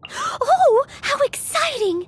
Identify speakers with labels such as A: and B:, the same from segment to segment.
A: Oh, how exciting!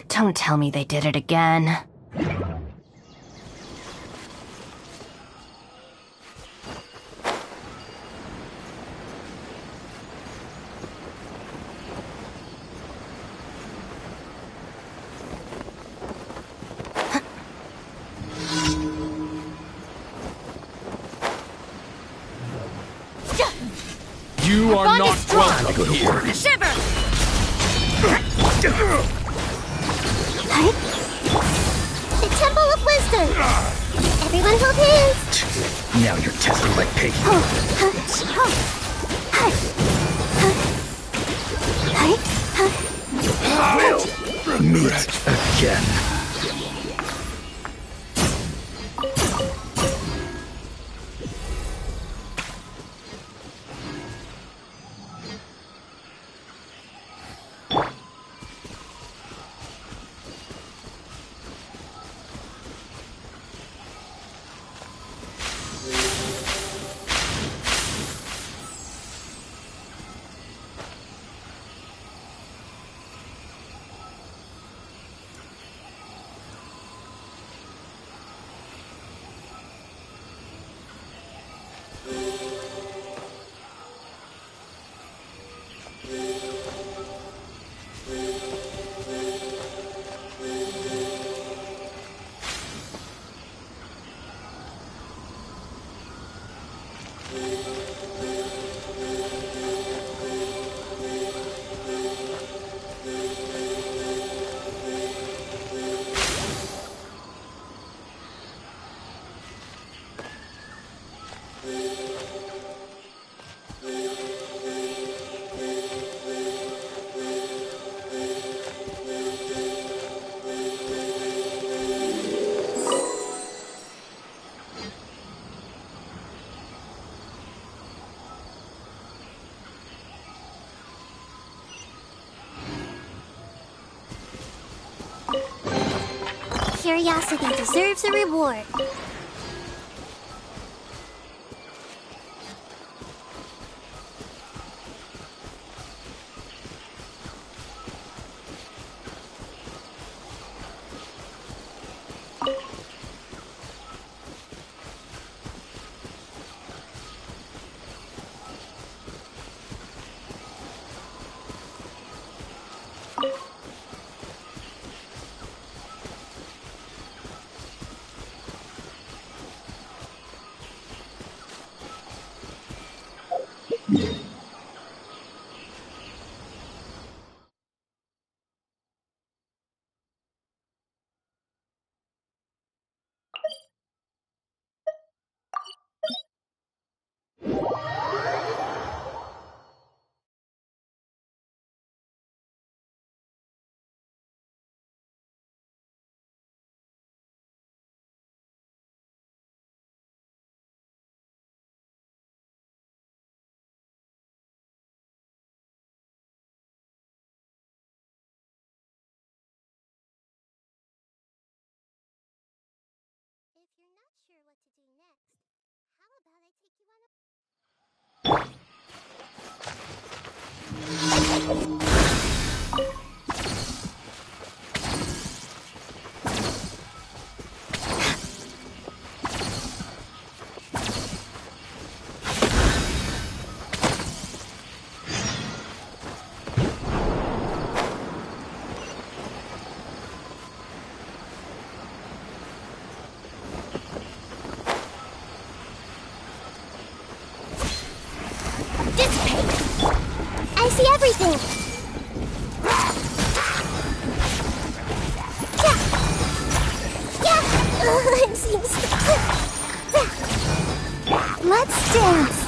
B: Don't tell me they did it again.
C: You are not welcome here.
A: Shiver!
D: The Temple of Wisdom! Everyone hold hands!
E: Now you're testing my patience. We'll meet again.
D: curiosity deserves a reward. If you're not sure what to do next, how about I take you on a... I see everything! Yeah! It seems... Let's dance!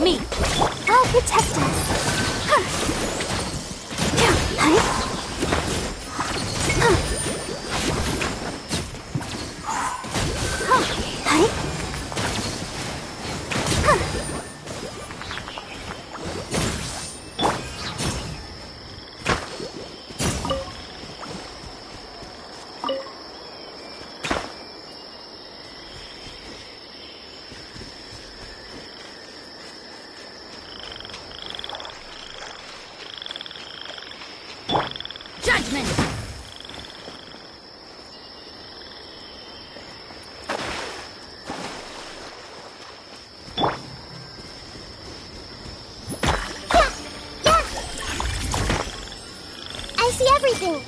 A: Me. I'll protect us. Huh. Yeah. Hi. Huh. Huh. Hi. Huh.
B: Judgment!
D: I see everything.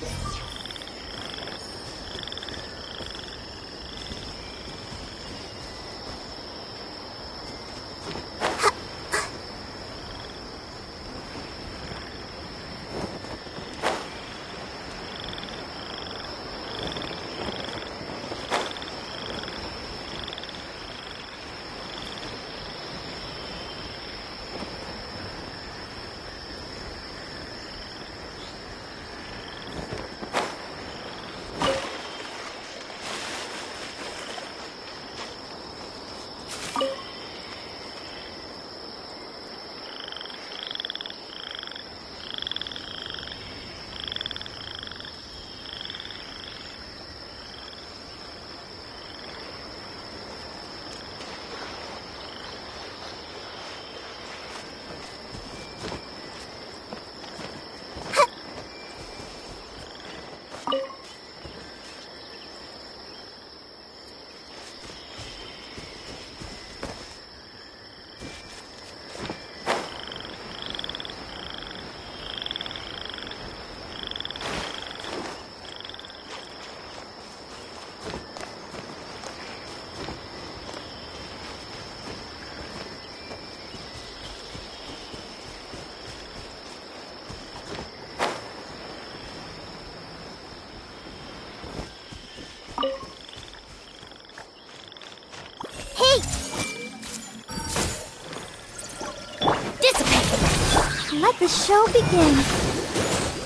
A: Let the show begin.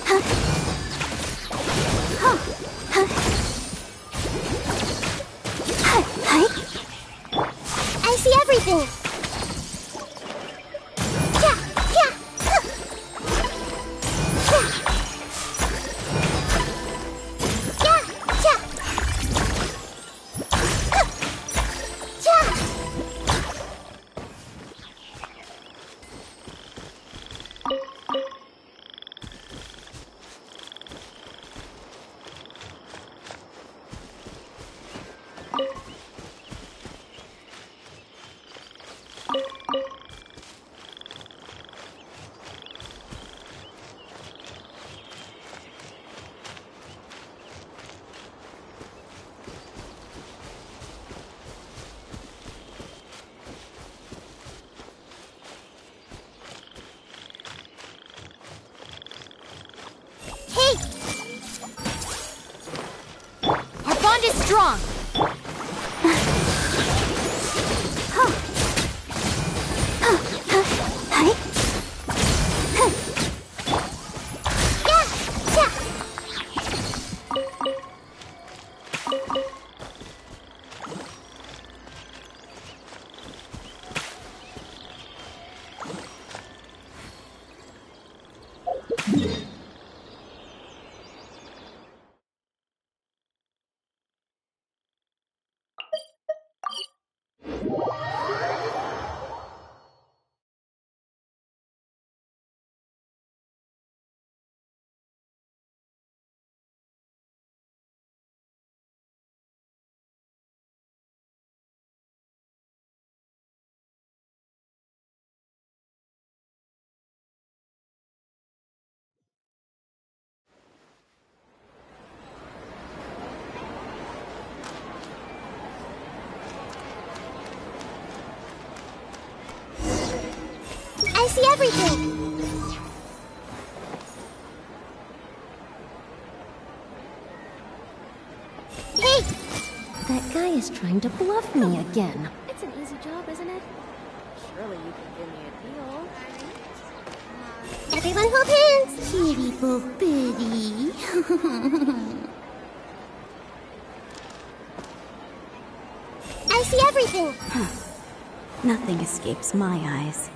A: Huh. Huh. Huh. Hi. Hi.
D: I see everything. Yeah, yeah. Huh. Yeah, yeah. Huh. Yeah.
B: Our bond is strong!
A: Hi. Huh.
D: Yeah, yeah. I see everything.
A: That guy is trying to bluff me again.
F: It's an easy job, isn't it?
B: Surely you can give me a deal.
A: Everyone hold hands! Kitty boopity. I see everything!
F: Nothing escapes my eyes.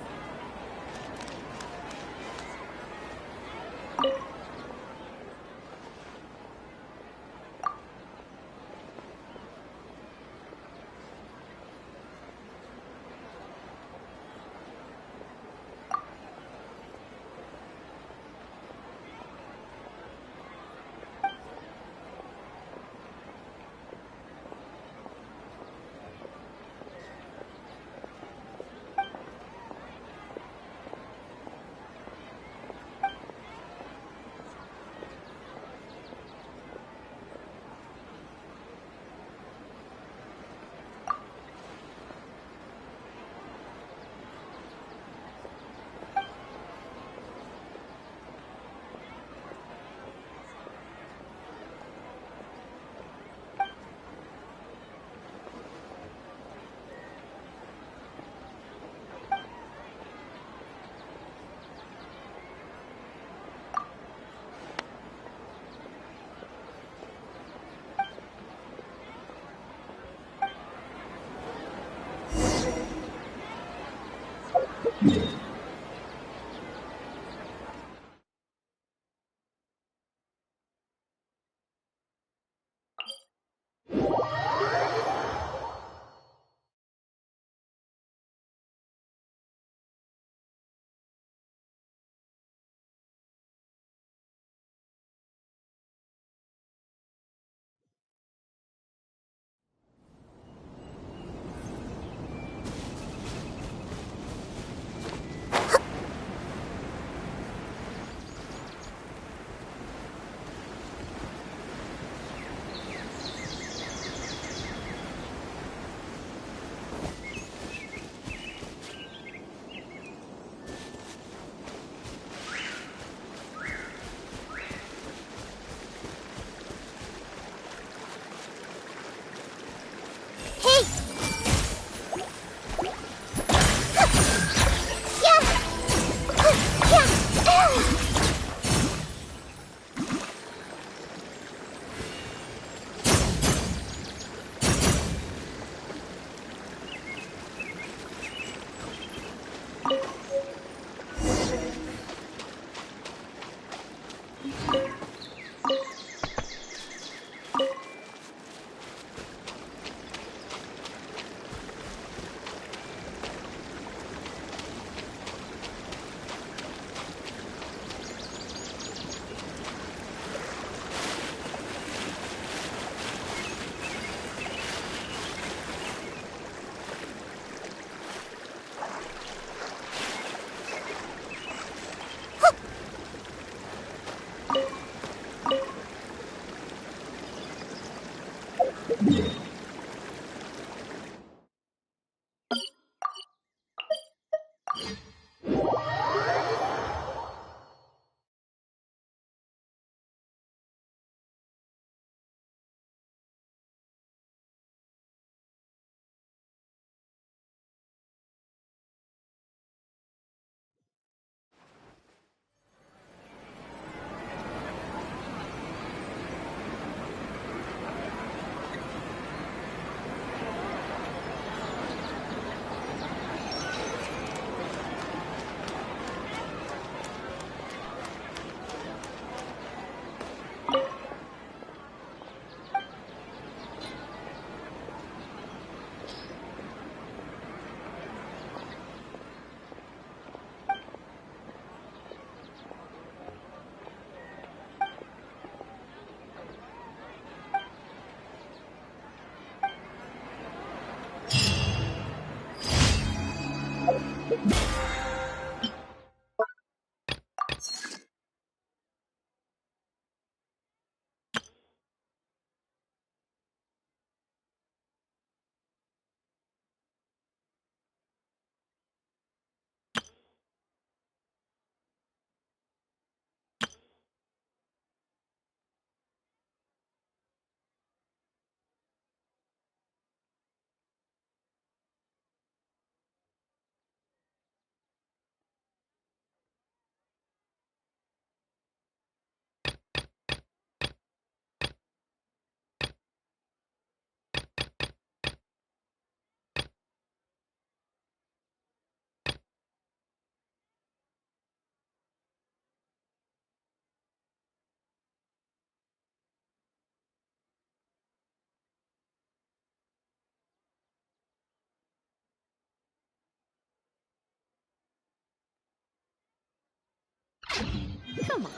G: Come on.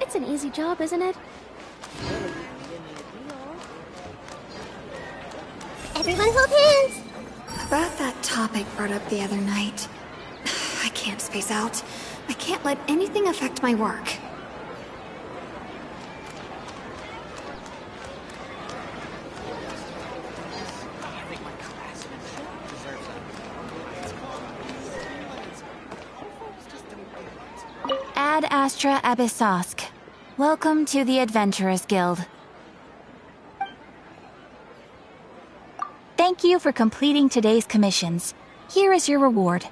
G: It's an easy job, isn't it?
A: Everyone hold hands!
H: About that topic brought up the other night. I can't space out. I can't let anything affect my work.
I: Ad Astra Abyssosk. Welcome to the Adventurers Guild. Thank you for completing today's commissions. Here is your reward.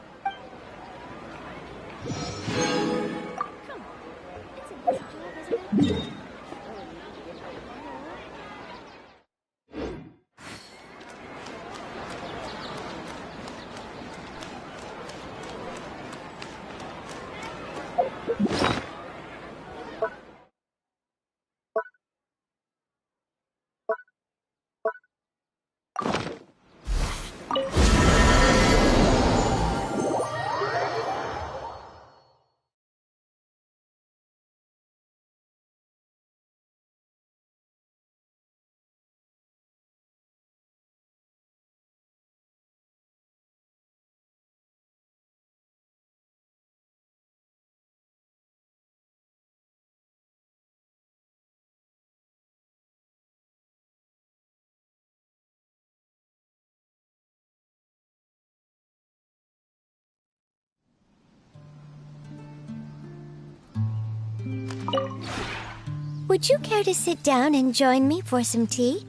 A: Would you care to sit down and join me for some tea?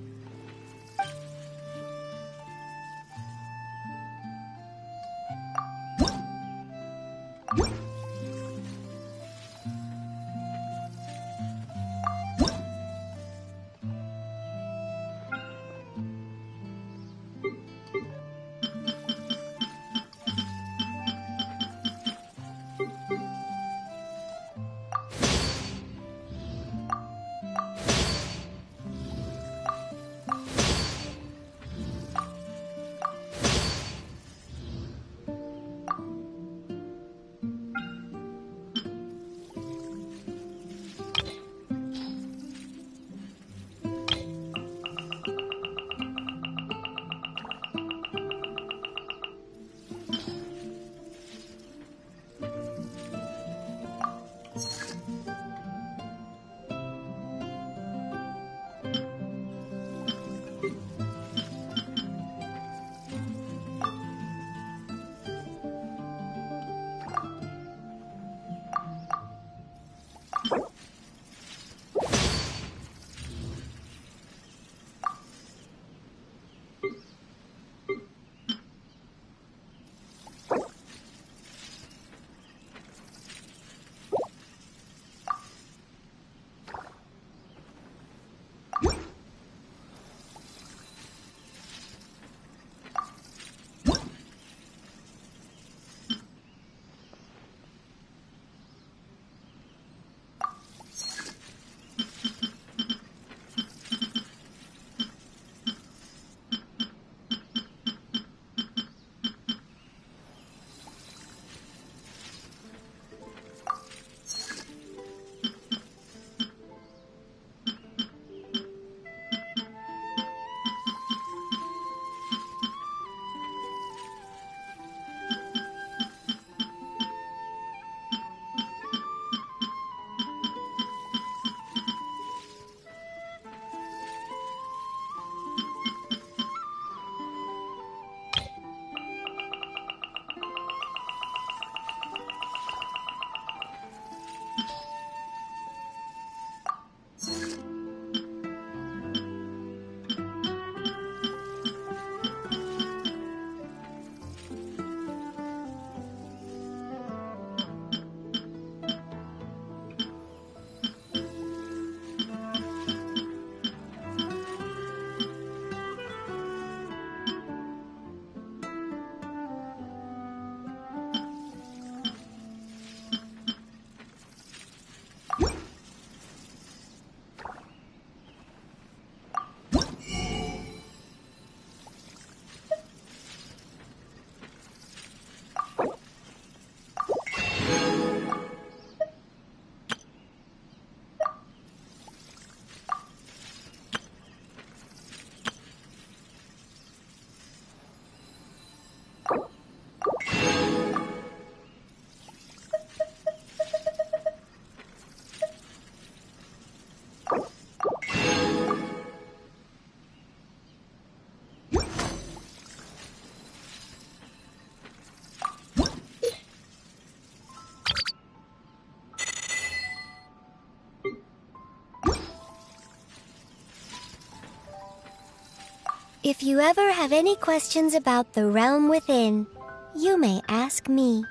A: If you ever have any questions about the realm within, you may ask me.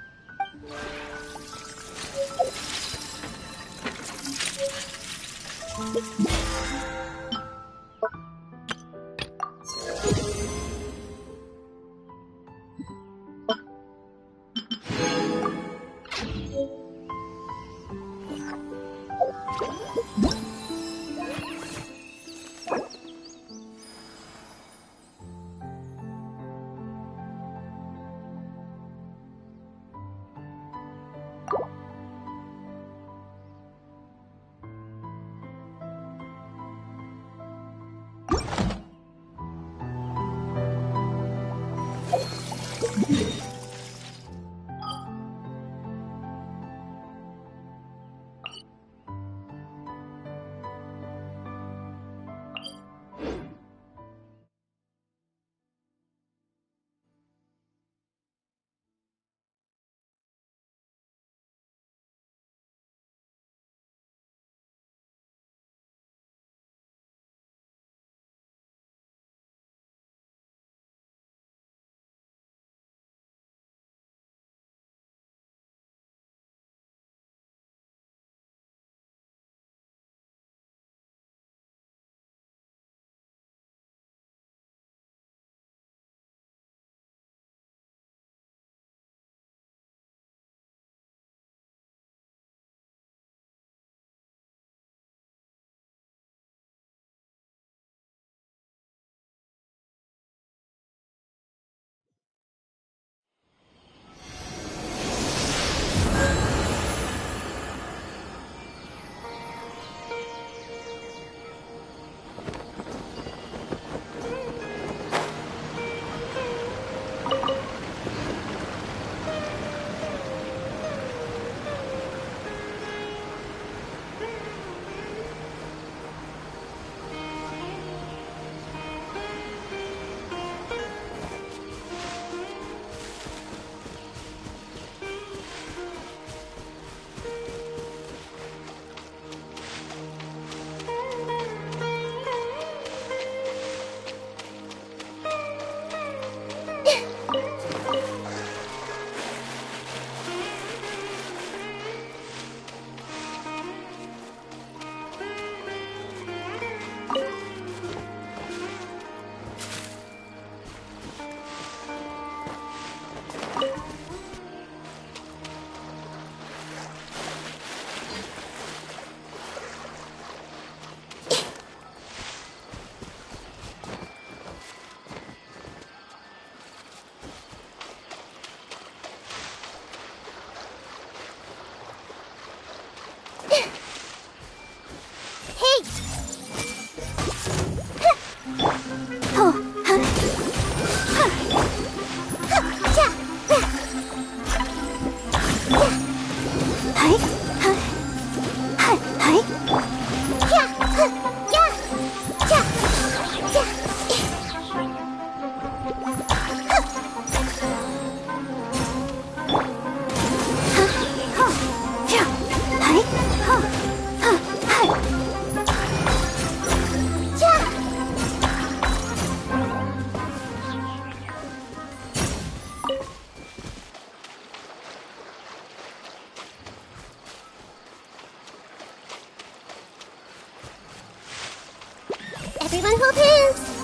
D: Everyone hold hands!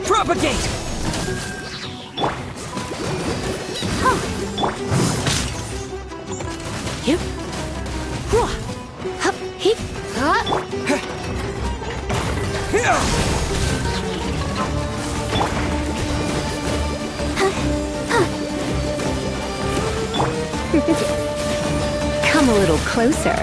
J: Propagate! Hip. Hup. Hip.
F: Come a little closer.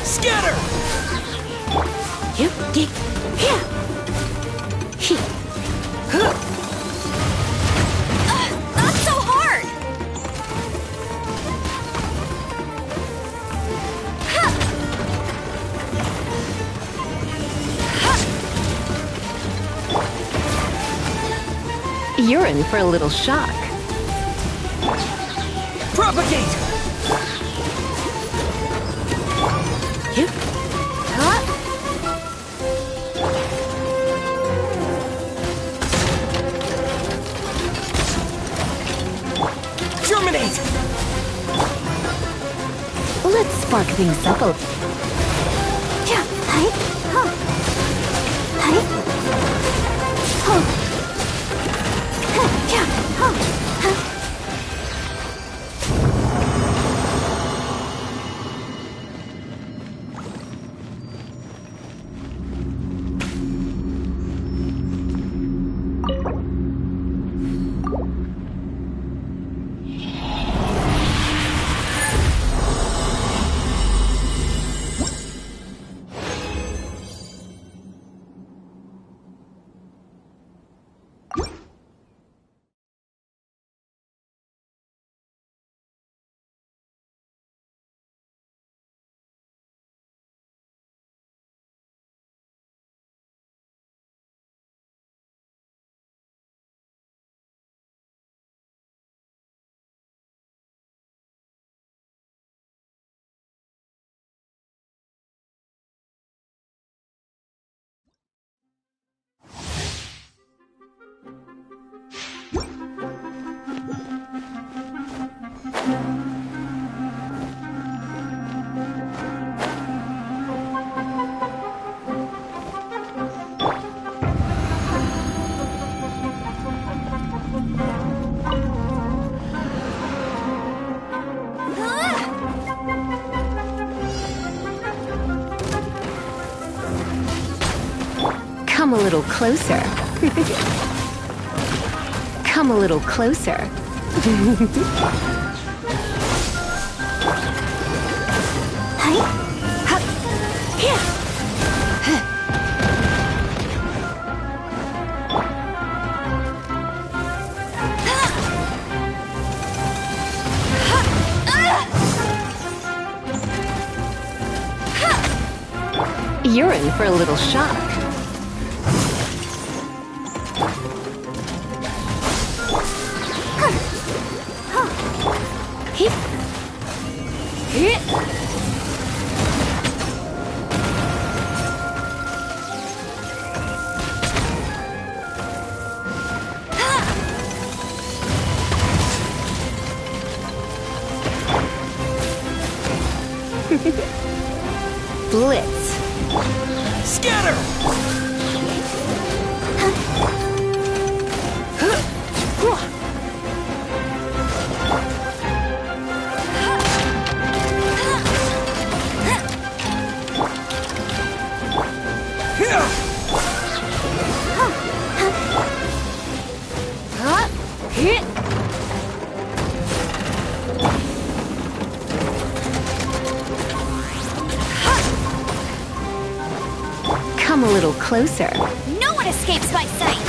J: Scatter! Yep, dig. Yeah.
F: Not so hard! You're in for a little shock.
J: Propagate! Yep. Germinate!
F: Let's spark things up a little. Come a little closer. Come a little closer. You're in for a little shock. Blitz.
J: Scatter!
F: Come a little closer.
I: No one escapes my sight!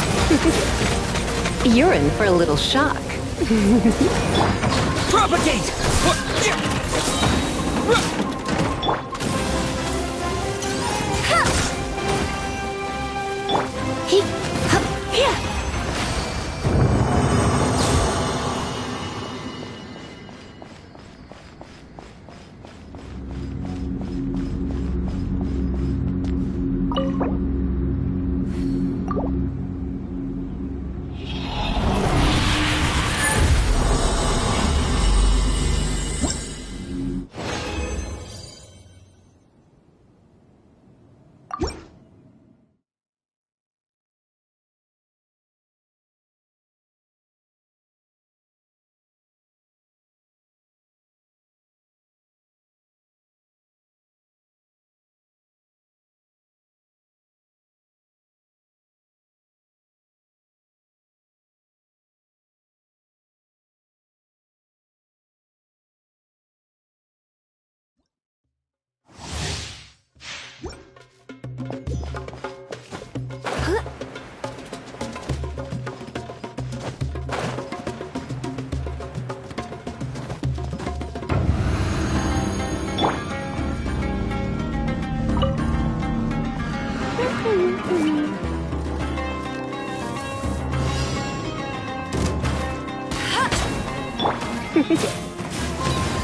F: You're in for a little shock.
J: Propagate!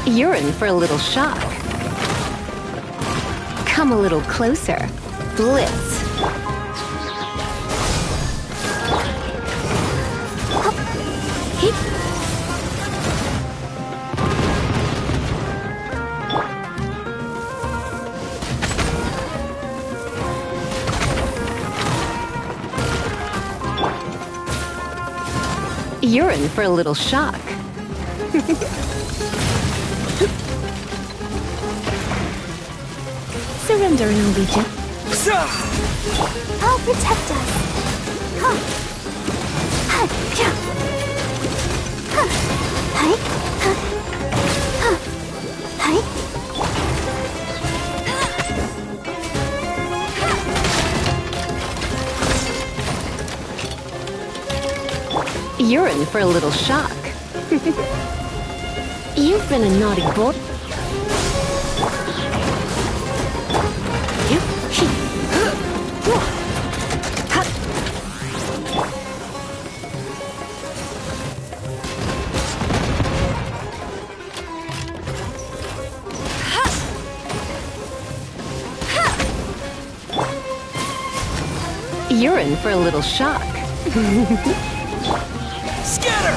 F: You're in for a little shock. Come a little closer. Blitz. You're in for a little shock. Surrender and I'll lead you.
D: I'll protect us. Huh. Huh. Yeah. Huh. Hi. Huh. Huh. Hi.
F: You're in for a little shock. You've been a naughty boy. You're in for a little shock.
J: Scatter!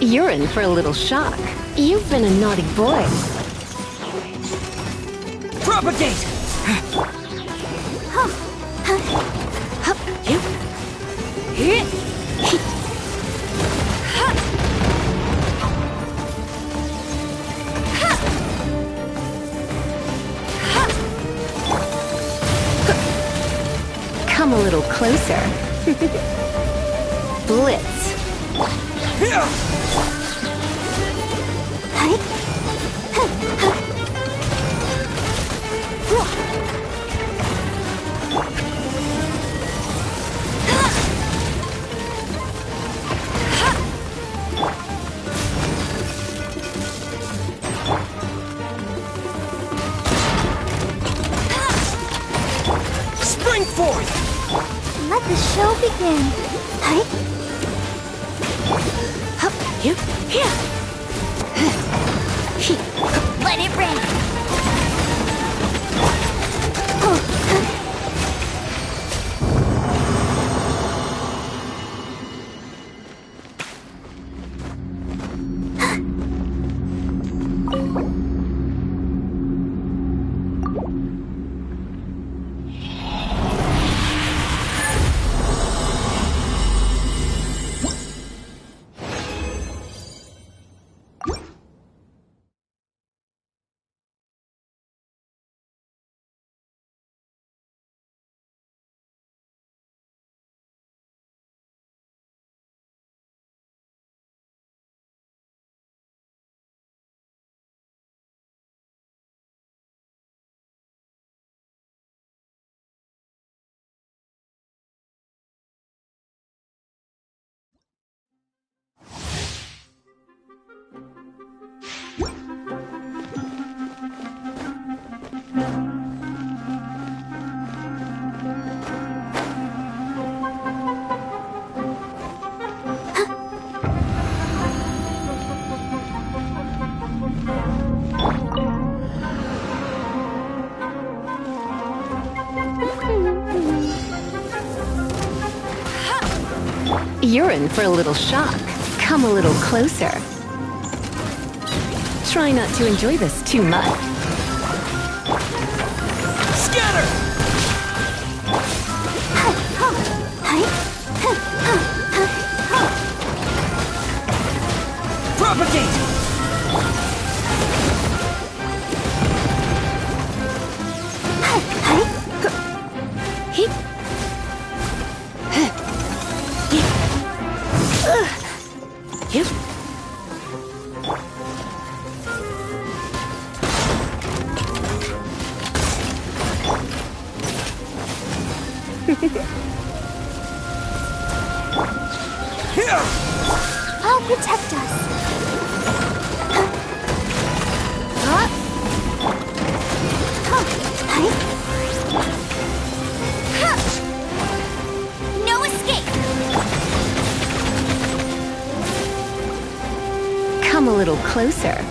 F: You're in for a little shock. You've been a naughty boy.
J: Propagate!
F: Come a little closer. Blitz.
J: Spring forth!
D: Let the show begin.
A: Let it rain.
F: You're in for a little shock. Come a little closer. Try not to enjoy this too much.
J: Scatter! Propagate!
D: I'll protect us.
A: No escape.
F: Come a little closer.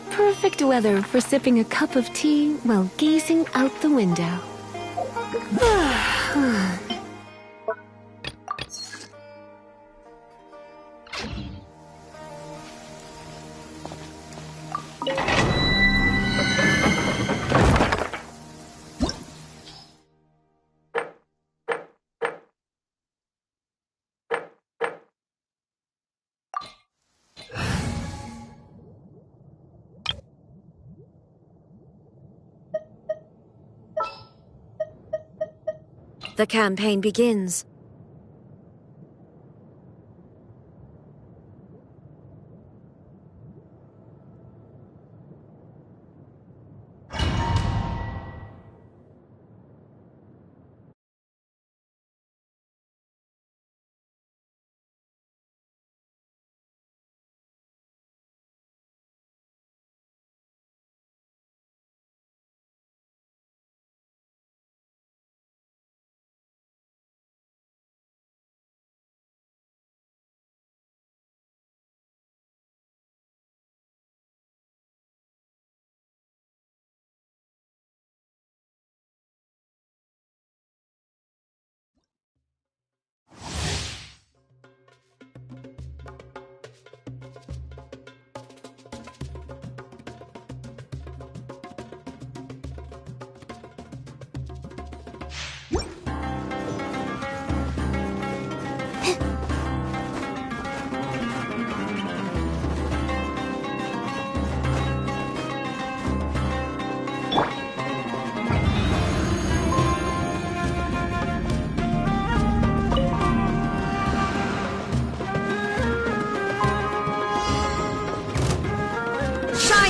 F: Perfect weather for sipping a cup of tea while gazing out the window.
B: The campaign begins.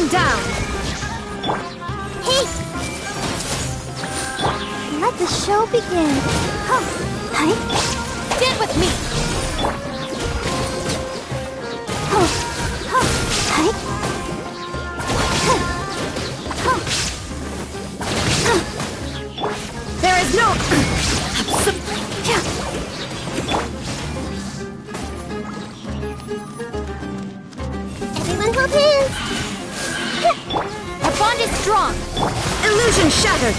H: Down!
A: Hey! Let the show begin. Huh. Hi.
G: Stand with me!
A: Huh. Huh. Hi. Huh. Huh. Huh.
H: There is no...
A: Everyone hold hands.
G: Our bond is strong!
H: Illusion shattered!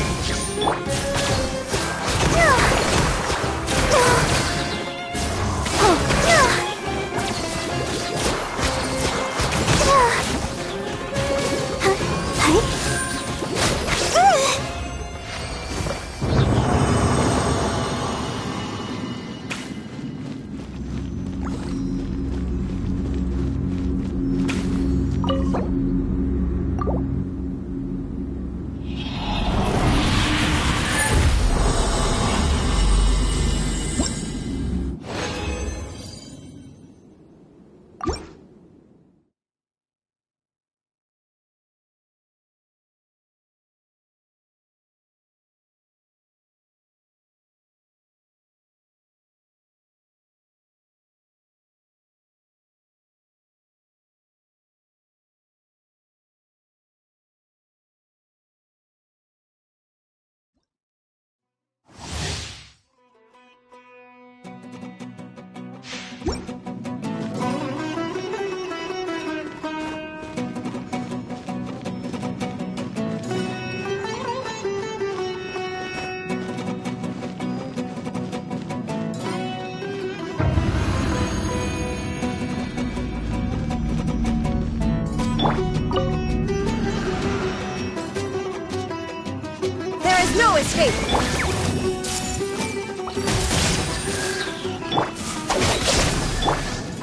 B: No escape!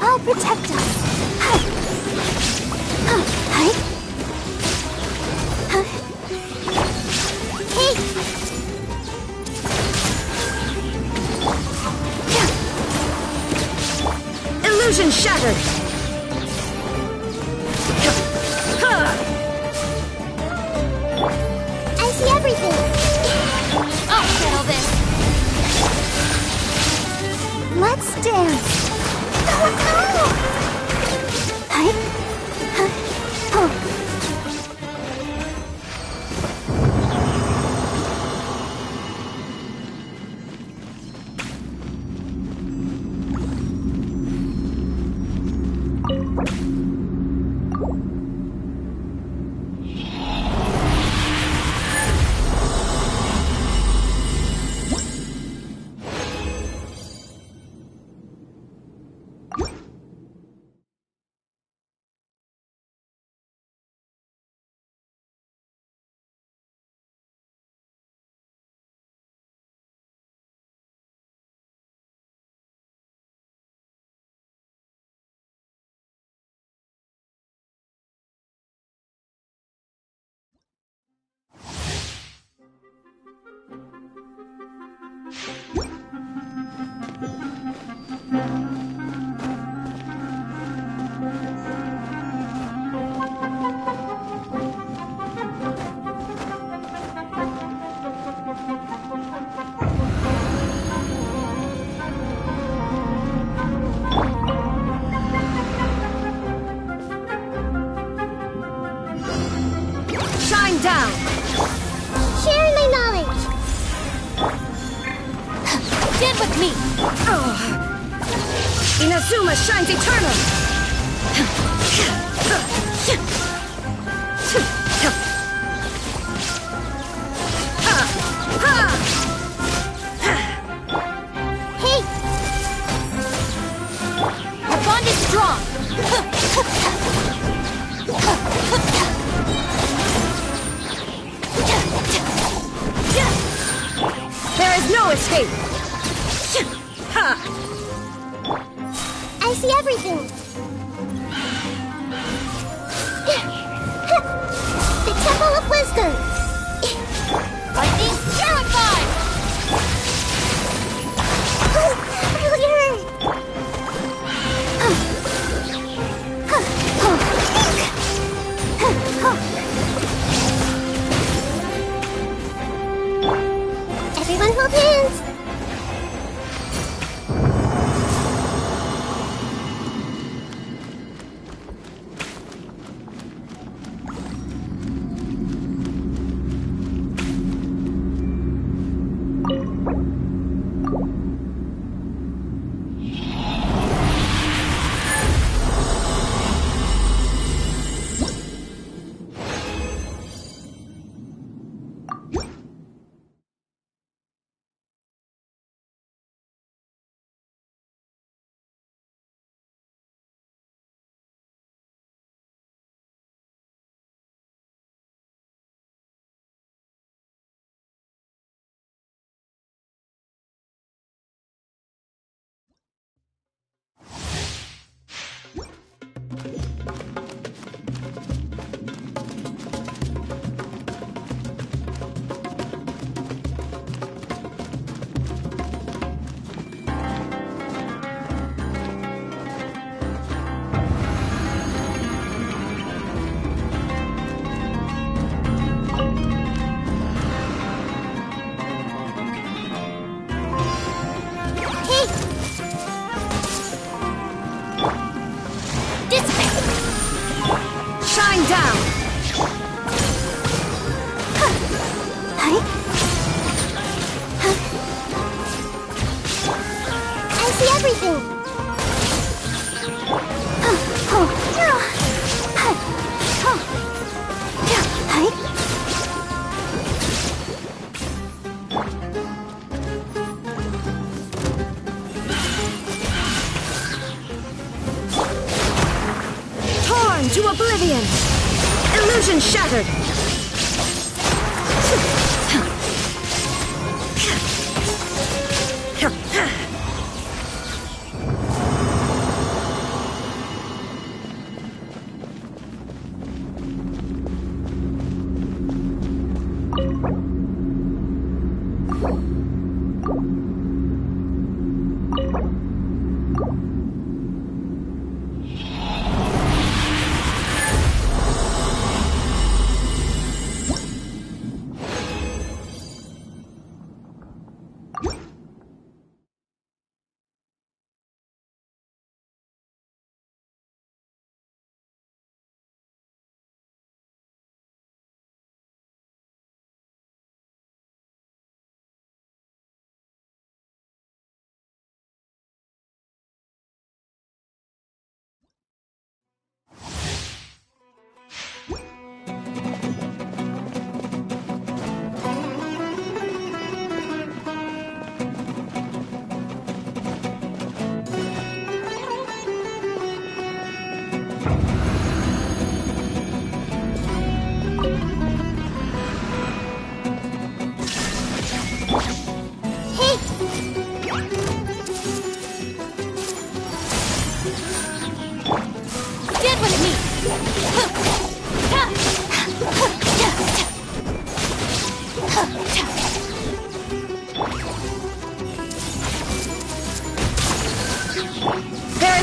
A: I'll protect us. Hi. Hi. Hey.
B: Illusion shattered!
D: I see everything.
G: I'll settle this.
A: Let's dance.
B: Shine down!
D: Sharing my knowledge.
G: Stand with me.
B: Inazuma shines eternal!
D: Hey,
G: Our bond is strong.
B: There is no escape!
D: I see everything. The Temple of Wisdom.
G: Lightning terrified.
D: Everyone hold hands.
B: Shine down!
D: I see everything.
B: Torn to oblivion! Illusion shattered!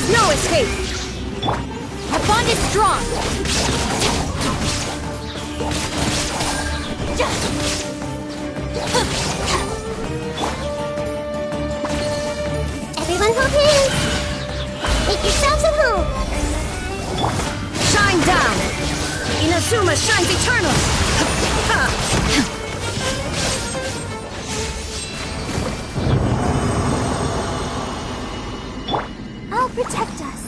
B: is no escape!
G: Our bond is strong!
D: Everyone hold hands! Make yourselves at home!
B: Shine down! Inazuma shines eternal!
D: I'll protect us.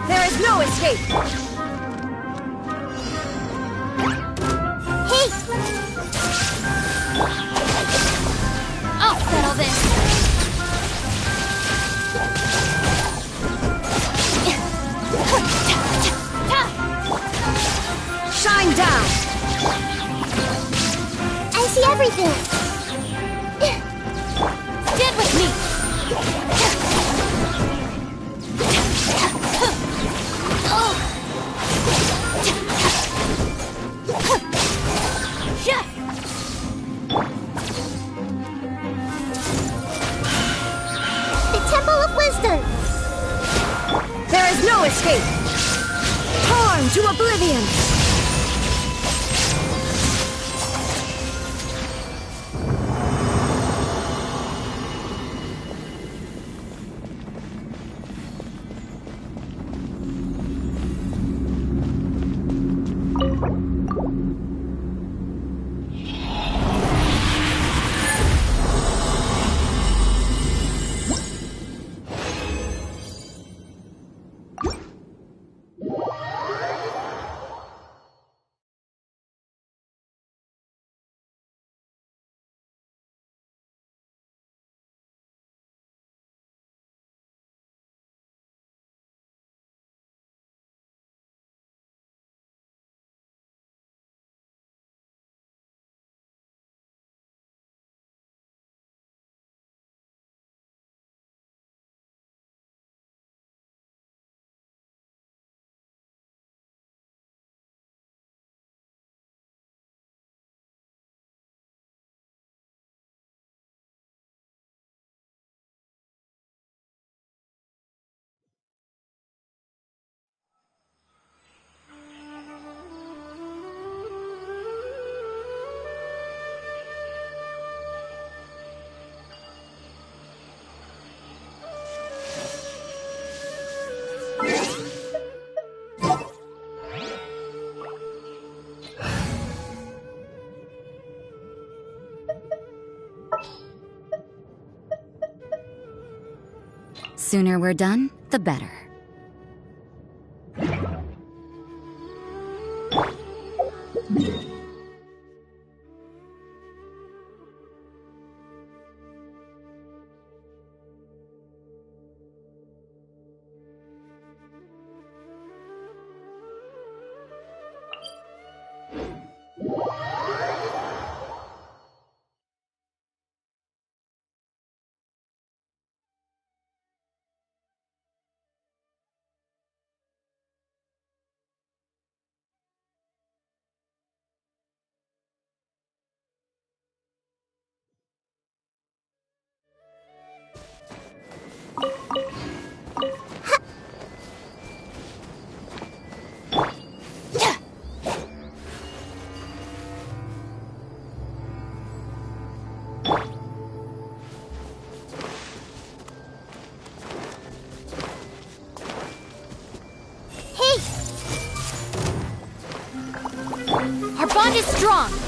B: There is no escape!
D: Hey!
G: I'll settle this!
B: Shine down!
D: I see everything!
G: Stand with me!
D: The Temple of Wisdom!
B: There is no escape! Torn to oblivion!
I: Sooner we're done, the better.
G: strong!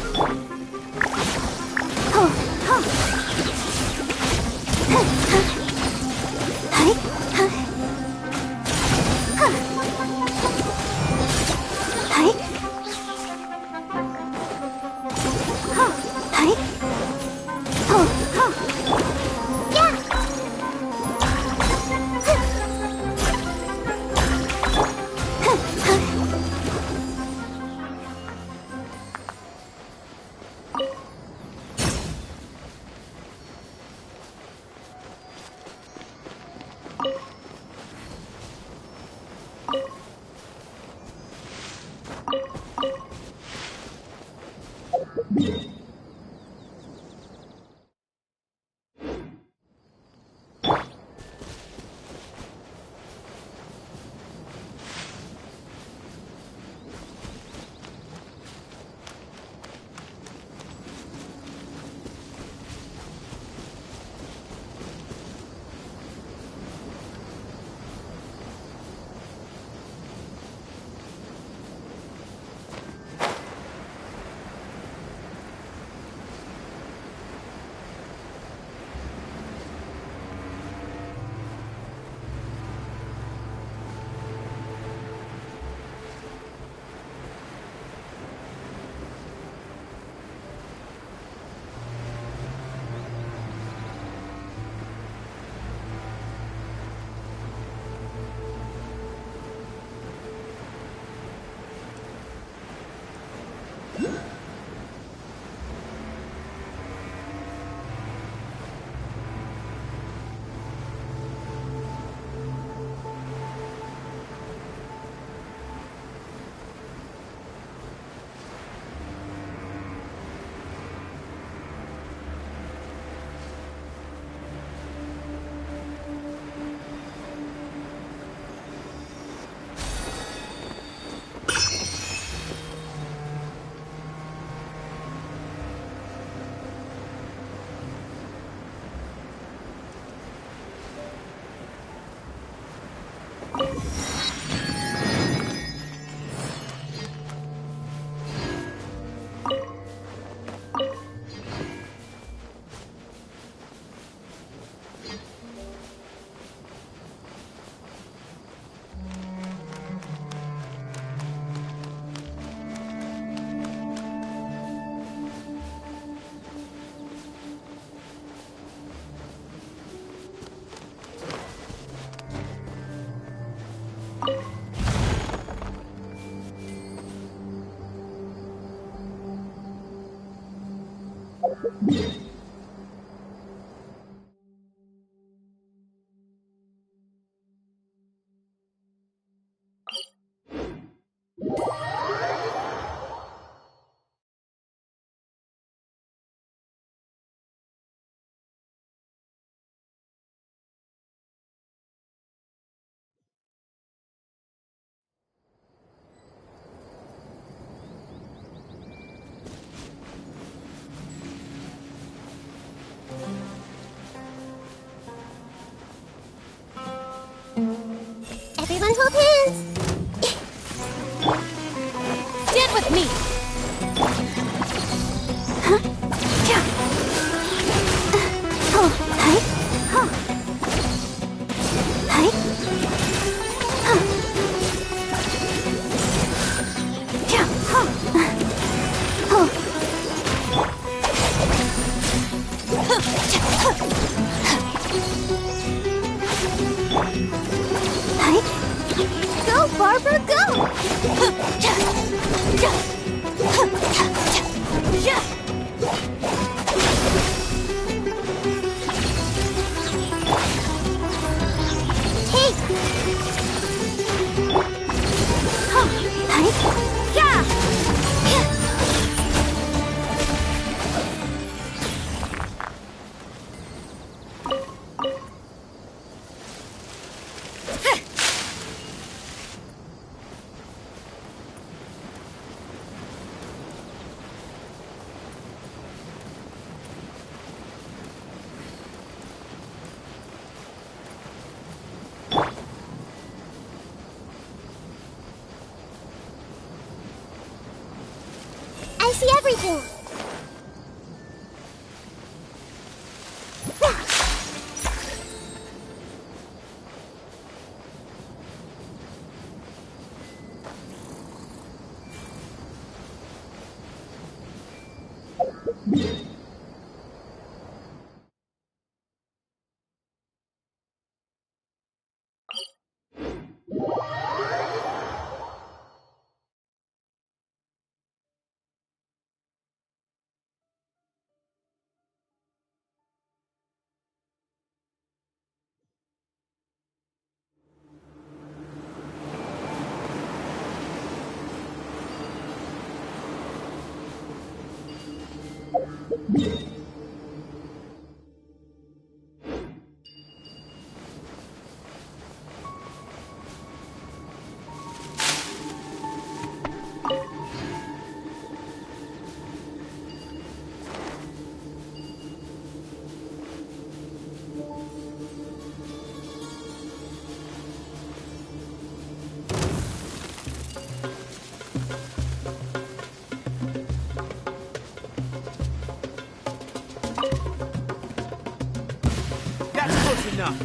A: Everyone hold hands!
G: Stand with me!
A: Go, Barbara, go!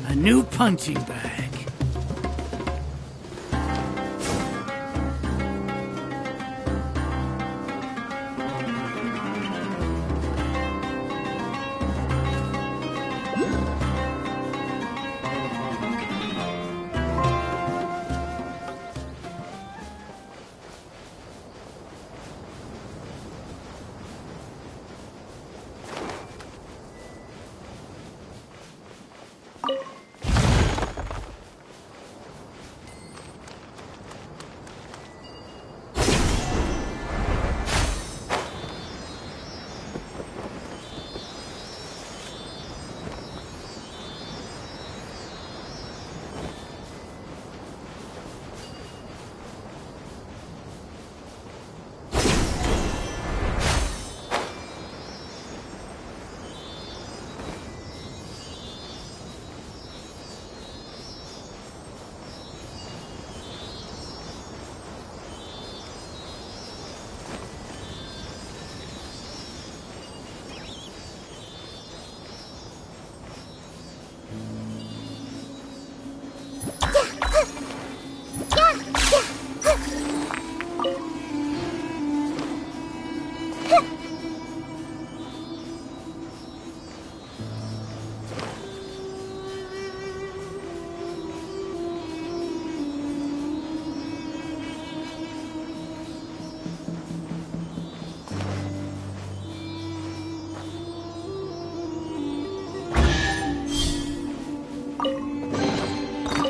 J: A new punching bag.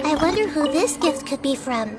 A: I wonder who this gift could be from.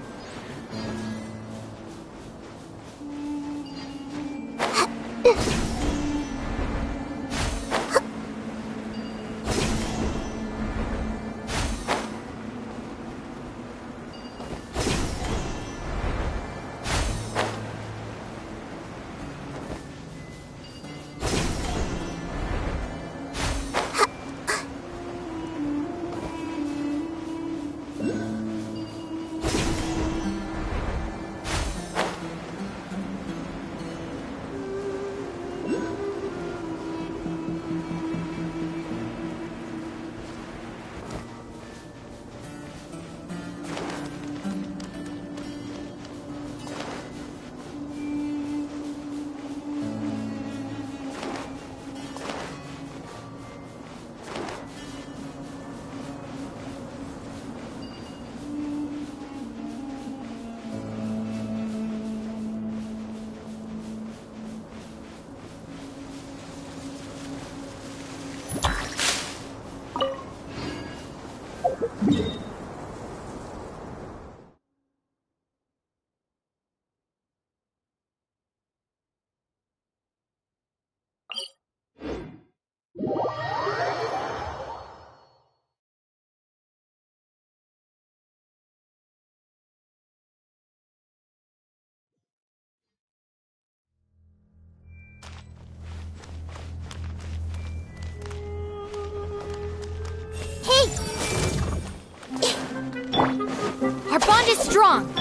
G: Our bond is strong.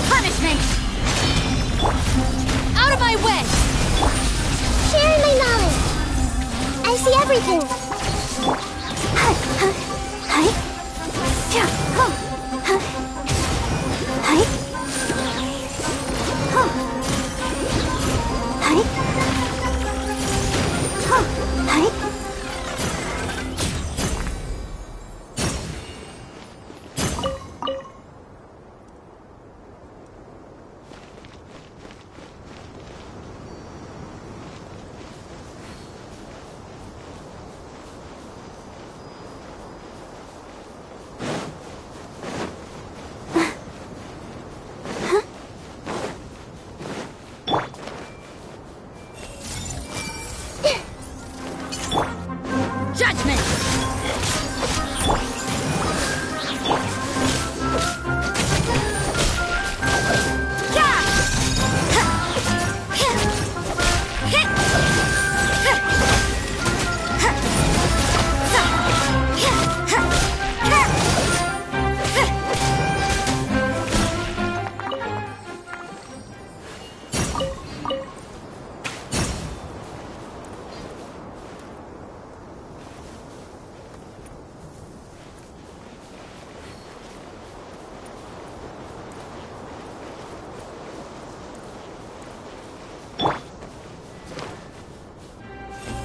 G: Punishment! Out of my
A: everything!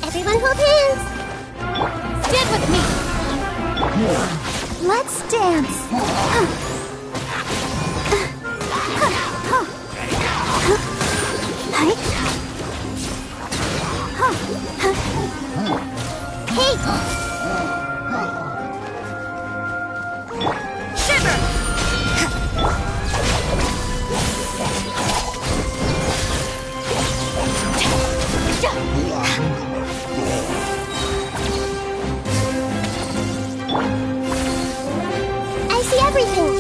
A: Everyone hold hands!
G: Stand with me!
A: Let's dance! Hey!
B: Shiver!
A: I see everything!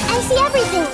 A: I see everything!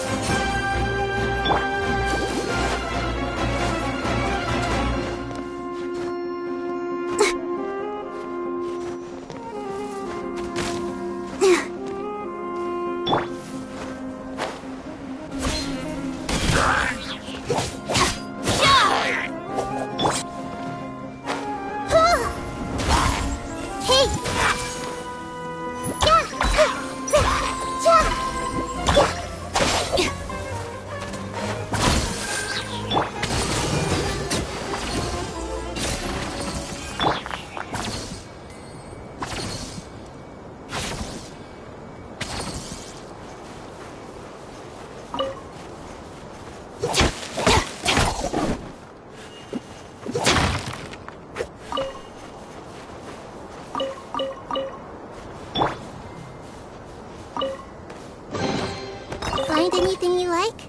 A: Find anything you like?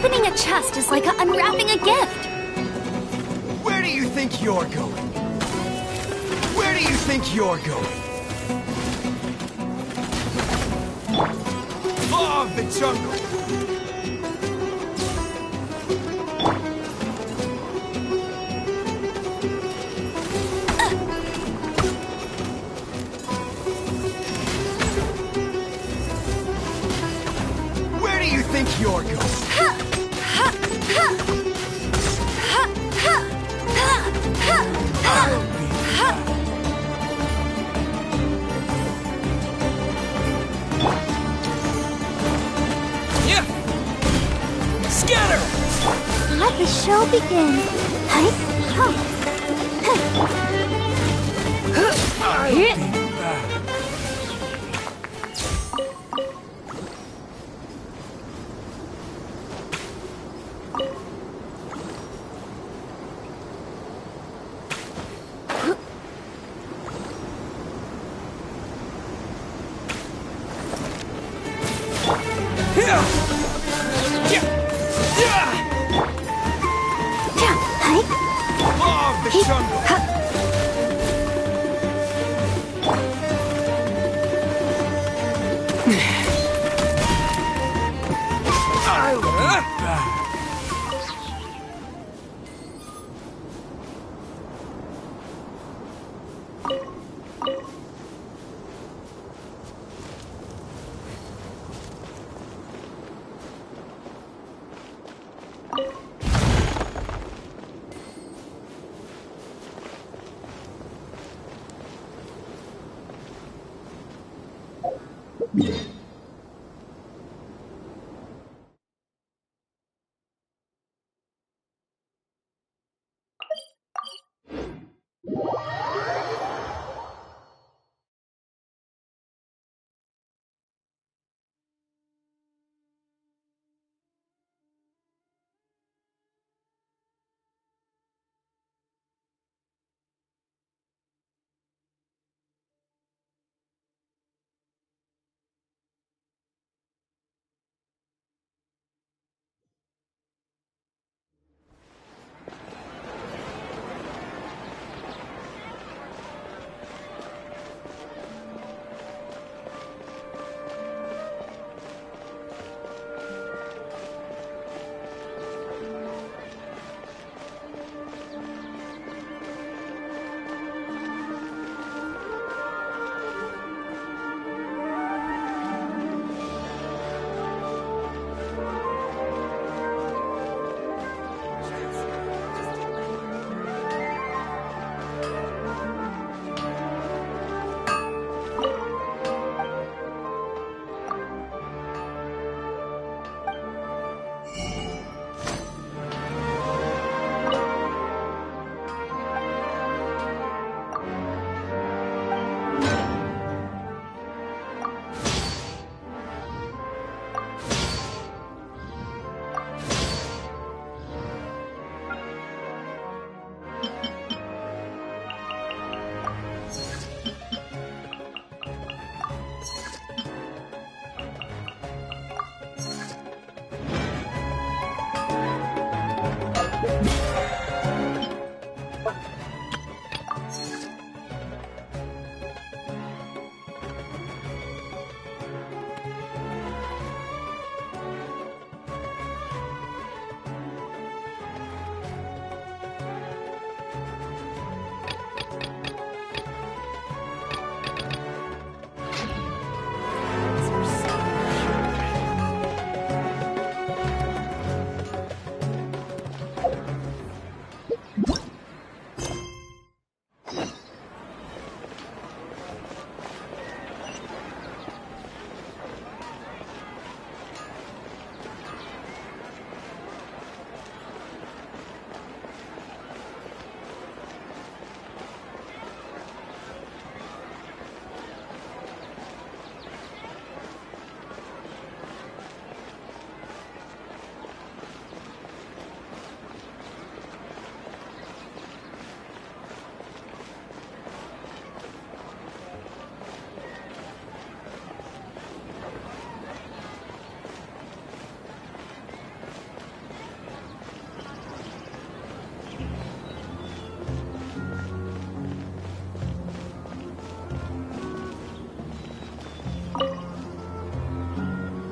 G: Opening a chest is like unwrapping a gift.
J: Where do you think you're going? Where do you think you're going? Law of the jungle! Where do you think you're going? Scatter!
D: Let the show begin.
J: Law of the jungle!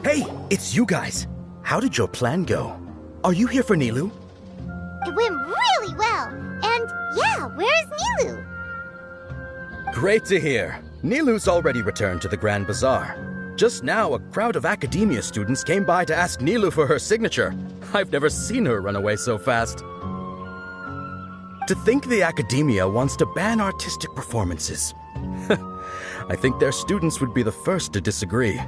E: Hey, it's you guys. How did your plan go? Are you here for Nilu?
D: It went really well. And yeah, where's Nilu?
E: Great to hear. Nilu's already returned to the Grand Bazaar. Just now, a crowd of academia students came by to ask Nilu for her signature. I've never seen her run away so fast. To think the academia wants to ban artistic performances. I think their students would be the first to disagree.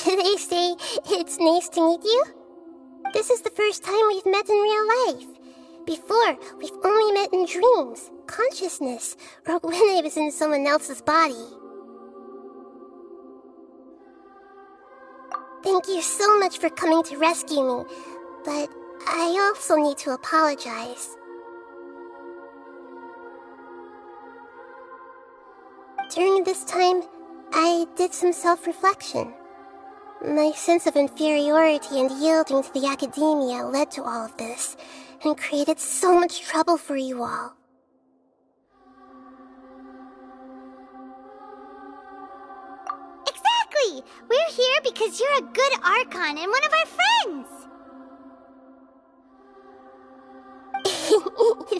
D: Should I say it's nice to meet you? This is the first time we've met in real life. Before, we've only met in dreams, consciousness, or when I was in someone else's body. Thank you so much for coming to rescue me, but I also need to apologize. During this time, I did some self-reflection. My sense of inferiority and yielding to the academia led to all of this, and created so much trouble for you all.
A: Exactly! We're here because you're a good Archon and one of our friends!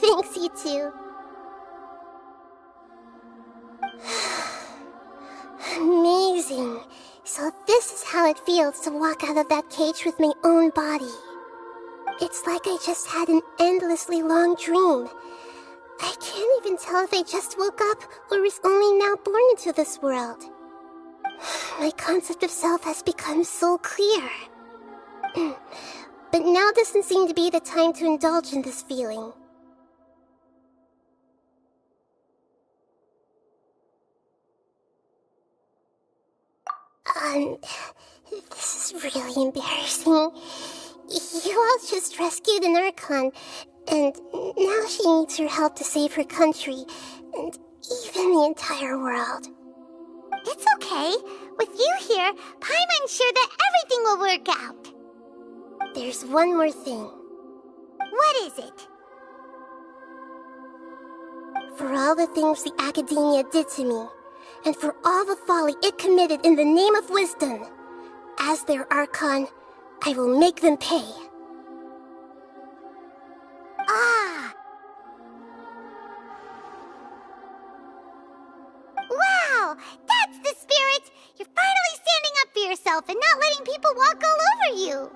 D: Thanks, you too. Amazing. So this is how it feels to walk out of that cage with my own body. It's like I just had an endlessly long dream. I can't even tell if I just woke up or was only now born into this world. My concept of self has become so clear. But now doesn't seem to be the time to indulge in this feeling. This is really embarrassing. You all just rescued an Archon, and now she needs your help to save her country, and even the entire world.
A: It's okay. With you here, Paimon's sure that everything will work out.
D: There's one more thing.
A: What is it?
D: For all the things the Academia did to me, and for all the folly it committed in the name of wisdom, as their Archon, I will make them pay.
A: Ah! Wow! That's the spirit! You're finally standing up for yourself and not letting people walk all over you!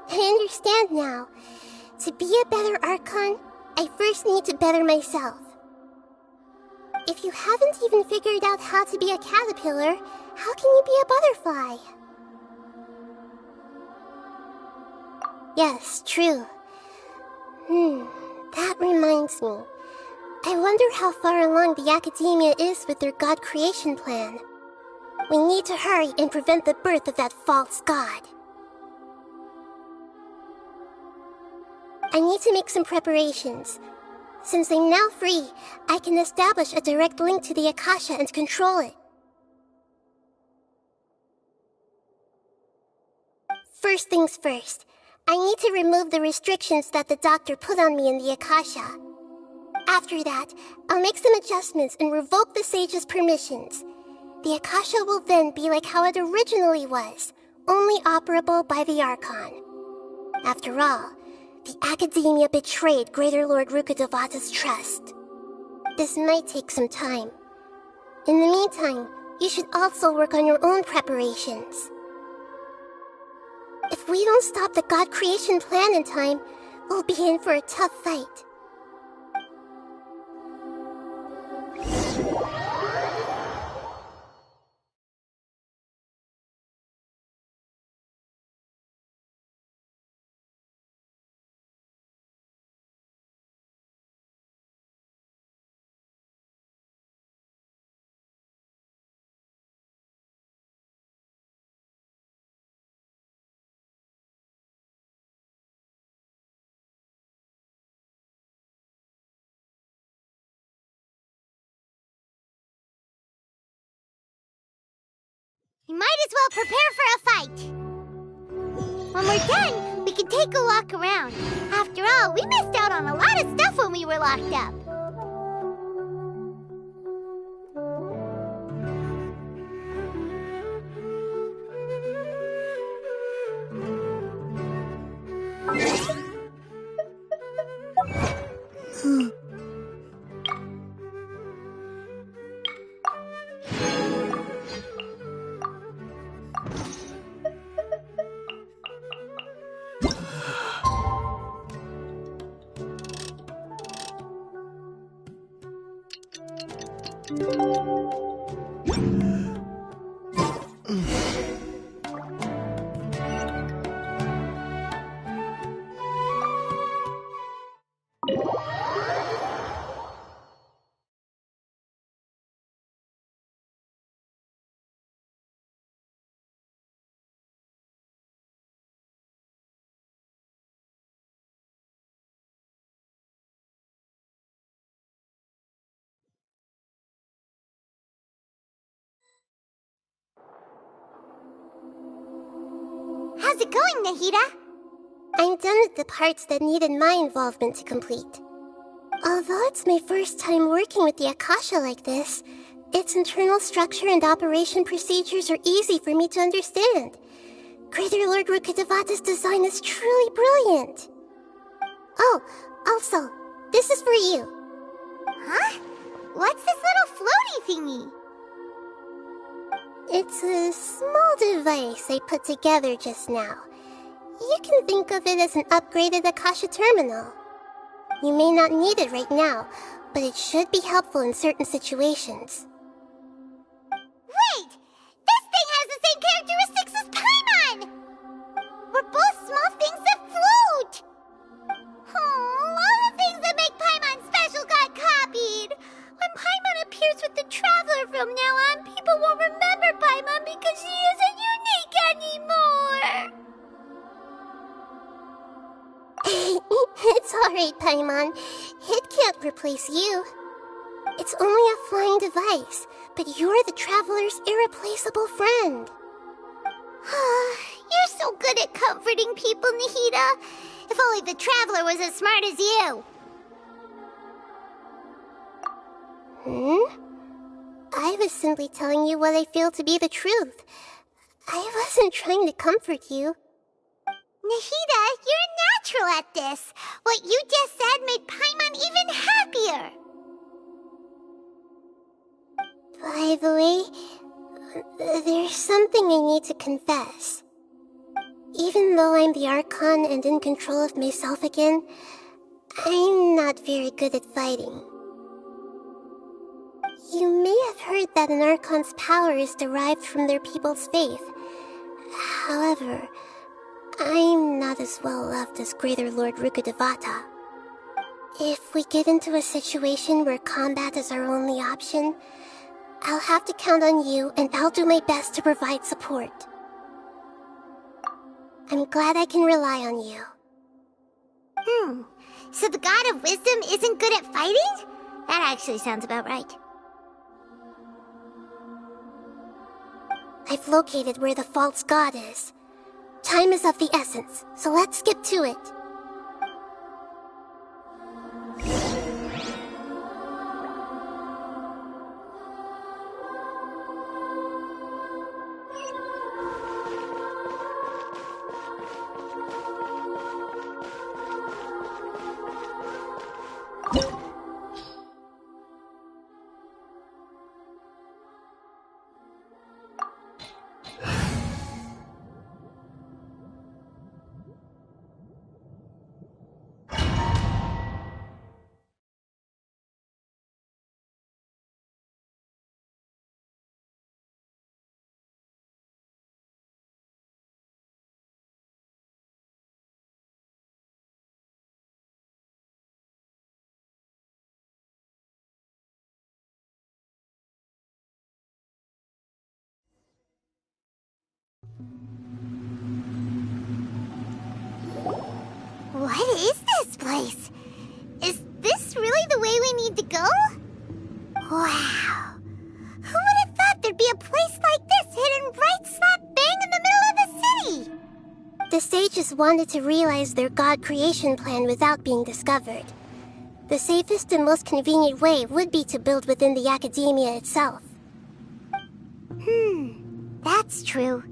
D: I understand now. To be a better Archon, I first need to better myself. If you haven't even figured out how to be a caterpillar, how can you be a butterfly? Yes, true. That reminds me. I wonder how far along the Academia is with their god creation plan. We need to hurry and prevent the birth of that false god. I need to make some preparations. Since I'm now free, I can establish a direct link to the Akasha and control it. First things first, I need to remove the restrictions that the doctor put on me in the Akasha. After that, I'll make some adjustments and revoke the sage's permissions. The Akasha will then be like how it originally was, only operable by the Archon. After all, the Academia betrayed Greater Lord Rukkhadevata's trust. This might take some time. In the meantime, you should also work on your own preparations. If we don't stop the god creation plan in time, we'll be in for a tough fight.
A: You might as well prepare for a fight. When we're done, we can take a walk around. After all, we missed out on a lot of stuff when we were locked up. How's it going, Nahida?
D: I'm done with the parts that needed my involvement to complete. Although it's my first time working with the Akasha like this, its internal structure and operation procedures are easy for me to understand. Greater Lord Rukkhadevata's design is truly brilliant. Oh, also, this is for you.
A: Huh? What's this little floaty thingy?
D: It's a small device I put together just now. You can think of it as an upgraded Akasha terminal. You may not need it right now, but it should be helpful in certain situations.
A: Wait! This thing has the same characteristics as Paimon! We're both small things that float! Oh, all the things that make Paimon special got copied! When Paimon appears with the Traveler from now on, people will remember Paimon
D: Alright, Paimon. It can't replace you. It's only a flying device, but you're the Traveler's irreplaceable friend.
A: You're so good at comforting people, Nahida. If only the Traveler was as smart as you.
D: I was simply telling you what I feel to be the truth. I wasn't trying to comfort you.
A: Nahida, you're a natural at this. What you just said made Paimon even happier.
D: By the way, there's something I need to confess. Even though I'm the Archon and in control of myself again, I'm not very good at fighting. You may have heard that an Archon's power is derived from their people's faith. However, I'm not as well loved as Greater Lord Rukkhadevata. If we get into a situation where combat is our only option, I'll have to count on you, and I'll do my best to provide support. I'm glad I can rely on you.
A: So the God of Wisdom isn't good at fighting? That actually sounds about right.
D: I've located where the false god is. Time is of the essence, so let's get to it.
A: What is this place? Is this really the way we need to go? Wow. Who would have thought there'd be a place like this hidden right slap bang in the middle of the city?
D: The sages wanted to realize their god creation plan without being discovered. The safest and most convenient way would be to build within the academia itself.
A: That's true.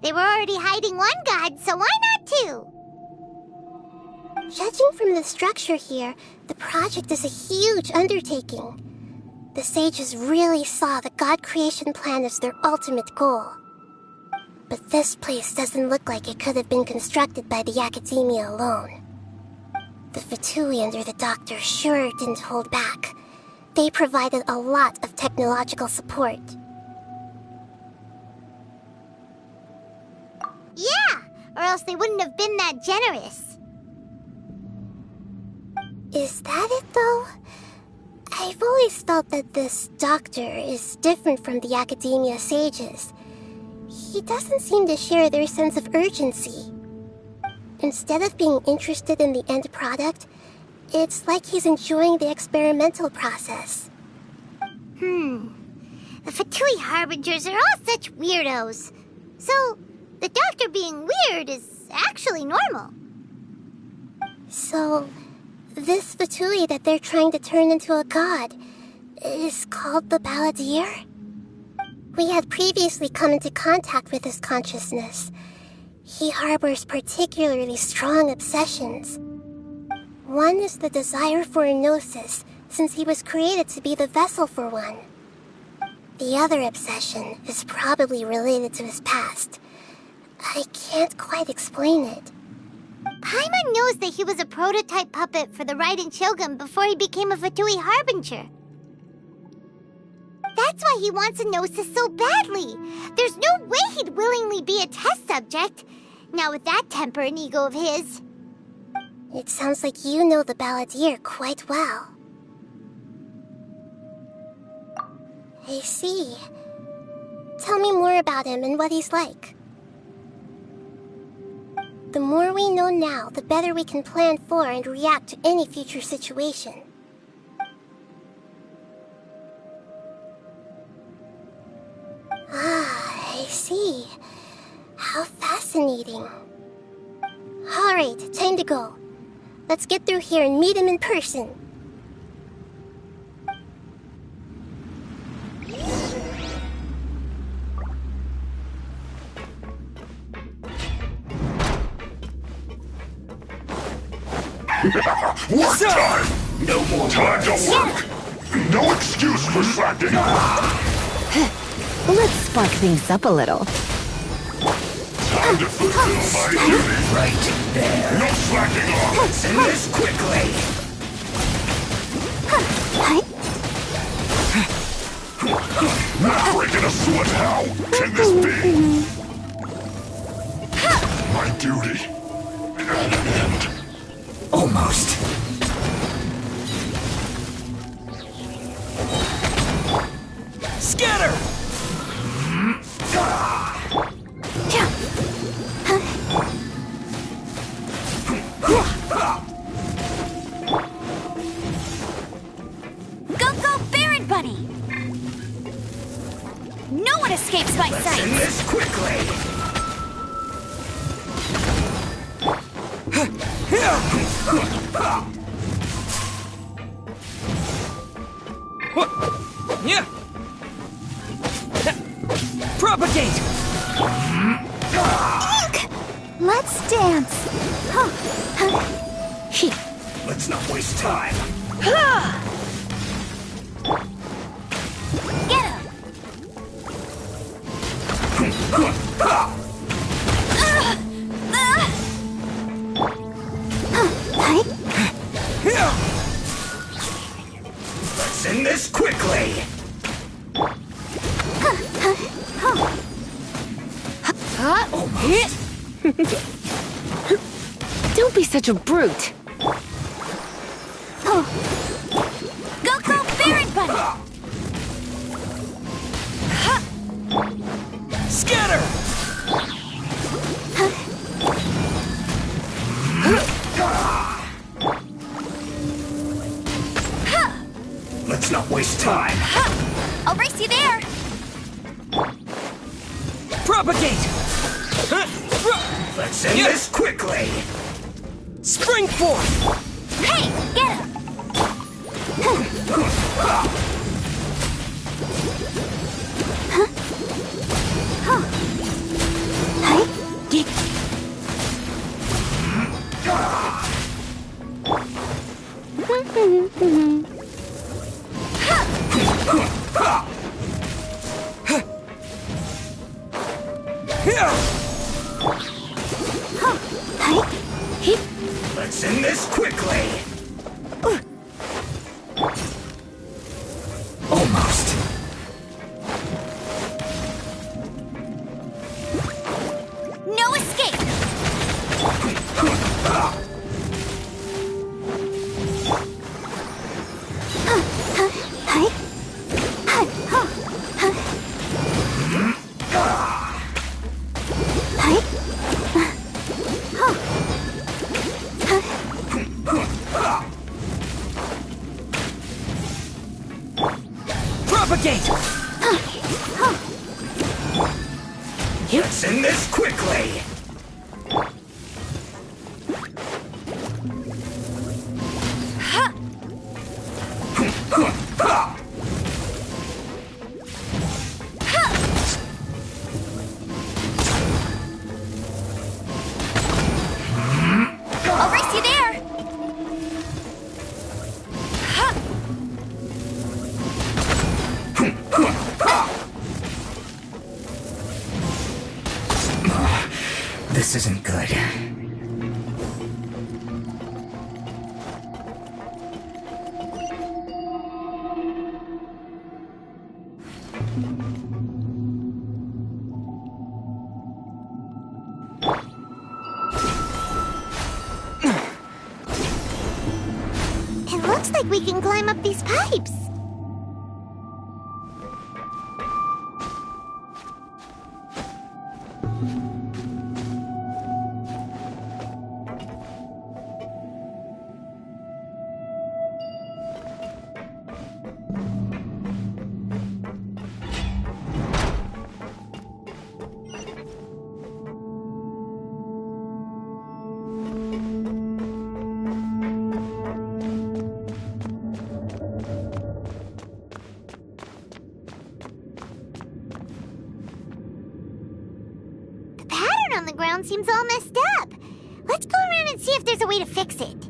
A: They were already hiding one god, so why not two?
D: Judging from the structure here, the project is a huge undertaking. The sages really saw the god creation plan as their ultimate goal. But this place doesn't look like it could have been constructed by the academia alone. The Fatui under the Doctor sure didn't hold back. They provided a lot of technological support.
A: Yeah, or else they wouldn't have been that generous.
D: Is that it, though? I've always felt that this Doctor is different from the academia sages. He doesn't seem to share their sense of urgency. Instead of being interested in the end product, it's like he's enjoying the experimental process.
A: The Fatui Harbingers are all such weirdos. So, the Doctor being weird is actually normal.
D: So, this Fatui that they're trying to turn into a god is called the Balladeer? We had previously come into contact with his consciousness. He harbors particularly strong obsessions. One is the desire for a gnosis, since he was created to be the vessel for one. The other obsession is probably related to his past. I can't quite explain it.
A: Paimon knows that he was a prototype puppet for the Raiden Shogun before he became a Fatui Harbinger. That's why he wants a gnosis so badly. There's no way he'd willingly be a test subject. Not with that temper and ego of his.
D: It sounds like you know the Balladeer quite well. I see. Tell me more about him and what he's like. The more we know now, the better we can plan for and react to any future situation. Ah, I see. How fascinating. Alright, time to go. Let's get through here and meet him in person.
K: Work time! No more time to work! No excuse for slacking off!
F: Let's spark things up a little.
K: Time to fulfill my duty!
J: Right there.
K: No slacking off!
J: Let's end this quickly.
K: Not breaking a sweat, how can this be? My duty at an end.
J: Almost.
C: Scatter!
G: Go, go, Baron Bunny! No one escapes my
J: Let's
G: sight!
J: end this quickly.
C: Yeah. Propagate!
H: Let's dance.
J: Let's not waste time.
G: Get him!
J: Let's end this quickly. Almost.
F: Don't be such a brute.
G: Go, go, Baron Bunny!
C: Scatter!
J: Let's not waste time.
G: I'll race you there!
C: Propagate!
J: Let's end this quickly.
C: Spring forth!
G: Hey, get him!
J: Let's end this quickly. Almost.
G: No escape!
C: Propagate!
J: Let's end this quickly.
G: I'll race you there!
J: This isn't good.
A: It looks like we can climb up these pipes. on the ground seems all messed up. Let's go around and see if there's a way to fix it.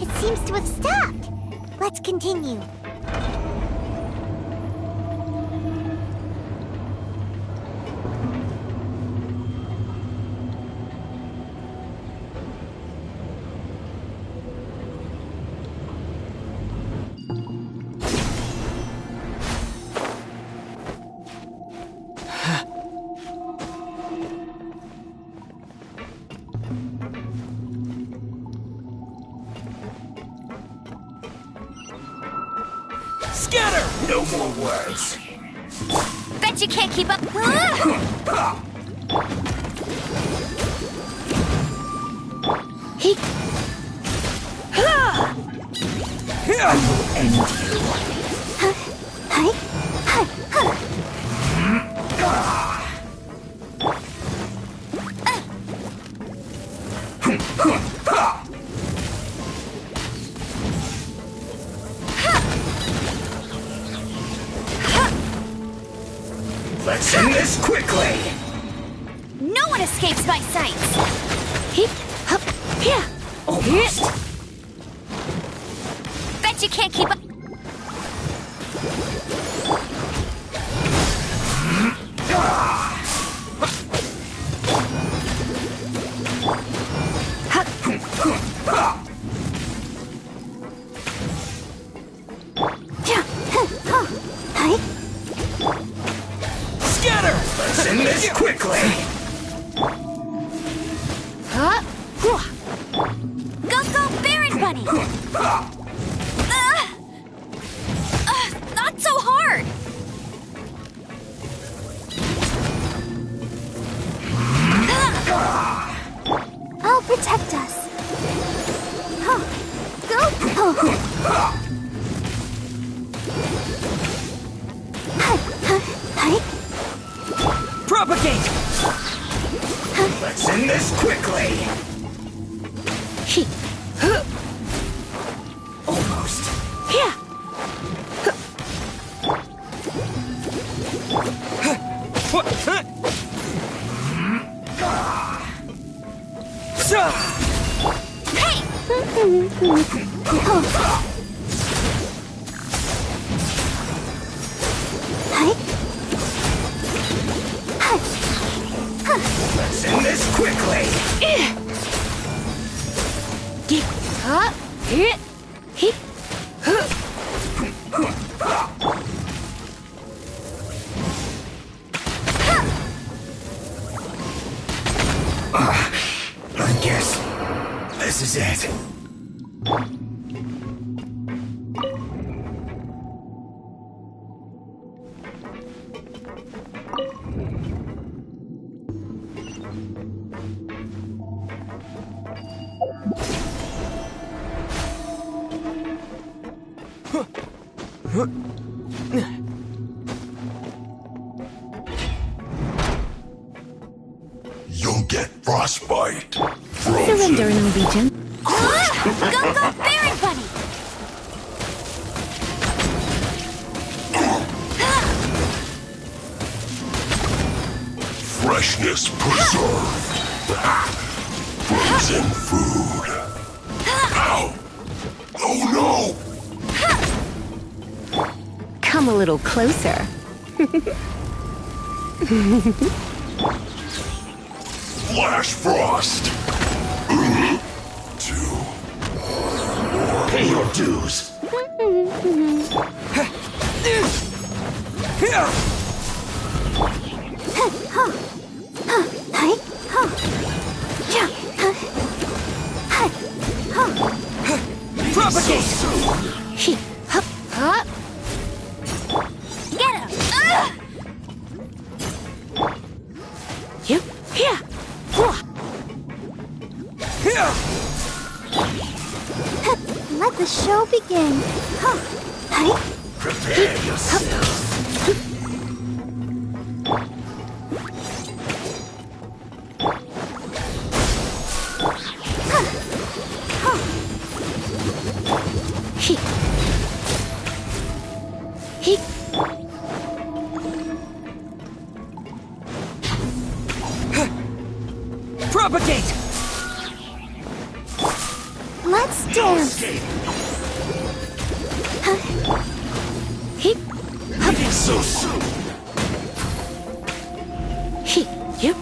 A: It seems to have stopped. Let's continue.
C: Scatter!
K: No more words.
G: Bet you can't keep up.
K: I will end you. Let's end this quickly!
G: No one escapes my sights.
K: Almost.
G: Bet you can't keep up.
C: Scatter!
K: Let's end this quickly!
G: Go, Baron Bunny! Not so hard!
D: I'll protect us.
C: Propagate!
K: Let's end this quickly! Almost.
G: Hey!
K: Let's end this quickly! I guess this is it. You'll get frostbite.
F: Surrender in allegiance.
G: Go, Baron Bunny!
K: Freshness preserved. Frozen food. Ow! Oh no!
F: Come a little closer.
K: Flash frost. 2. Pay your dues.
C: Propagate!
G: Get him!
D: Let the show begin.
K: Prepare yourself.
C: Propagate!
D: Let's dance.
K: Leaving so soon.
B: Yep.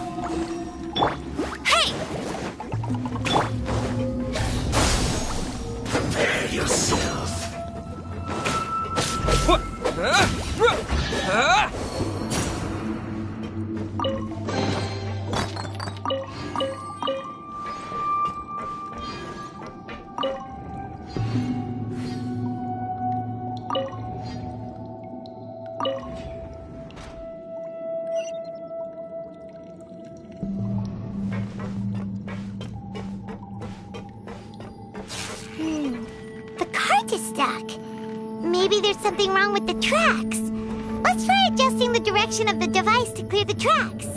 G: Hey!
K: Prepare yourself.
A: The cart is stuck. Maybe there's something wrong with the tracks. Let's try adjusting the direction of the device to clear the tracks.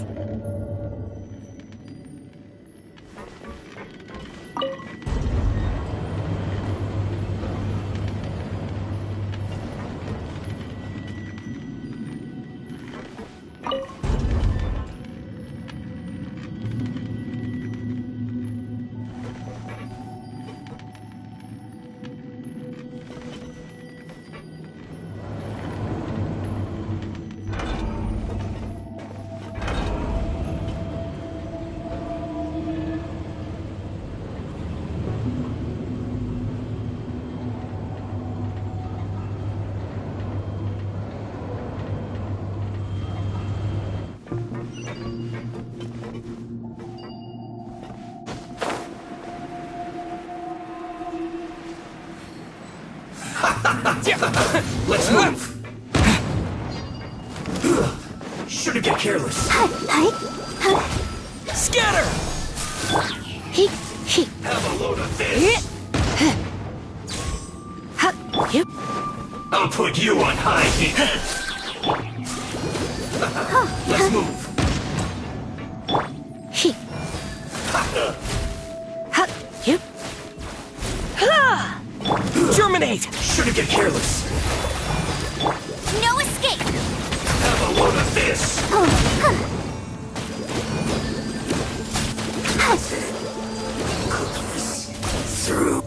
K: Let's move. Shouldn't get careless.
C: Scatter!
K: Have a load of this. I'll put you on high heat. Let's move.
C: Germinate!
K: Shouldn't get careless.
G: No escape!
K: Have a load of this. Through.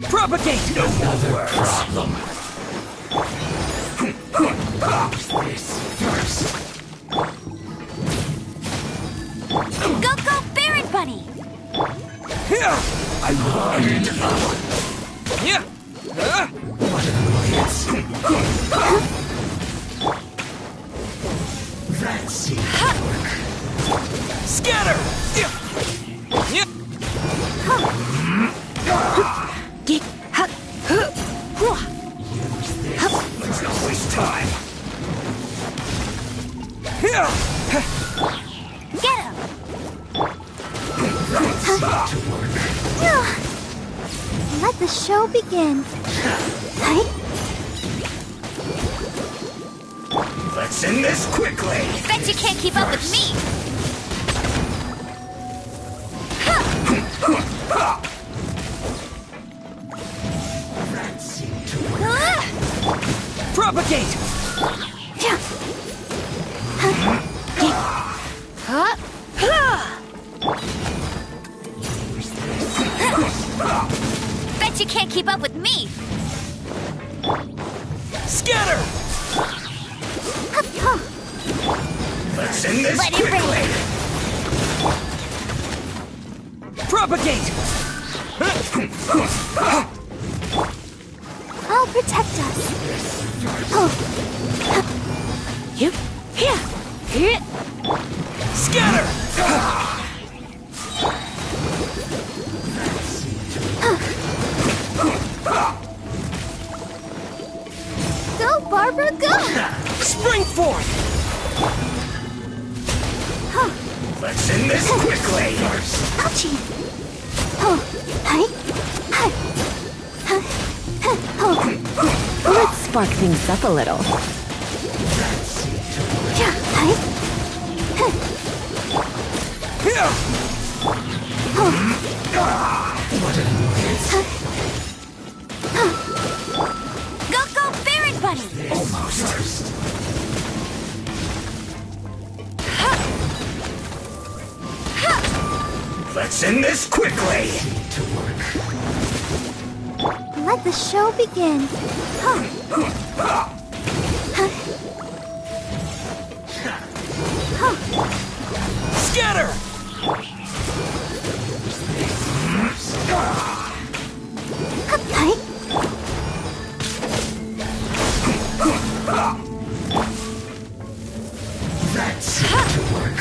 C: Propagate!
K: No other problem. This first.
G: Go, Baron Bunny!
K: I want out.
C: Yeah!
K: What annoyance. That seemed to work.
C: Scatter! Yeah!
A: the show begin. Hi.
J: Let's end this quickly!
G: Bet you can't keep up with me!
J: That seemed to work.
C: Propagate!
G: Bet you can't keep up with me!
C: Scatter!
J: Let's end this
G: Let it
J: quickly!
C: Propagate!
A: I'll protect us. Oh.
B: You. Here. Here.
C: Scatter!
A: Go, Barbara, go!
C: Spring forth!
J: Let's end this quickly!
A: Ouchie! Oh, hi. Hi. Oh,
F: Let's spark things up a little.
A: yeah, hi.
C: Here!
G: Go, Baron Bunny!
J: Almost. Let's end this quickly!
A: Let the show begin.
C: Scatter!
A: Hi.
J: That seemed to work.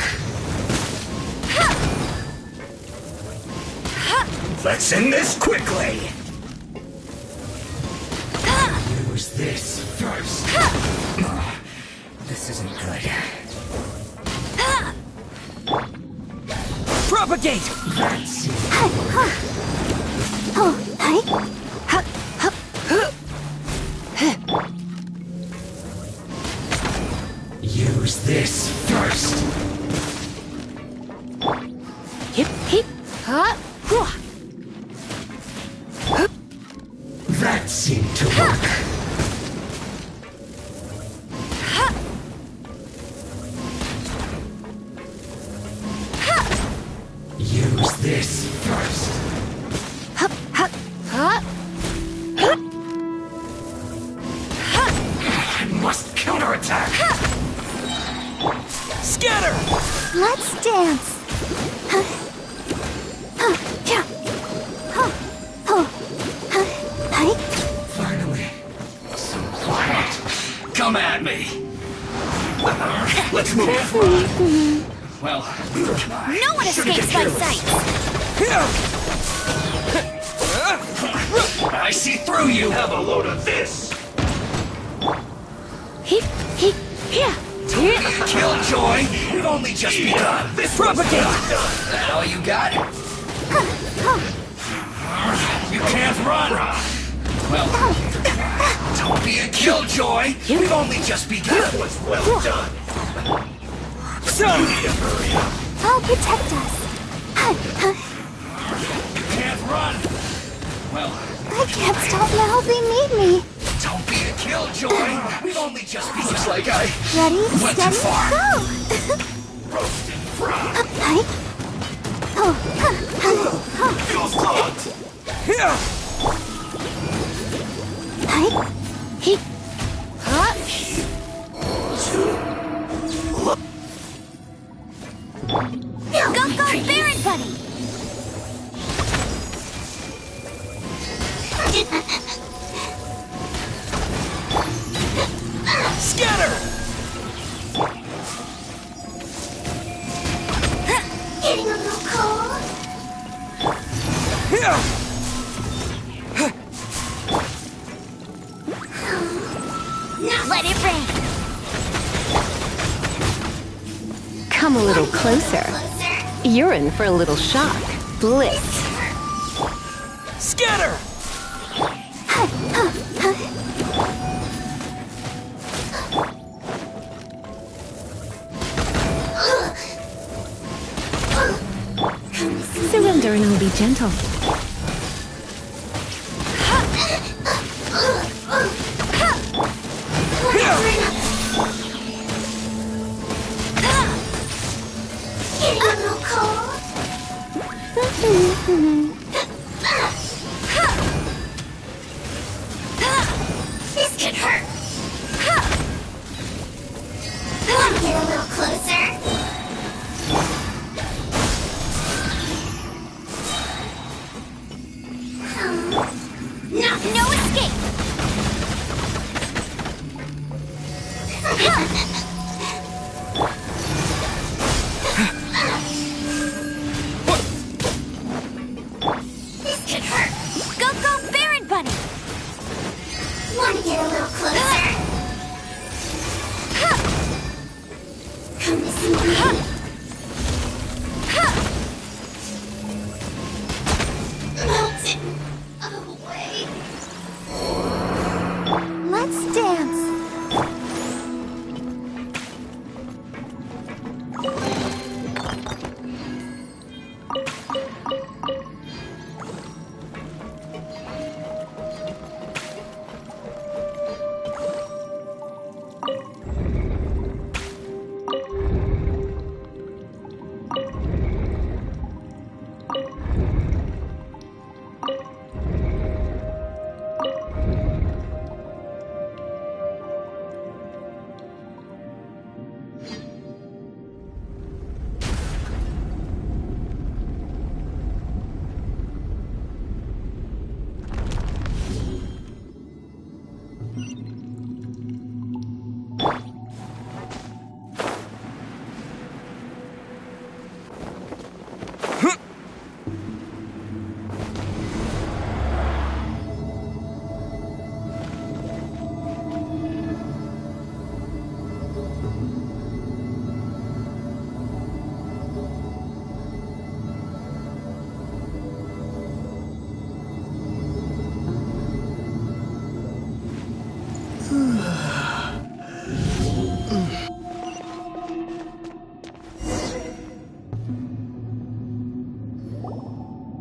J: Let's end this quickly! Use this first. This isn't good.
C: Propagate!
J: That seemed
A: Oh, hi.
J: Use this first.
B: Hip. Hip. Ha.
J: That seemed to work. Use this first. I must counterattack.
C: Scatter!
A: Let's dance. Yeah. Oh. Hi.
J: Finally. So quiet. Come at me. Let's move. Well,
G: No one escapes my sight!
C: Here!
J: I see through you. Have a load of this.
B: Hip. Hip. Here.
J: Killjoy. We've only just begun. This
C: Propagate!
J: That all you got? You can't run. Well, don't be a killjoy. We've only just begun. That was well done.
A: I'll protect us.
J: You can't run. Well,
A: I can't stop now. They need me.
J: don't be a killjoy. We've only just begun. Looks like I
A: Ready,
J: went too
A: steady,
J: far.
A: go!
J: Roasted fried.
A: Hi. Oh.
J: Feels clogged.
C: Here!
A: Hi.
B: Hip. Ha.
G: Go, Baron Bunny!
C: Scatter!
A: Getting a little cold.
C: Here!
G: Let it rain!
F: Come a little closer. You're in for a little shock. Bliss.
C: Scatter!
F: Surrender and I'll be gentle.
A: Getting a little cold. This could hurt. Want to get a little closer?
G: No escape!
A: This could hurt.
G: Go, Baron Bunny!
A: Want to get a little closer? Come to see me. Melted away.
G: Let's dance!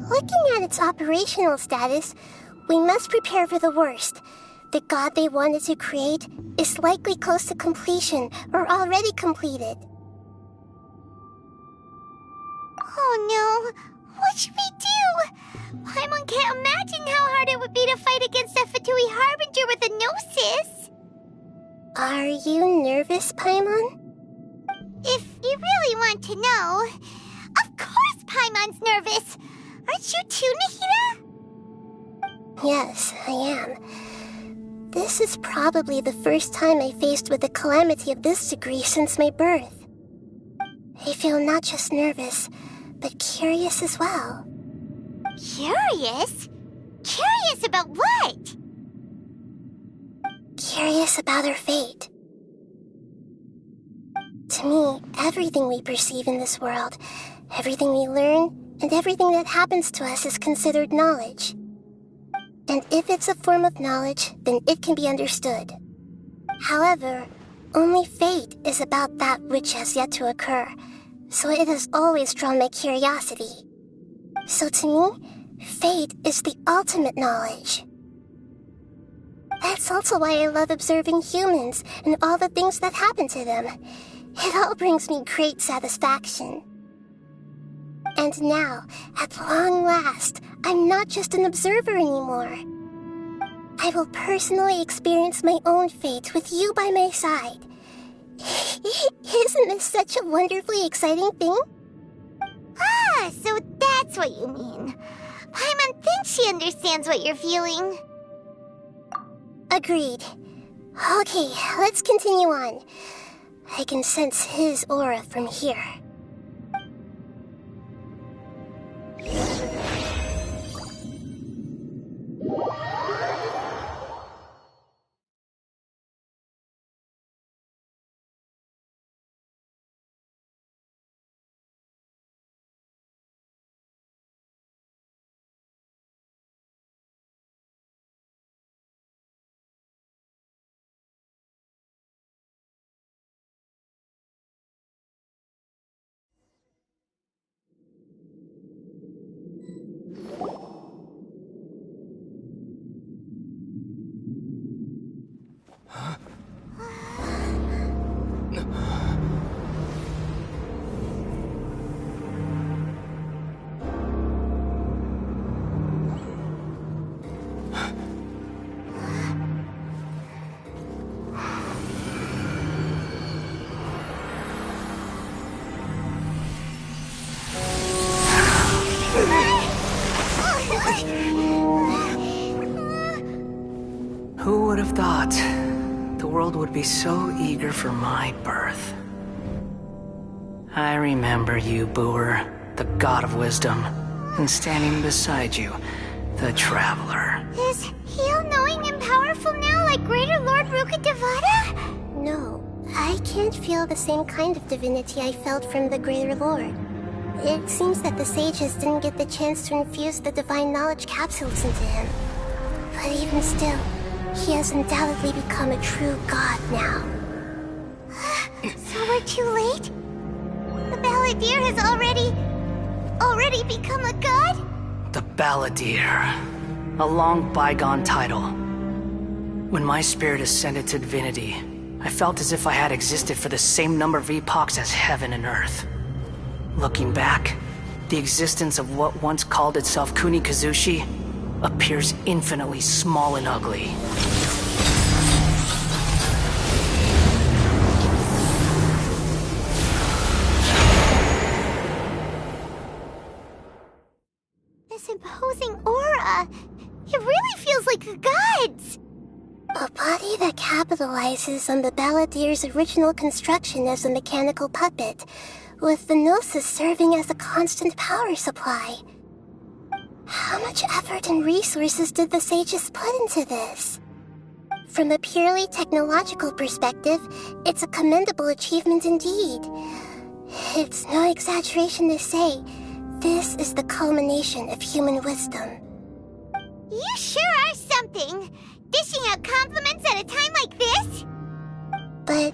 D: Looking at its operational status, we must prepare for the worst. The god they wanted to create is likely close to completion or already completed.
A: Oh no! What should we do? Paimon can't imagine how hard it would be to fight against a Fatui Harbinger with a Gnosis!
D: Are you nervous, Paimon?
A: If you really want to know, of course Paimon's nervous! Aren't you too, Nahida?
D: Yes, I am. This is probably the first time I faced with a calamity of this degree since my birth. I feel not just nervous, but curious as well.
A: Curious? Curious about what?
D: Curious about our fate. To me, everything we perceive in this world, everything we learn, and everything that happens to us is considered knowledge. And if it's a form of knowledge, then it can be understood. However, only fate is about that which has yet to occur, so it has always drawn my curiosity. So to me, fate is the ultimate knowledge. That's also why I love observing humans and all the things that happen to them. It all brings me great satisfaction. And now, at long last, I'm not just an observer anymore. I will personally experience my own fate with you by my side. Isn't this such a wonderfully exciting thing?
A: Ah, so that's what you mean. Paimon thinks she understands what you're feeling.
D: Agreed. Okay, let's continue on. I can sense his aura from here.
L: have thought the world would be so eager for my birth? I remember you, Booer, the god of wisdom, and standing beside you, the traveler.
A: Is he all-knowing and powerful now like Greater Lord Rukkhadevata?
D: No, I can't feel the same kind of divinity I felt from the Greater Lord. It seems that the sages didn't get the chance to infuse the divine knowledge capsules into him. But even still, he has undoubtedly become a true god now.
A: So we're too late? The Balladeer has already become a god?
L: The Balladeer. A long bygone title. When my spirit ascended to divinity, I felt as if I had existed for the same number of epochs as heaven and earth. Looking back, the existence of what once called itself Kunikazushi appears infinitely small and ugly.
A: This imposing aura, it really feels like the gods!
D: A body that capitalizes on the Balladeer's original construction as a mechanical puppet, with the Gnosis serving as a constant power supply. How much effort and resources did the sages put into this? From a purely technological perspective, it's a commendable achievement indeed. It's no exaggeration to say, this is the culmination of human wisdom.
A: You sure are something! Dishing out compliments at a time like this?
D: But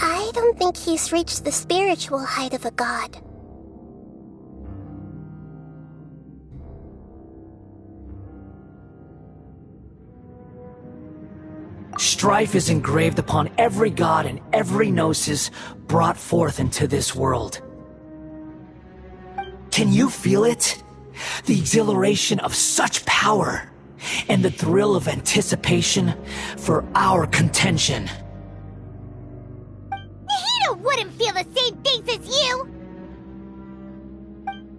D: I don't think he's reached the spiritual height of a god.
L: Strife is engraved upon every god and every gnosis brought forth into this world. Can you feel it? The exhilaration of such power, and the thrill of anticipation for our contention.
A: Nahida wouldn't feel the same things as you!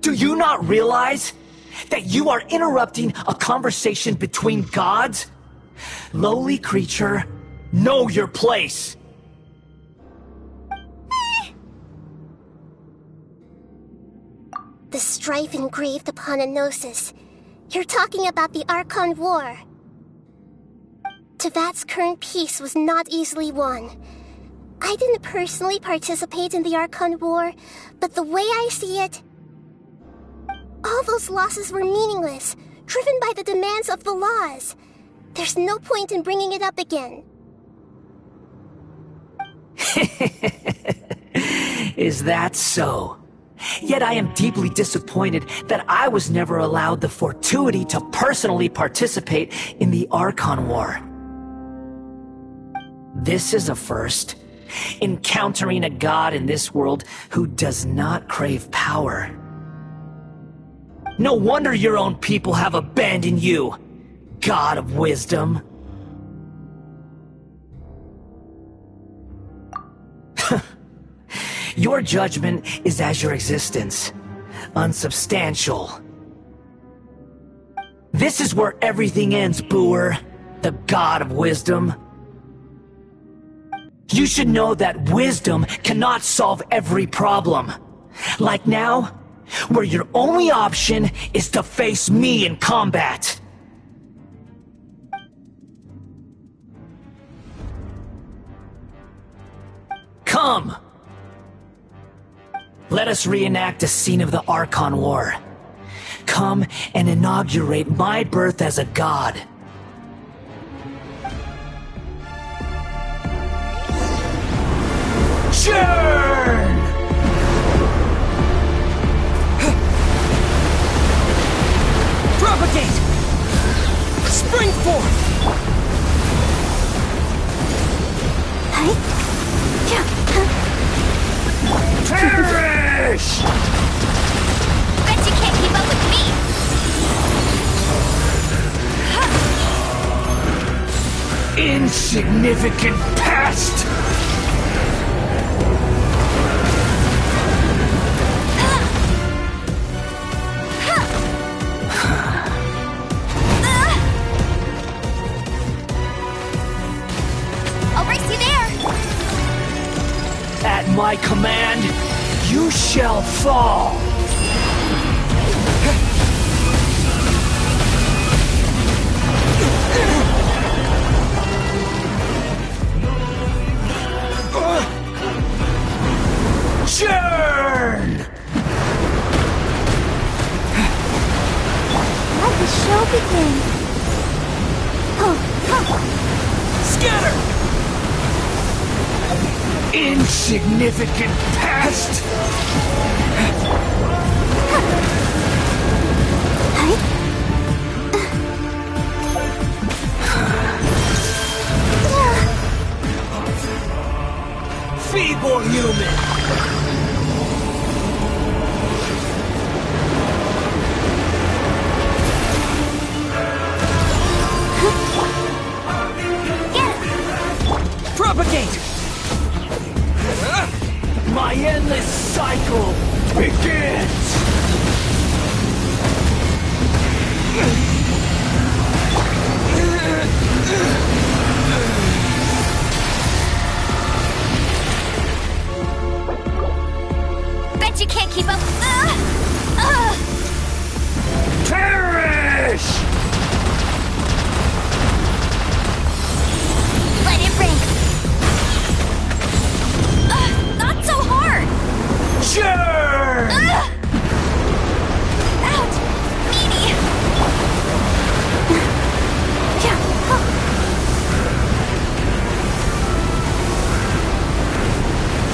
L: Do you not realize that you are interrupting a conversation between gods? Lowly creature, know your place!
D: The strife engraved upon a gnosis. You're talking about the Archon War. Tevat's current peace was not easily won. I didn't personally participate in the Archon War, but the way I see it, all those losses were meaningless, driven by the demands of the laws. There's no point in bringing it up again.
L: Is that so? Yet I am deeply disappointed that I was never allowed the fortuity to personally participate in the Archon War. This is a first. Encountering a god in this world who does not crave power. No wonder your own people have abandoned you, god of wisdom. Your judgment is as your existence, unsubstantial. This is where everything ends, Booer, the god of wisdom. You should know that wisdom cannot solve every problem. Like now, where your only option is to face me in combat. Come! Let us reenact a scene of the Archon War. Come and inaugurate my birth as a god. Churn!
C: Propagate! Spring forth!
J: Perish!
A: Bet you can't keep up with me!
J: Insignificant pest!
L: my command, you shall fall! Churn!
G: Let the show begin.
L: Scatter! Insignificant past! Feeble human! Propagate! My endless cycle begins!
G: Bet you can't keep up.
L: Perish!
G: Let it ring. Not so hard.
L: Churn!
G: Out. Meaty.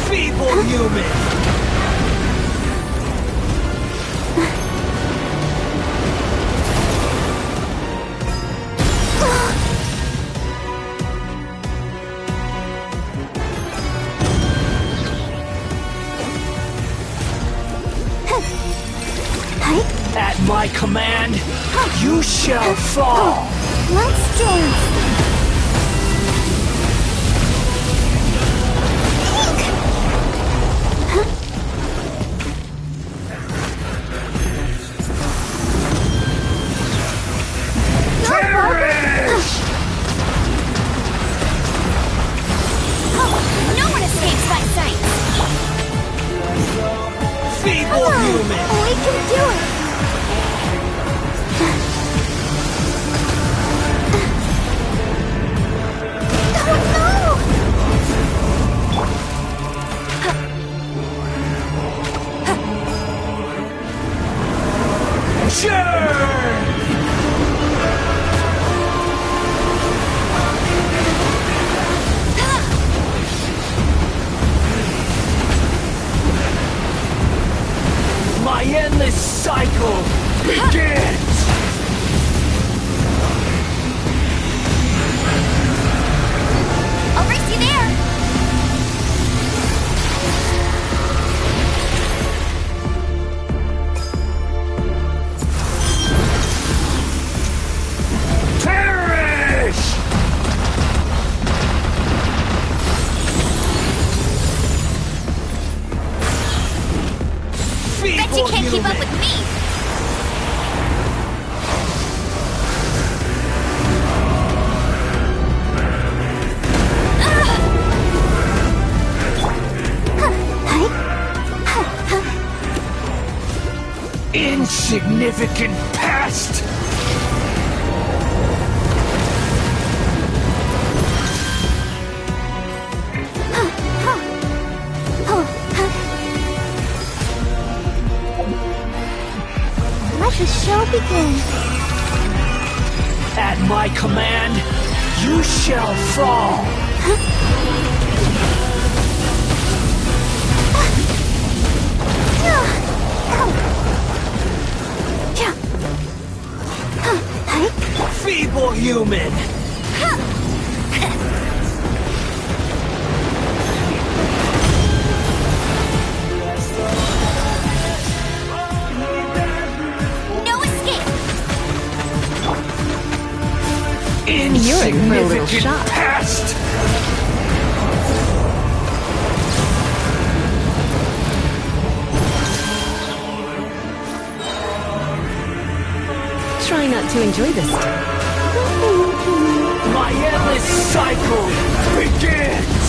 L: Feeble human! At my command, you shall fall!
G: Let's dance.
L: Perish!
G: No one escapes my sight.
L: Feeble human!
G: We can do it.
L: My endless cycle begins!
G: I'll race you there.
L: Perish!
G: Bet you can't keep up with me.
L: Insignificant past!
G: Let the show begin.
L: At my command, you shall fall! Feeble human!
G: No escape.
F: You're in for a little shock.
L: Past!
F: Try not to enjoy this.
L: My endless cycle begins!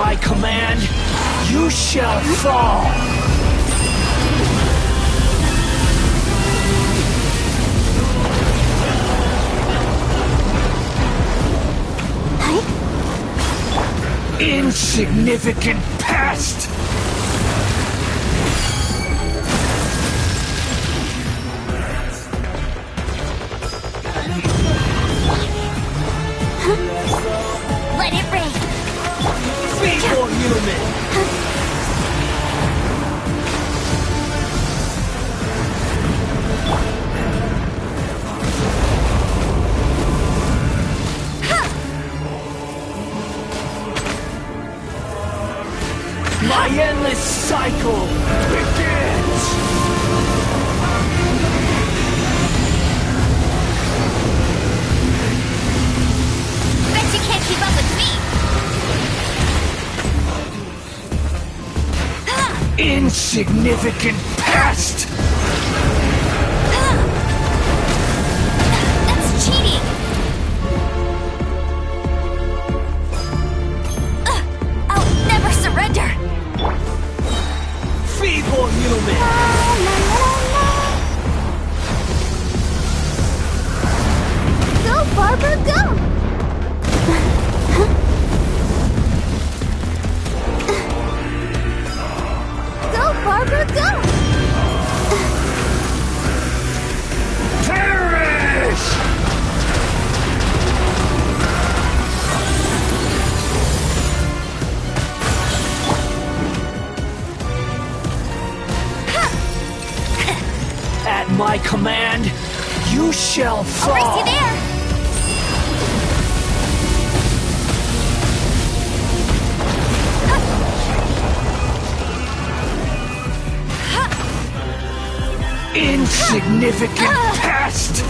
C: my command, you shall fall! Insignificant pest!
G: Let it rain!
C: Feeble human! My endless cycle begins!
G: Bet you can't keep up with me!
C: Insignificant pest!
G: That's cheating! I'll never surrender!
C: Feeble human!
A: Go, Barbara, go! Go, Barbara, go!
C: Perish! At my command, you shall fall!
G: I'll race you there!
C: Insignificant pest!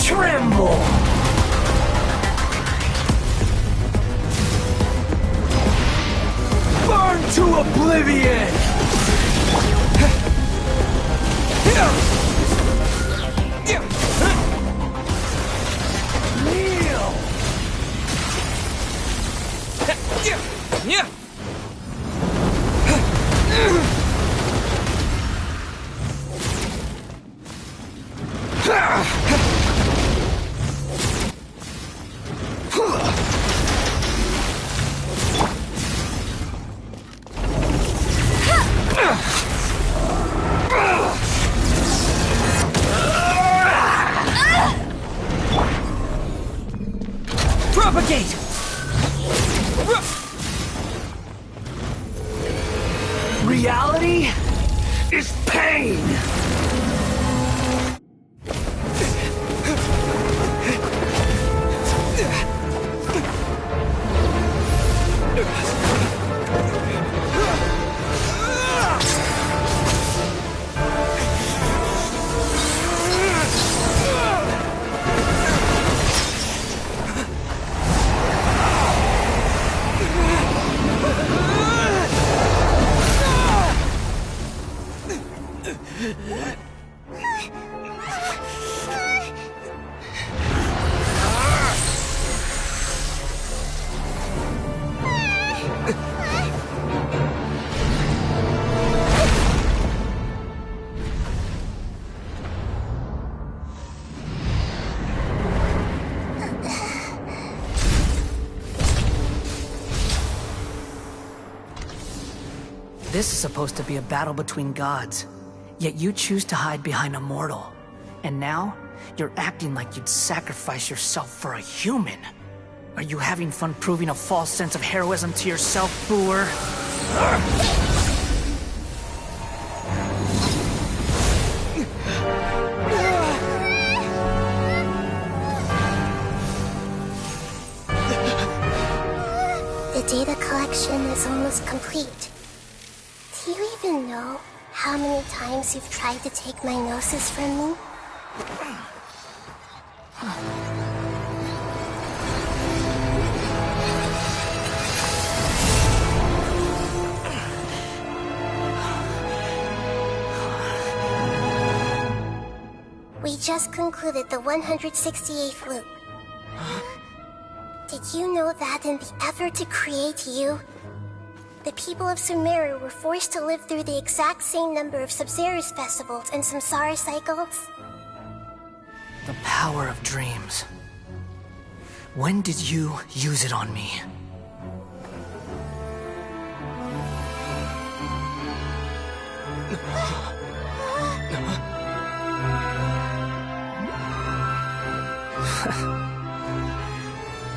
C: Tremble! Burn to oblivion! Kneel! Propagate! Reality is pain!
L: This is supposed to be a battle between gods, yet you choose to hide behind a mortal. And now, you're acting like you'd sacrifice yourself for a human. Are you having fun proving a false sense of heroism to yourself, Booer?
D: The data collection is almost complete. Do you even know how many times you've tried to take my gnosis from me? We just concluded the 168th loop. Did you know that in the effort to create you, the people of Sumeru were forced to live through the exact same number of Sub-Zerus festivals and Samsara cycles?
L: The power of dreams. When did you use it on me?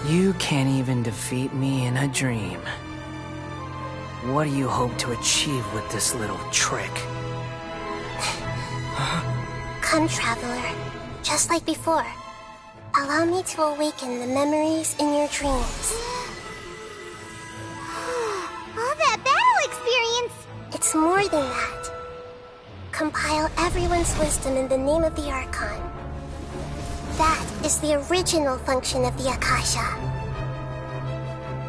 L: You can't even defeat me in a dream. What do you hope to achieve with this little trick?
D: Come, Traveler. Just like before. Allow me to awaken the memories in your dreams.
A: All that battle experience!
D: It's more than that. Compile everyone's wisdom in the name of the Archon. That is the original function of the Akasha.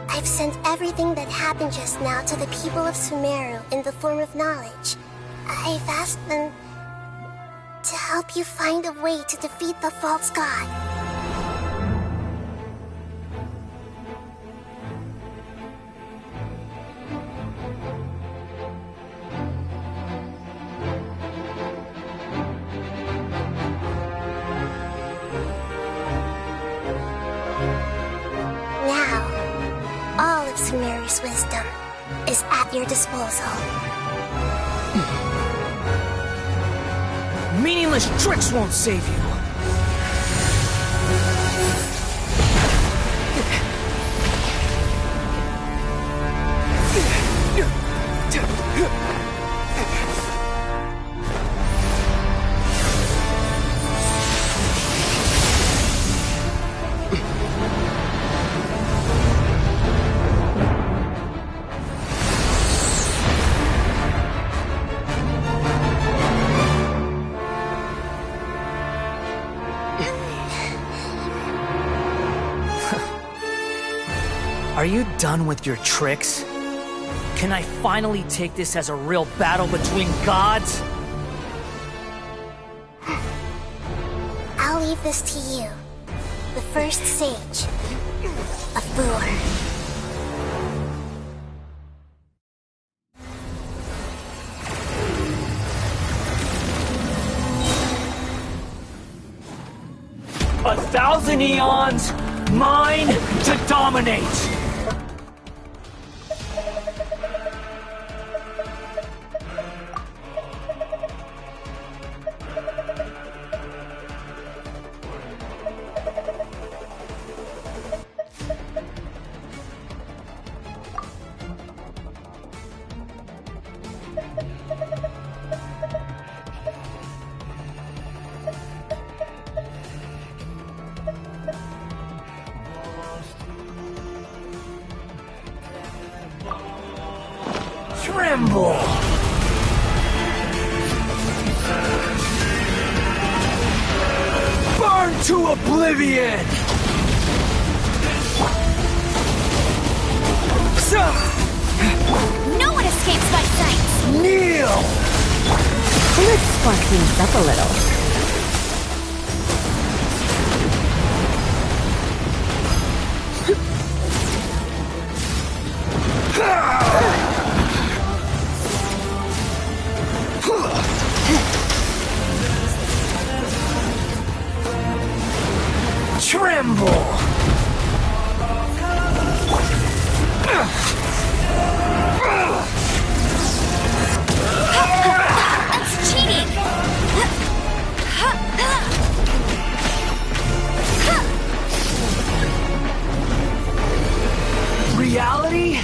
D: I've sent everything that happened just now to the people of Sumeru in the form of knowledge. I've asked them to help you find a way to defeat the false god. Sumeru's wisdom is at your disposal.
L: Meaningless tricks won't save you! Are you done with your tricks? Can I finally take this as a real battle between gods?
D: I'll leave this to you, the first sage of Booer.
C: A thousand eons, mine to dominate! Tremble! Burn to oblivion!
G: No one escapes my sight!
C: Kneel!
F: Let's spark things up a little.
C: Tremble! Reality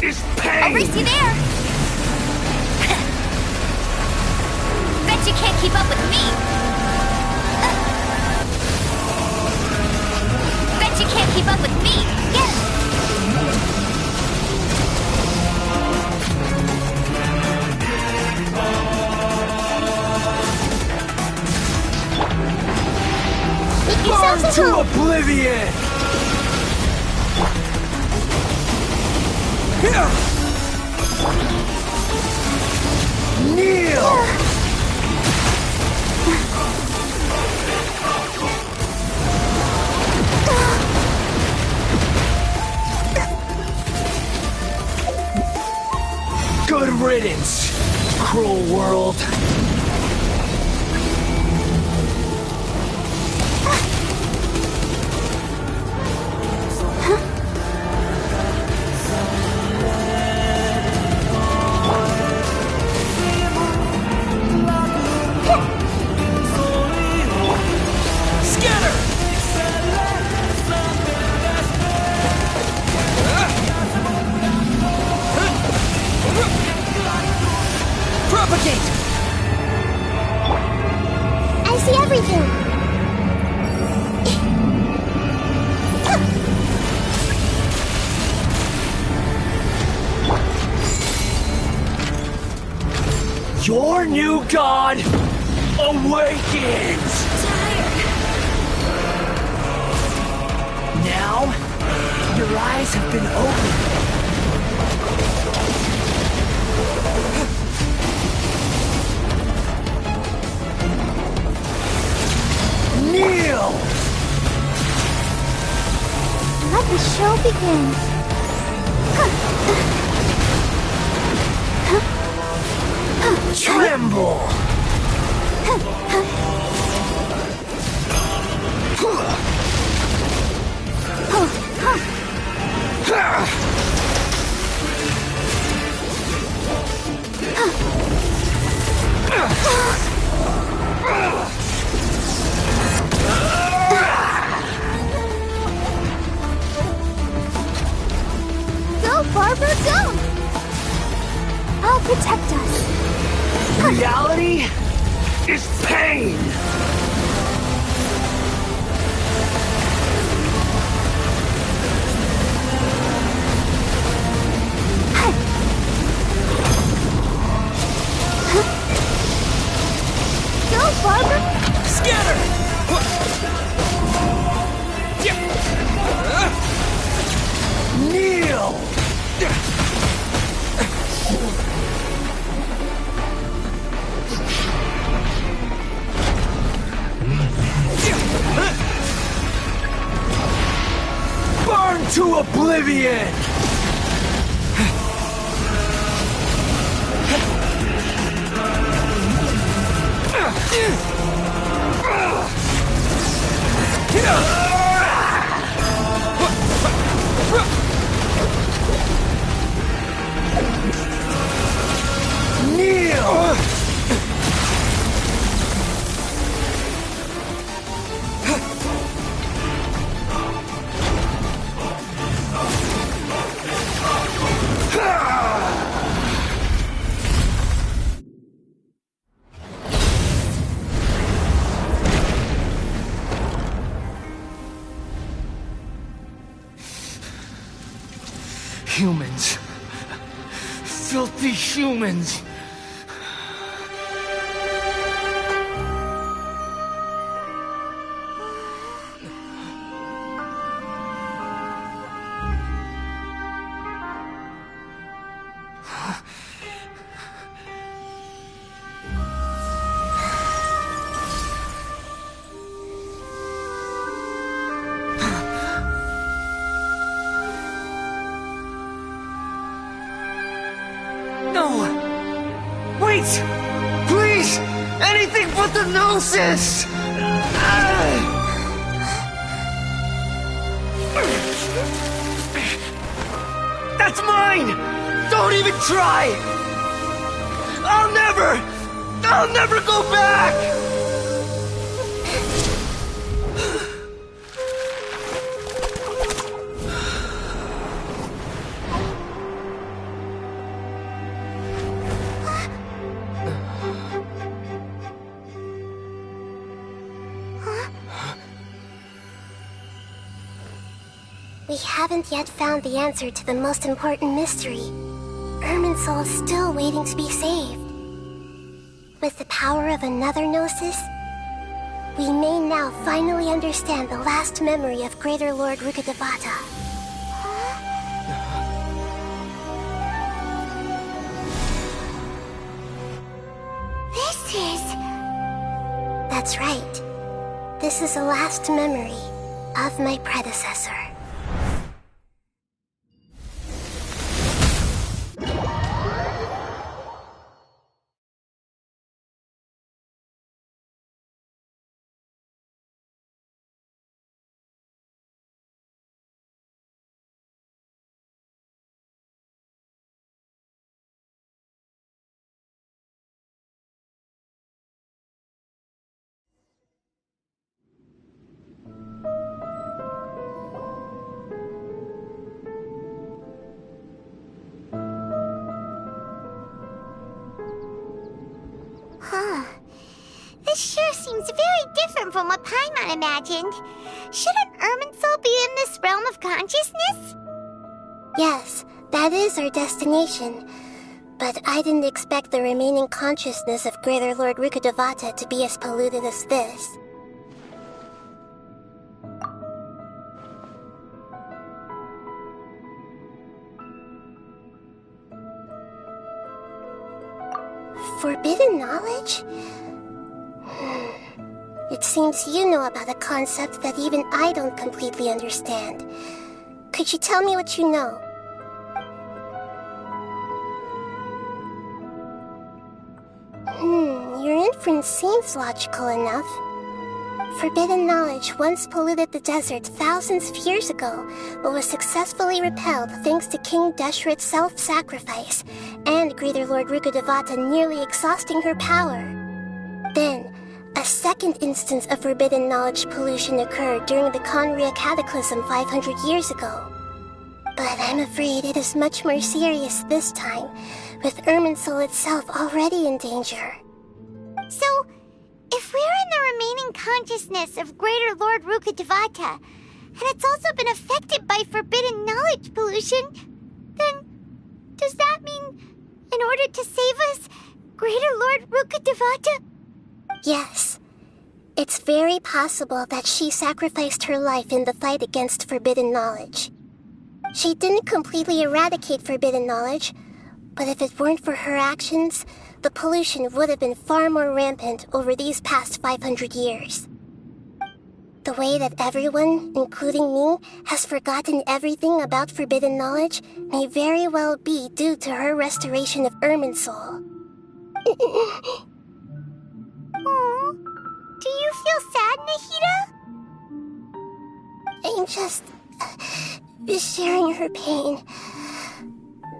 C: is pain!
G: I'll race you there! Bet you can't keep up with me! Bet you can't keep up with me! Yes!
C: Burn to oblivion! Here! Kneel! Good riddance, cruel world.
D: I see everything.
C: Your new god awakens! Now, your eyes have been opened. Kneel!
D: Let the show begin.
C: Tremble!
D: Go, Barbara, go! I'll protect us.
C: Reality is pain!
D: Go, Barbara!
C: Scatter! Kneel! Burn to oblivion! Kneel! Humans. Filthy humans. Please! Anything but the gnosis! That's mine! Don't even try! I'll never go back!
D: we haven't yet found the answer to the most important mystery. Irminsul is still waiting to be saved. With the power of another Gnosis, we may now finally understand the last memory of Greater Lord Rukkhadevata.
A: This is...
D: That's right. This is the last memory of my predecessor.
A: This sure seems very different from what Paimon imagined. Shouldn't Irminsul be in this realm of consciousness?
D: Yes, that is our destination. But I didn't expect the remaining consciousness of Greater Lord Rukkhadevata to be as polluted as this. Forbidden knowledge? It seems you know about a concept that even I don't completely understand. Could you tell me what you know? Your inference seems logical enough. Forbidden knowledge once polluted the desert thousands of years ago, but was successfully repelled thanks to King Deshret's self-sacrifice, and Greater Lord Rukkhadevata nearly exhausting her power. Then, a second instance of forbidden knowledge pollution occurred during the Conria Cataclysm 500 years ago. But I'm afraid it is much more serious this time, with Irminsul itself already in danger.
A: So, if we're in the remaining consciousness of Greater Lord Rukkhadevata, and it's also been affected by forbidden knowledge pollution, then does that mean, in order to save us, Greater Lord Rukkhadevata?
D: Yes. It's very possible that she sacrificed her life in the fight against forbidden knowledge. She didn't completely eradicate forbidden knowledge, but if it weren't for her actions, the pollution would have been far more rampant over these past 500 years. The way that everyone, including me, has forgotten everything about forbidden knowledge may very well be due to her restoration of Irminsul.
A: Aww. Do you feel sad, Nahida?
D: I'm just sharing her pain.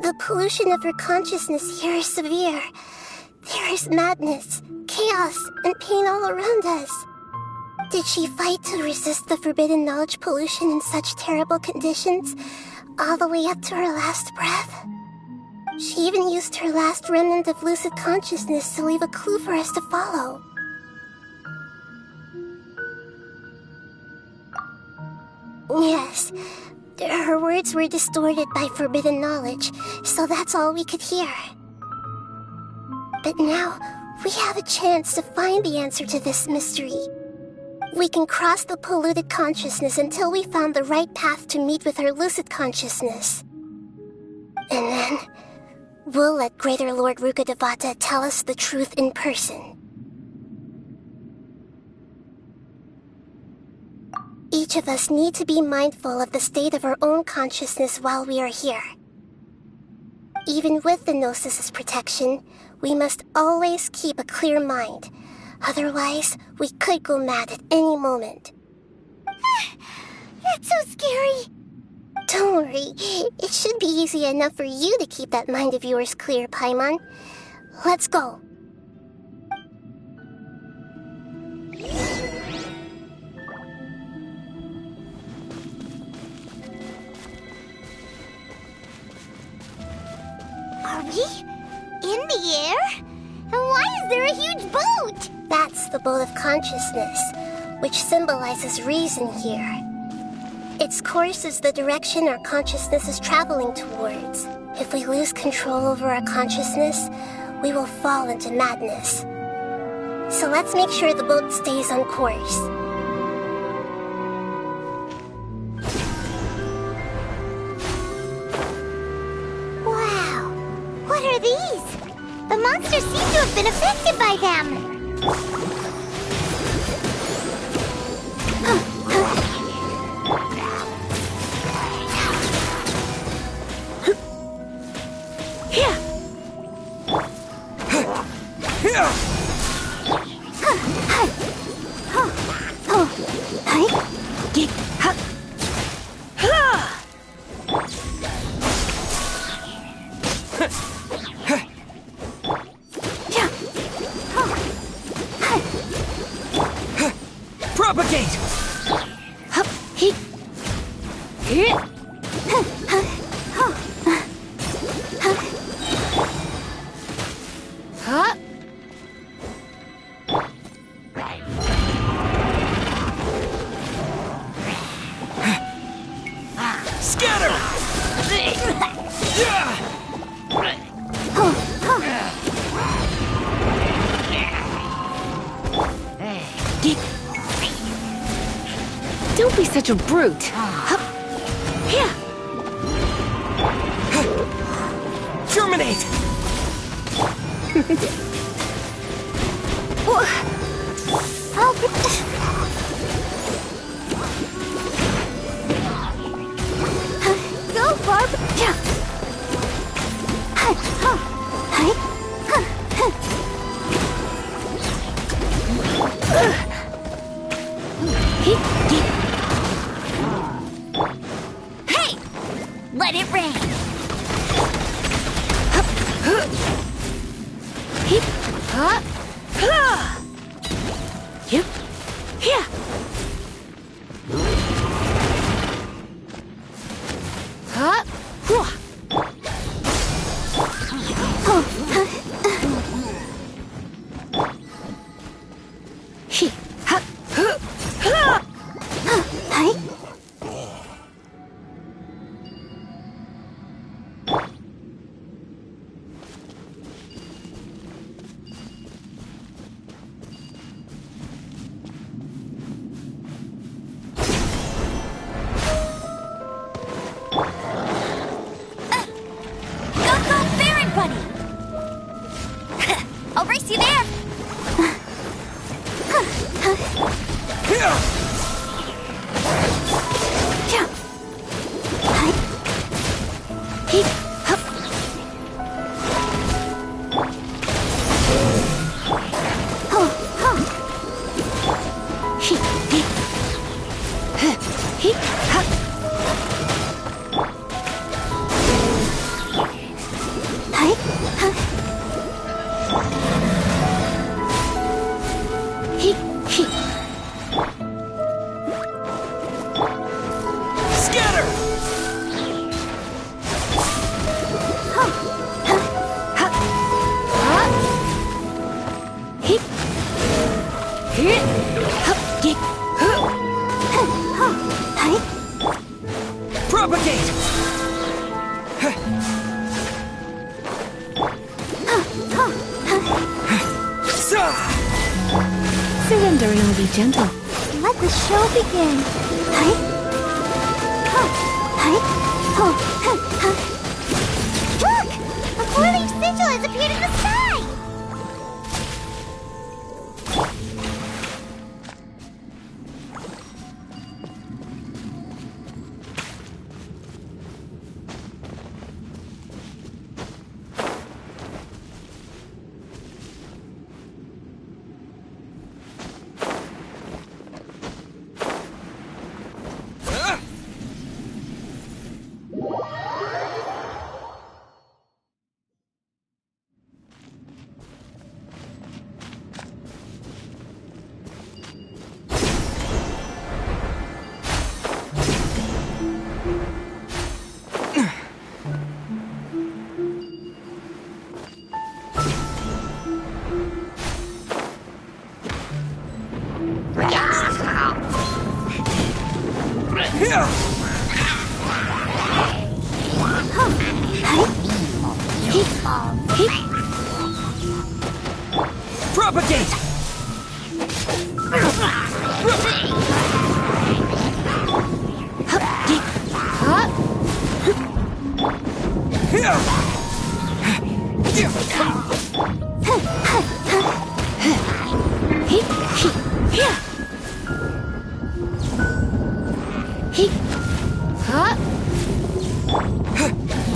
D: The pollution of her consciousness here is severe. There is madness, chaos, and pain all around us. Did she fight to resist the forbidden knowledge pollution in such terrible conditions, all the way up to her last breath? She even used her last remnant of lucid consciousness to leave a clue for us to follow. Yes, her words were distorted by forbidden knowledge, so that's all we could hear. But now, we have a chance to find the answer to this mystery. We can cross the polluted consciousness until we found the right path to meet with our lucid consciousness. And then, we'll let Greater Lord Rukkhadevata tell us the truth in person. Each of us need to be mindful of the state of our own consciousness while we are here. Even with the Gnosis' protection, we must always keep a clear mind. Otherwise, we could go mad at any moment.
A: That's so scary.
D: Don't worry. It should be easy enough for you to keep that mind of yours clear, Paimon. Let's go.
A: Are we in the air? And why is there a huge boat?
D: That's the boat of consciousness, which symbolizes reason here. Its course is the direction our consciousness is traveling towards. If we lose control over our consciousness, we will fall into madness. So let's make sure the boat stays on course.
A: Wow! What are these? The monsters seem to have been affected by them!
C: Propagate! Scatter!
F: Don't be such a brute.
C: Terminate!
A: Go, Barb! Hey! Let it rain! I'll race you there!
C: Propagate!
F: Surrender and I'll be gentle.
A: Let the show begin. Look! A four-leaf sigil has appeared in the sky!
C: Propagate!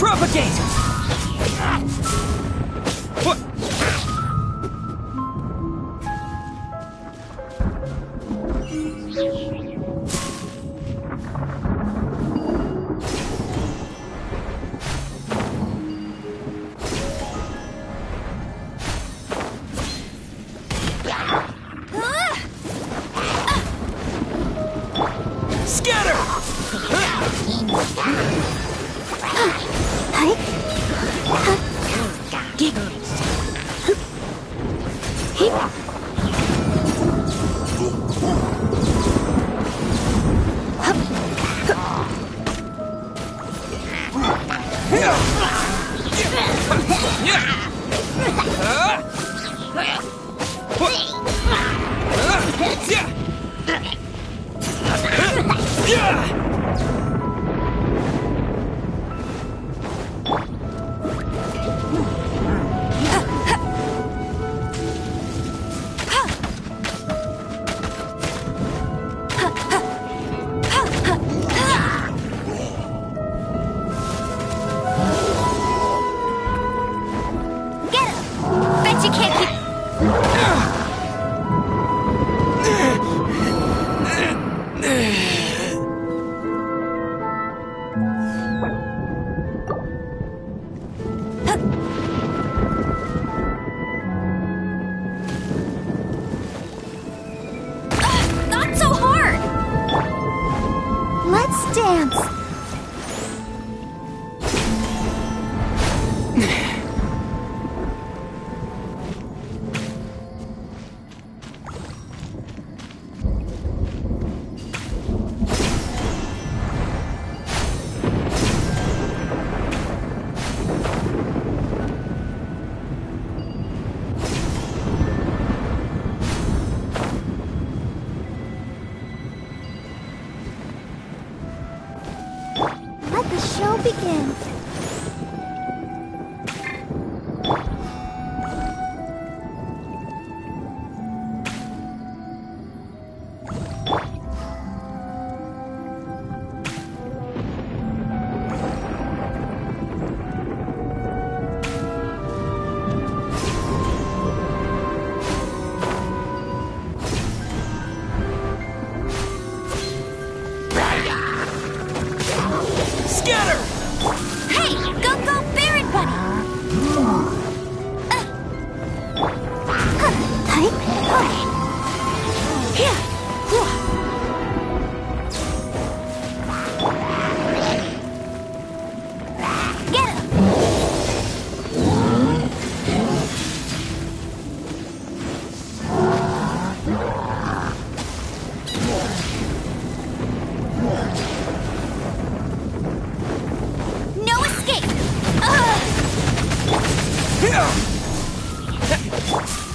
C: Propagate! What?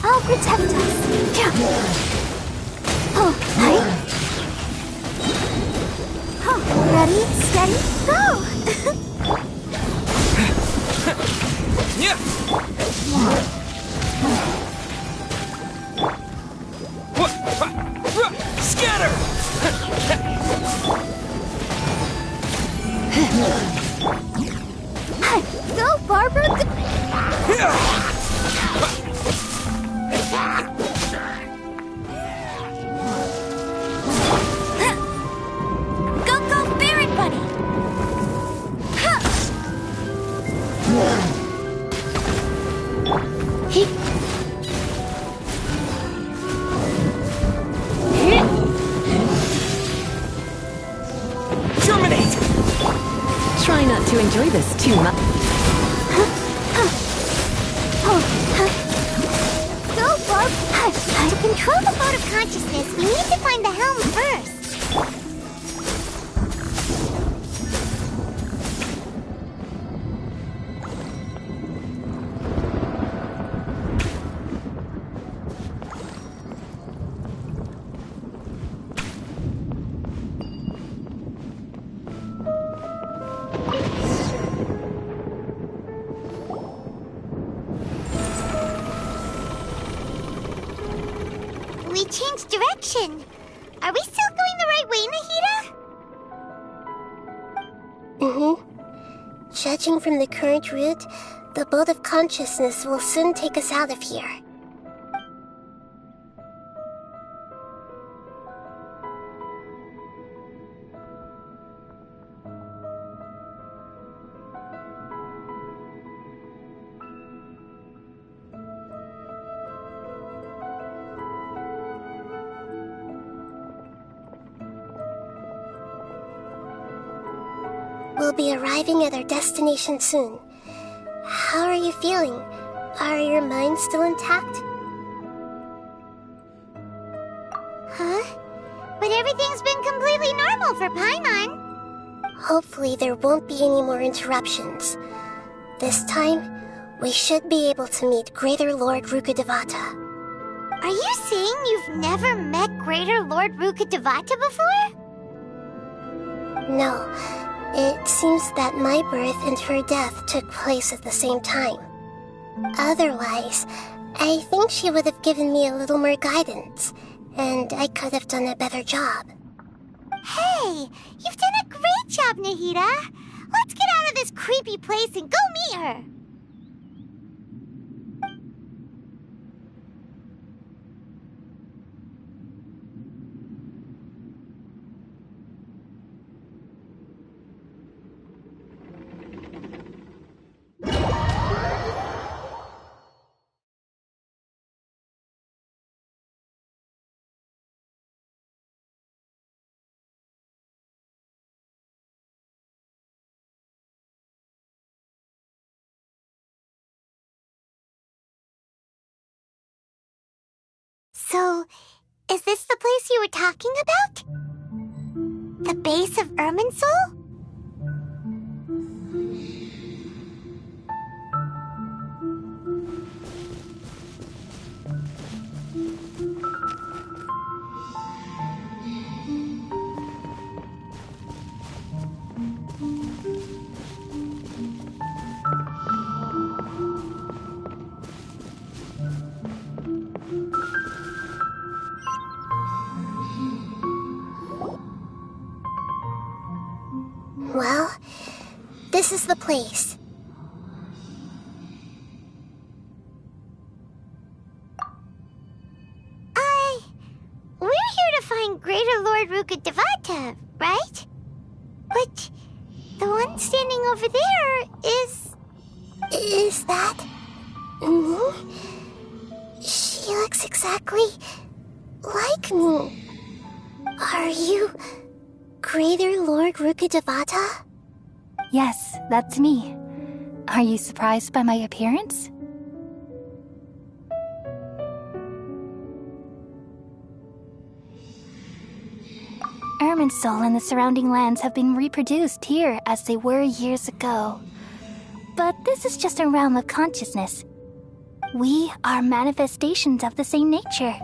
D: I'll protect us. Yeah. Oh, hi. Oh, ready, steady, go!
C: Yeah. Scatter!
D: Go, Barbara!
G: Go, Barret Bunny!
C: Terminate!
F: Try not to enjoy this too much.
D: Go, Barb! To control the boat of consciousness, we need to find the helm first.
A: changed direction. Are we still going the right way, Nahida?
D: Mm-hmm. Judging from the current route, the boat of consciousness will soon take us out of here. We'll be arriving at our destination soon. How are you feeling? Are your minds still intact?
A: Huh? But everything's been completely normal for Paimon.
D: Hopefully there won't be any more interruptions. This time, we should be able to meet Greater Lord Rukkhadevata.
A: Are you saying you've never met Greater Lord Rukkhadevata before?
D: No. It seems that my birth and her death took place at the same time. Otherwise, I think she would have given me a little more guidance, and I could have done a better job.
A: Hey, you've done a great job, Nahida. Let's get out of this creepy place and go meet her. So, is this the place you were talking about? The base of Irminsul?
D: Well, this is the place.
A: We're here to find Greater Lord Rukkhadevata, right? But the one standing over there is...
D: Is that... me? She looks exactly like me. Are you Greater Lord Rukkhadevata?
I: Yes, that's me. Are you surprised by my appearance? Irminsul and the surrounding lands have been reproduced here as they were years ago. But this is just a realm of consciousness. We are manifestations of the same nature.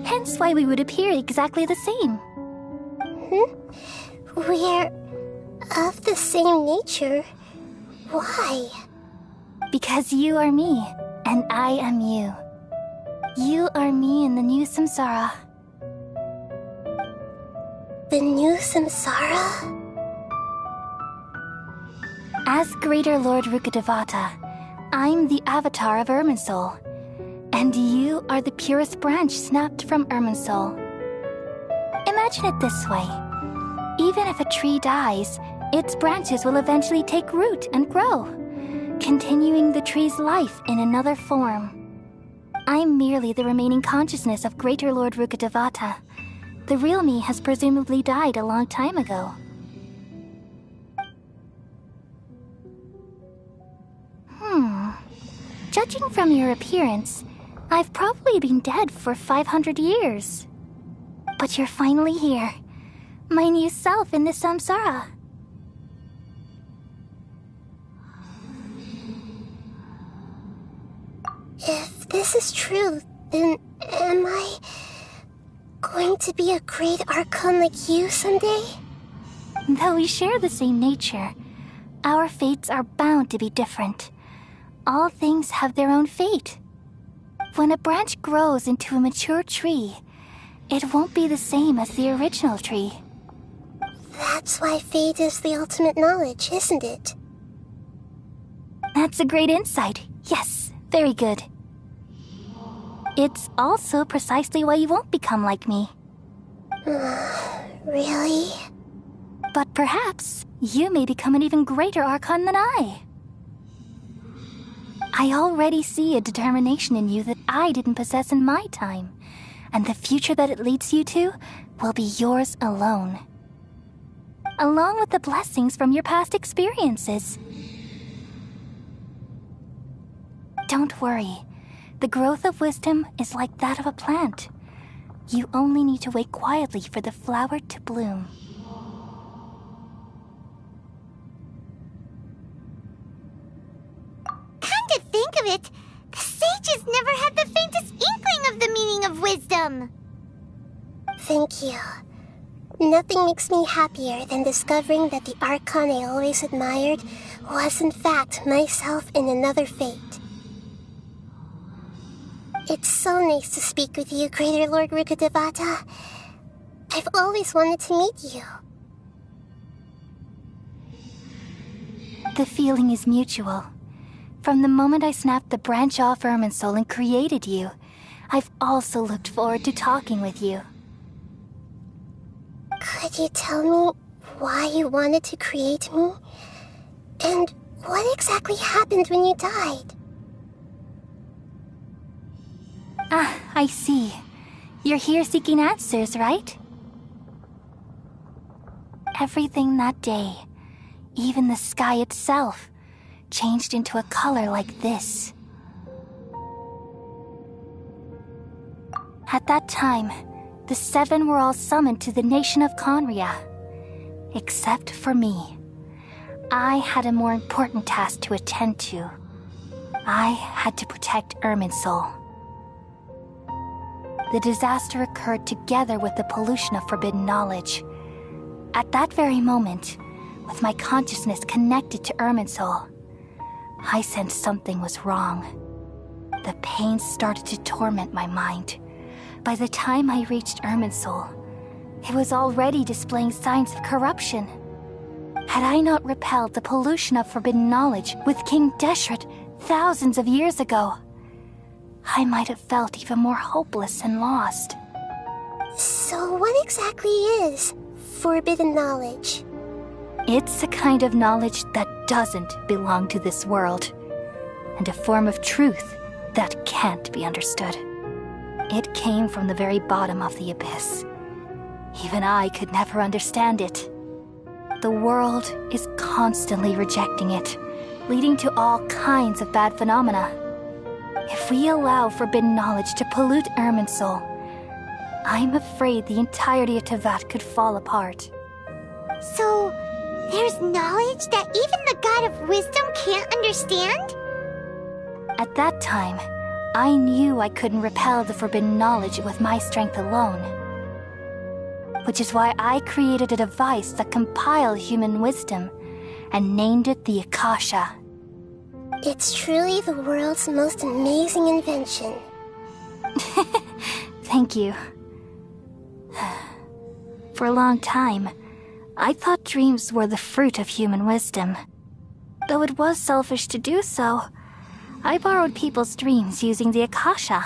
I: Hence why we would appear exactly the same.
D: We're of the same nature? Why?
I: Because you are me, and I am you. You are me in the new samsara.
D: The new samsara?
I: As Greater Lord Rukkhadevata, I'm the avatar of Irminsul, and you are the purest branch snapped from Irminsul. Imagine it this way. Even if a tree dies, its branches will eventually take root and grow, continuing the tree's life in another form. I'm merely the remaining consciousness of Greater Lord Rukkhadevata. The real me has presumably died a long time ago. Judging from your appearance, I've probably been dead for 500 years. But you're finally here. My new self in the samsara.
D: If this is true, then am I going to be a great archon like you someday?
I: Though we share the same nature, our fates are bound to be different. All things have their own fate. When a branch grows into a mature tree, it won't be the same as the original tree.
D: That's why fate is the ultimate knowledge, isn't it?
I: That's a great insight. Yes, very good. It's also precisely why you won't become like me.
D: Really?
I: But perhaps you may become an even greater Archon than I. I already see a determination in you that I didn't possess in my time, and the future that it leads you to will be yours alone. Along with the blessings from your past experiences. Don't worry. The growth of wisdom is like that of a plant. You only need to wait quietly for the flower to bloom.
A: Come to think of it, the sages never had the faintest inkling of the meaning of wisdom.
D: Thank you. Nothing makes me happier than discovering that the Archon I always admired was in fact myself in another fate. It's so nice to speak with you, Greater Lord Rukkhadevata. I've always wanted to meet you.
I: The feeling is mutual. From the moment I snapped the branch off Irminsul and created you, I've also looked forward to talking with you.
D: Could you tell me why you wanted to create me? And what exactly happened when you died?
I: Ah, I see. You're here seeking answers, right? Everything that day, even the sky itself, changed into a color like this. At that time, the seven were all summoned to the nation of Conria. Except for me. I had a more important task to attend to. I had to protect Irminsul. The disaster occurred together with the pollution of forbidden knowledge. At that very moment, with my consciousness connected to Irminsul, I sensed something was wrong. The pain started to torment my mind. By the time I reached Irminsul, it was already displaying signs of corruption. Had I not repelled the pollution of forbidden knowledge with King Deshret thousands of years ago, I might have felt even more hopeless and lost.
D: So what exactly is forbidden knowledge?
I: It's a kind of knowledge that doesn't belong to this world, and a form of truth that can't be understood. It came from the very bottom of the abyss. Even I could never understand it. The world is constantly rejecting it, leading to all kinds of bad phenomena. If we allow forbidden knowledge to pollute Irminsul, I'm afraid the entirety of Teyvat could fall apart.
A: So, there's knowledge that even the God of Wisdom can't understand?
I: At that time, I knew I couldn't repel the forbidden knowledge with my strength alone. Which is why I created a device that compiled human wisdom and named it the Akasha.
D: It's truly the world's most amazing invention.
I: Thank you. For a long time, I thought dreams were the fruit of human wisdom. Though it was selfish to do so, I borrowed people's dreams using the Akasha.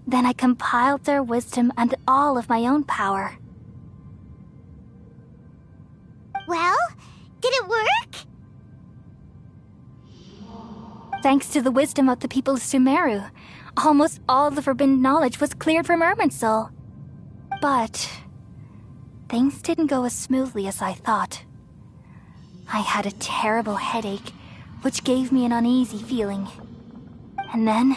I: Then I compiled their wisdom and all of my own power.
A: Well, did it work?
I: Thanks to the wisdom of the people of Sumeru, almost all the forbidden knowledge was cleared from Irminsul. But things didn't go as smoothly as I thought. I had a terrible headache, which gave me an uneasy feeling. And then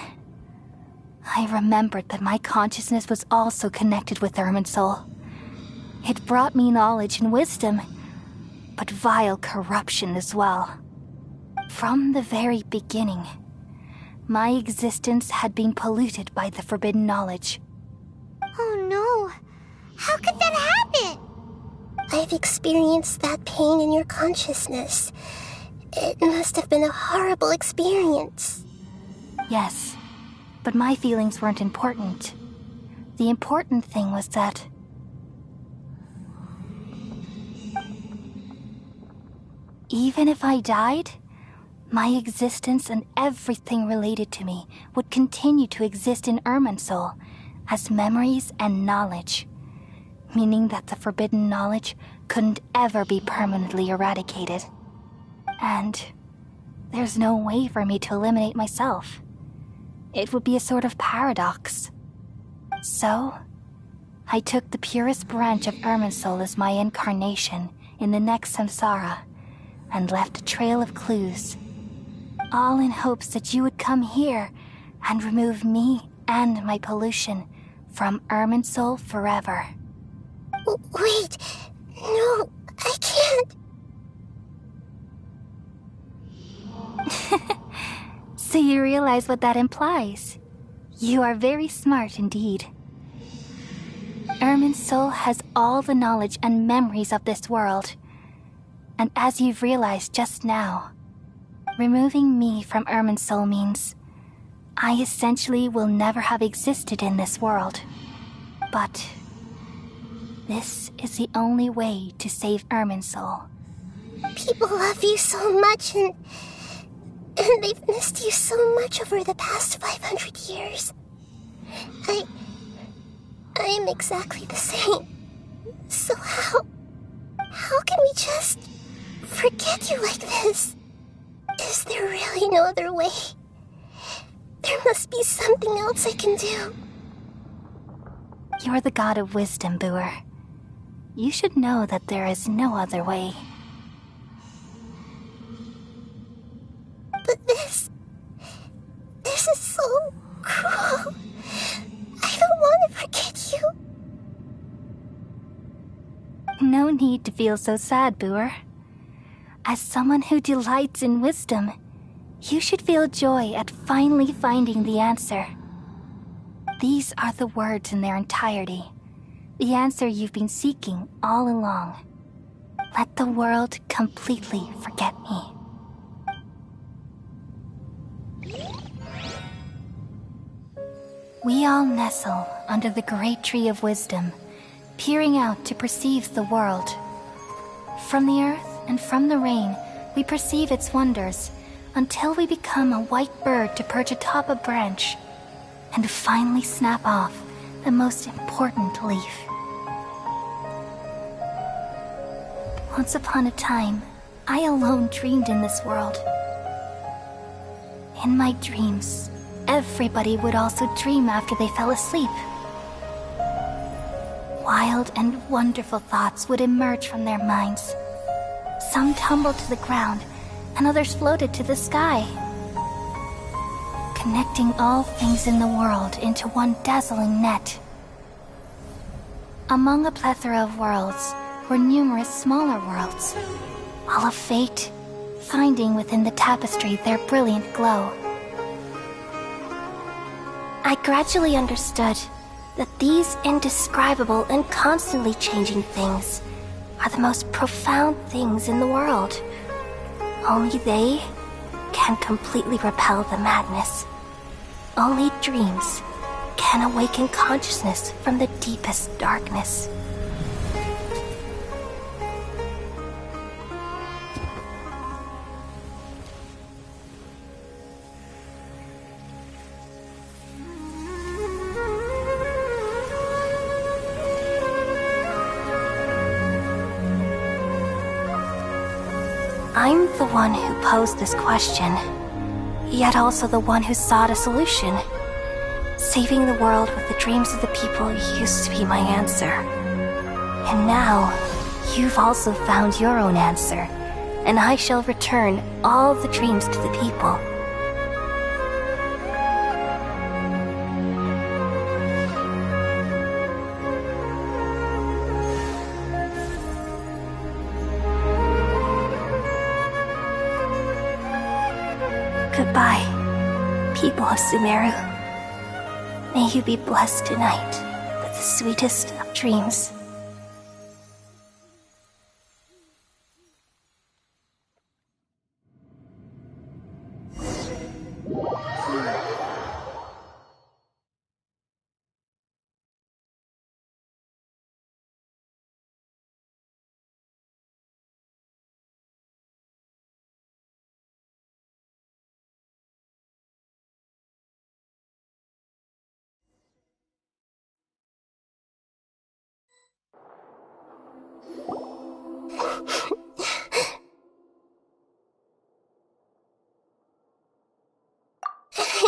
I: I remembered that my consciousness was also connected with Irminsul. It brought me knowledge and wisdom, but vile corruption as well. From the very beginning, my existence had been polluted by the forbidden knowledge.
A: Oh no! How could that happen?
D: I've experienced that pain in your consciousness. It must have been a horrible experience.
I: Yes, but my feelings weren't important. The important thing was that even if I died, my existence and everything related to me would continue to exist in Irminsul as memories and knowledge, meaning that the forbidden knowledge couldn't ever be permanently eradicated. And there's no way for me to eliminate myself. It would be a sort of paradox. So, I took the purest branch of Irminsul as my incarnation in the next samsara and left a trail of clues, all in hopes that you would come here and remove me and my pollution from Irminsul forever.
D: Wait, no, I can't.
I: So you realize what that implies. You are very smart indeed. Irminsul has all the knowledge and memories of this world. And as you've realized just now, removing me from Irminsul means I essentially will never have existed in this world. But this is the only way to save Irminsul.
D: People love you so much, and they've missed you so much over the past 500 years. I am exactly the same. So how can we just forget you like this? Is there really no other way? There must be something else I can do.
I: You're the god of wisdom, Boer. You should know that there is no other way.
D: But this is so cruel. I don't want to forget you.
I: No need to feel so sad, Boer. As someone who delights in wisdom, you should feel joy at finally finding the answer. These are the words in their entirety. The answer you've been seeking all along. Let the world completely forget me. We all nestle under the great tree of wisdom, peering out to perceive the world. From the earth and from the rain, we perceive its wonders, until we become a white bird to perch atop a branch, and finally snap off the most important leaf. Once upon a time, I alone dreamed in this world. In my dreams, everybody would also dream after they fell asleep. Wild and wonderful thoughts would emerge from their minds. Some tumbled to the ground, and others floated to the sky, connecting all things in the world into one dazzling net. Among a plethora of worlds were numerous smaller worlds, all of fate, finding within the tapestry their brilliant glow.
D: I gradually understood that these indescribable and constantly changing things are the most profound things in the world. Only they can completely repel the madness. Only dreams can awaken consciousness from the deepest darkness. I'm the one who posed this question, yet also the one who sought a solution. Saving the world with the dreams of the people used to be my answer. And now, you've also found your own answer, and I shall return all the dreams to the people. Goodbye, people of Sumeru. May you be blessed tonight with the sweetest of dreams.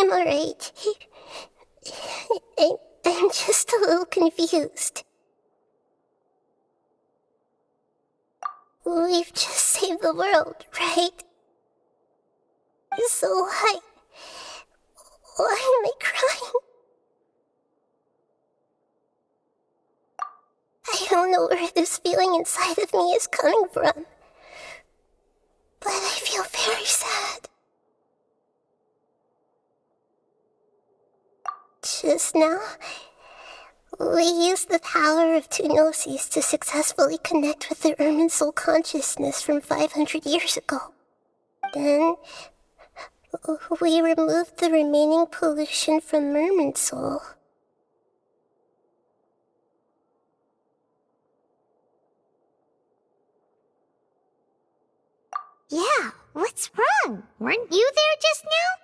D: I'm alright. I'm just a little confused. We've just saved the world, right? So why am I crying? I don't know where this feeling inside of me is coming from, but I feel very sad. Just now, we used the power of two gnosis to successfully connect with the Irminsul consciousness from 500 years ago. Then, we removed the remaining pollution from Irminsul.
A: Yeah, what's wrong? Weren't you there just now?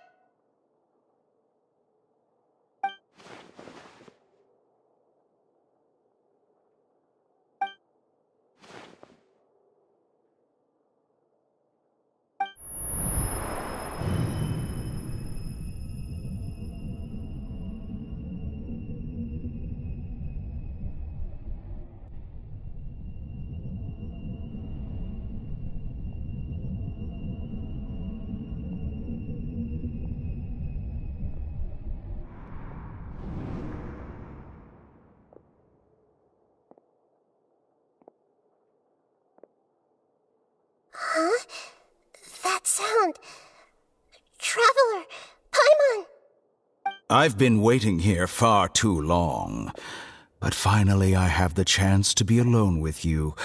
D: Huh? That sound. Traveler! Paimon!
J: I've been waiting here far too long. But finally I have the chance to be alone with you.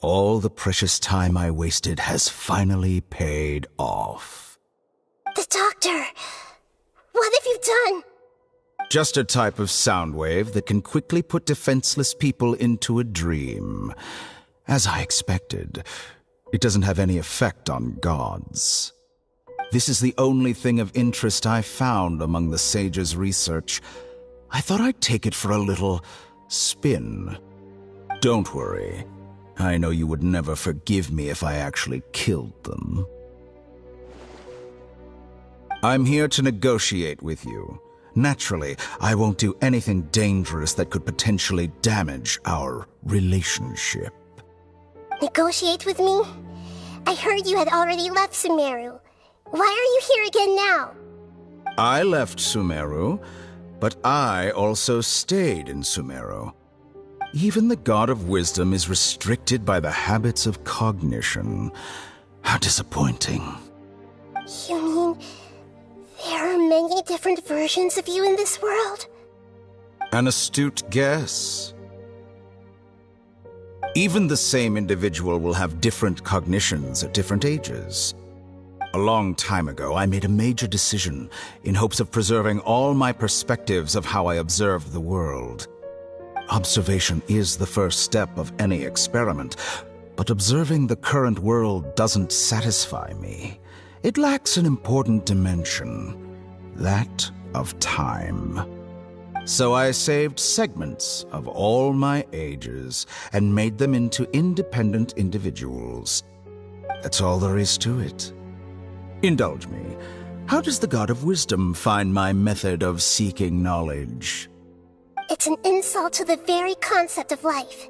J: All the precious time I wasted has finally paid off.
D: The doctor! What have you done?
J: Just a type of sound wave that can quickly put defenseless people into a dream. As I expected, it doesn't have any effect on gods. This is the only thing of interest I found among the sage's research. I thought I'd take it for a little spin. Don't worry. I know you would never forgive me if I actually killed them. I'm here to negotiate with you. Naturally, I won't do anything dangerous that could potentially damage our relationship.
D: Negotiate with me? I heard you had already left Sumeru. Why are you here again now?
J: I left Sumeru, but I also stayed in Sumeru. Even the God of Wisdom is restricted by the habits of cognition. How disappointing.
D: You mean there are many different versions of you in this world?
J: An astute guess. Even the same individual will have different cognitions at different ages. A long time ago, I made a major decision in hopes of preserving all my perspectives of how I observed the world. Observation is the first step of any experiment, but observing the current world doesn't satisfy me. It lacks an important dimension, that of time. So I saved segments of all my ages and made them into independent individuals. That's all there is to it. Indulge me. How does the God of Wisdom find my method of seeking knowledge?
D: It's an insult to the very concept of life.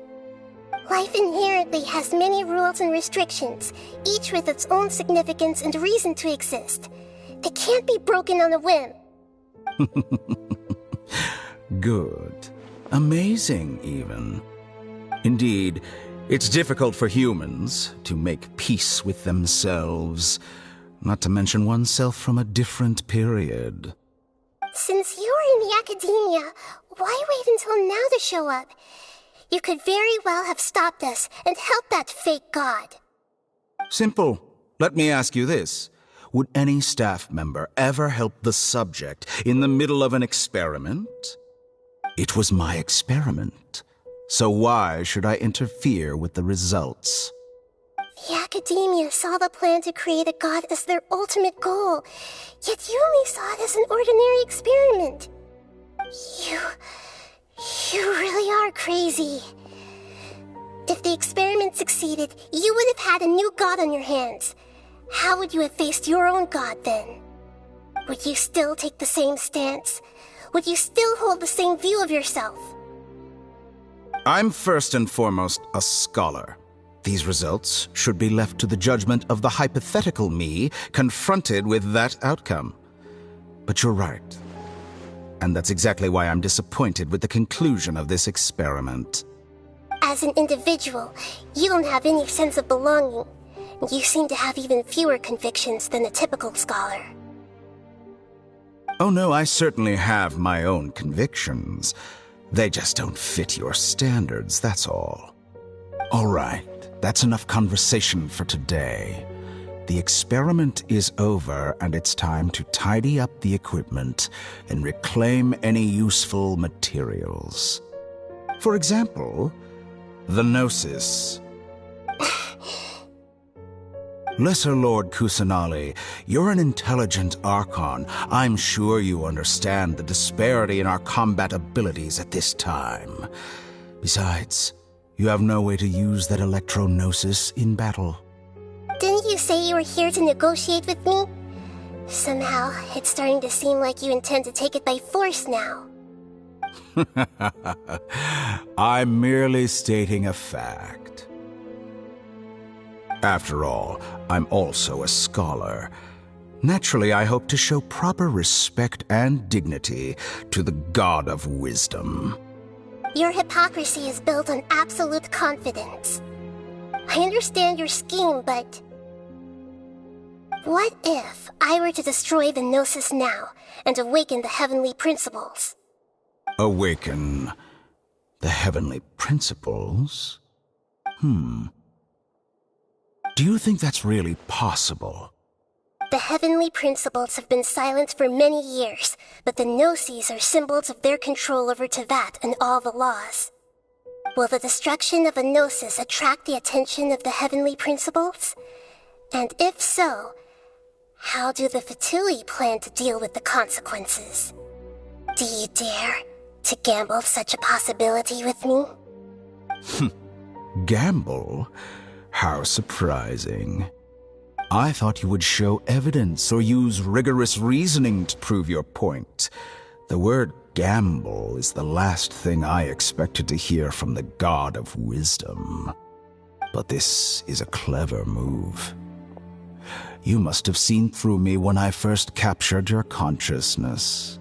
D: Life inherently has many rules and restrictions, each with its own significance and reason to exist. They can't be broken on a whim.
J: Good. Amazing, even. Indeed, it's difficult for humans to make peace with themselves, not to mention oneself from a different period.
D: Since you were in the academia, why wait until now to show up? You could very well have stopped us and helped that fake god.
J: Simple. Let me ask you this. Would any staff member ever help the subject in the middle of an experiment? It was my experiment. So why should I interfere with the results?
D: The academia saw the plan to create a god as their ultimate goal, yet you only saw it as an ordinary experiment. You really are crazy. If the experiment succeeded, you would have had a new god on your hands. How would you have faced your own god then? would you still take the same stance? Would you still hold the same view of yourself?
J: I'm first and foremost a scholar. These results should be left to the judgment of the hypothetical me confronted with that outcome. But you're right. And that's exactly why I'm disappointed with the conclusion of this experiment.
D: As an individual, you don't have any sense of belonging. You seem to have even fewer convictions than a typical scholar.
J: Oh no, I certainly have my own convictions. They just don't fit your standards, that's all. All right, that's enough conversation for today. The experiment is over, and it's time to tidy up the equipment and reclaim any useful materials. For example, the Gnosis. Lesser Lord Kusanali, you're an intelligent Archon. I'm sure you understand the disparity in our combat abilities at this time. Besides, you have no way to use that Electro-Gnosis in battle.
D: Didn't you say you were here to negotiate with me? Somehow, it's starting to seem like you intend to take it by force now.
J: I'm merely stating a fact. After all, I'm also a scholar. Naturally, I hope to show proper respect and dignity to the God of Wisdom.
D: Your hypocrisy is built on absolute confidence. I understand your scheme, but... what if I were to destroy the Gnosis now and awaken the heavenly principles?
J: Awaken the heavenly principles? Do you think that's really possible?
D: The heavenly principles have been silent for many years, but the Gnosis are symbols of their control over Teyvat and all the laws. Will the destruction of a Gnosis attract the attention of the heavenly principles? And if so, how do the Fatui plan to deal with the consequences? Do you dare to gamble such a possibility with me?
J: Gamble? How surprising. I thought you would show evidence or use rigorous reasoning to prove your point. The word gamble is the last thing I expected to hear from the God of Wisdom. But this is a clever move. You must have seen through me when I first captured your consciousness.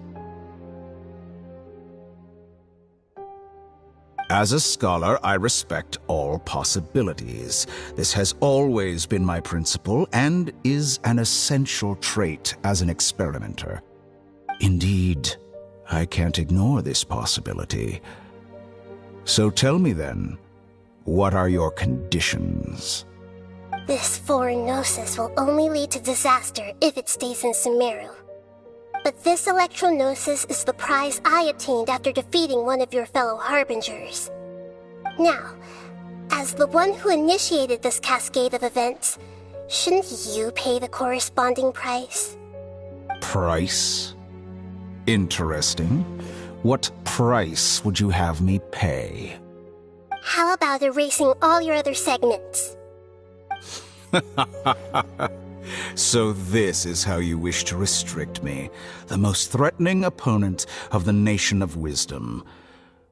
J: As a scholar, I respect all possibilities. This has always been my principle and is an essential trait as an experimenter. Indeed, I can't ignore this possibility. So tell me then, what are your conditions?
D: This foreign Gnosis will only lead to disaster if it stays in Sumeru. But this Electro-Gnosis is the prize I obtained after defeating one of your fellow Harbingers. Now, as the one who initiated this cascade of events, shouldn't you pay the corresponding price?
J: Price? Interesting. What price would you have me pay?
D: How about erasing all your other segments?
J: So this is how you wish to restrict me, the most threatening opponent of the Nation of Wisdom.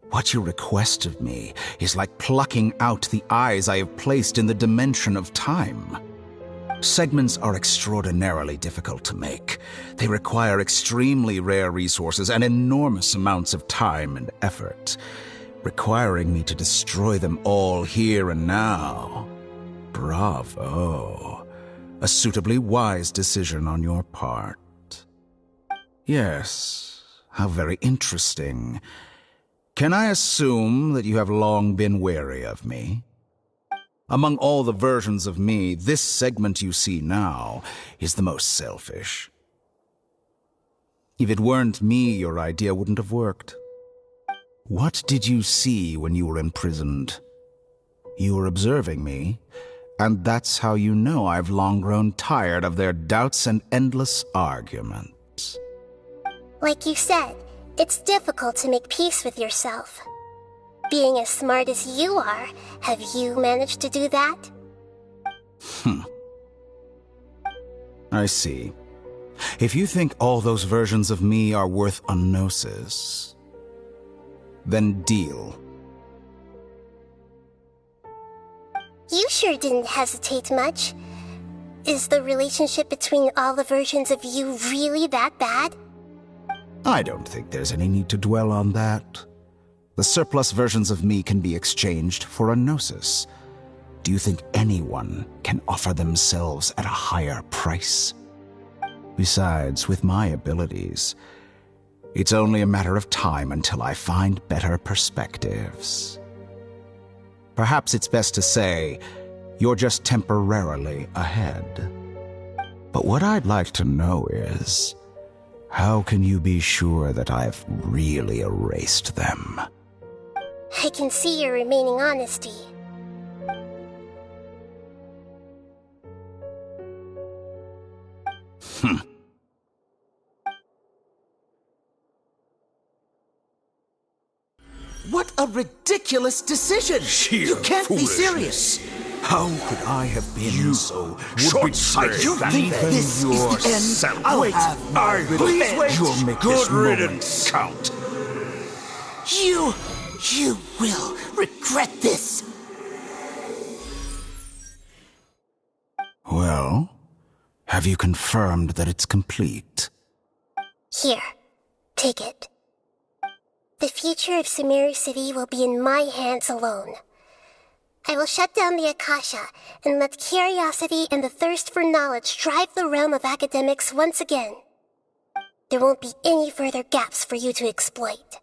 J: What you request of me is like plucking out the eyes I have placed in the dimension of time. Segments are extraordinarily difficult to make. They require extremely rare resources and enormous amounts of time and effort, requiring me to destroy them all here and now. Bravo. A suitably wise decision on your part. Yes, how very interesting. Can I assume that you have long been wary of me? Among all the versions of me, this segment you see now is the most selfish. If it weren't me, your idea wouldn't have worked. What did you see when you were imprisoned? You were observing me, and that's how you know I've long grown tired of their doubts and endless arguments.
D: Like you said, it's difficult to make peace with yourself. Being as smart as you are, have you managed to do that?
J: I see. If you think all those versions of me are worth a gnosis, then deal.
D: You sure didn't hesitate much. Is the relationship between all the versions of you really that bad?
J: I don't think there's any need to dwell on that. The surplus versions of me can be exchanged for a gnosis. Do you think anyone can offer themselves at a higher price? Besides, with my abilities, it's only a matter of time until I find better perspectives. Perhaps it's best to say, you're just temporarily ahead. But what I'd like to know is, how can you be sure that I've really erased them?
D: I can see your remaining honesty.
M: What a ridiculous decision! You can't be serious!
J: How could I have been so short-sighted?
M: You think this is the end? I'll have my
K: Please wait!
J: You'll make
K: Good
J: this moment
K: riddance.
J: count.
M: You will regret this!
J: Well, have you confirmed that it's complete?
D: Here, take it. The future of Sumeru City will be in my hands alone. I will shut down the Akasha and let curiosity and the thirst for knowledge drive the realm of academics once again. There won't be any further gaps for you to exploit.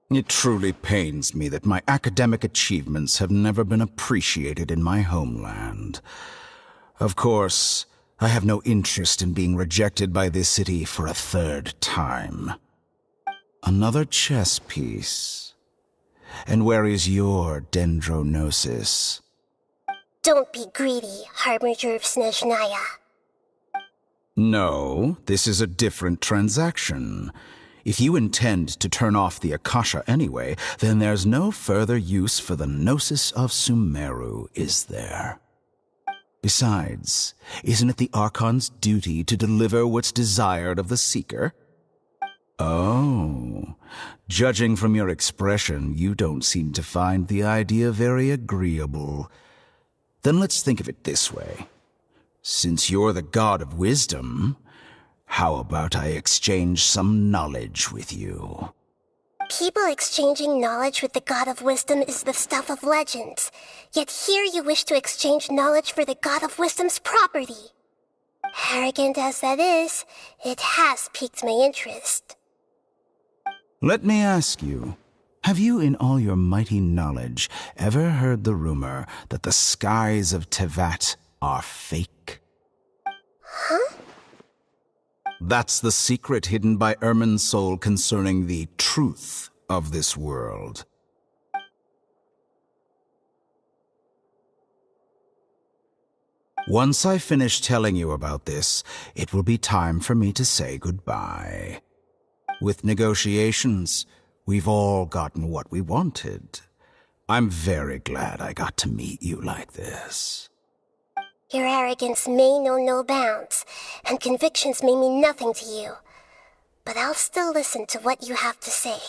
J: It truly pains me that my academic achievements have never been appreciated in my homeland. Of course, I have no interest in being rejected by this city for a third time. Another chess piece. And where is your dendronosis?
D: Don't be greedy, Harbinger of Snezhnaya.
J: No, this is a different transaction. If you intend to turn off the Akasha anyway, then there's no further use for the Gnosis of Sumeru, is there? Besides, isn't it the Archon's duty to deliver what's desired of the Seeker? Oh, judging from your expression, you don't seem to find the idea very agreeable. Then let's think of it this way. Since you're the god of wisdom, how about I exchange some knowledge with you?
D: People exchanging knowledge with the god of wisdom is the stuff of legends. Yet here you wish to exchange knowledge for the god of wisdom's property. Arrogant as that is, it has piqued my interest.
J: Let me ask you, have you in all your mighty knowledge ever heard the rumor that the skies of Tevat are fake?
D: Huh?
J: That's the secret hidden by Irminsul concerning the truth of this world. Once I finish telling you about this, it will be time for me to say goodbye. With negotiations, we've all gotten what we wanted. I'm very glad I got to meet you like this.
D: Your arrogance may know no bounds, and convictions may mean nothing to you. But I'll still listen to what you have to say.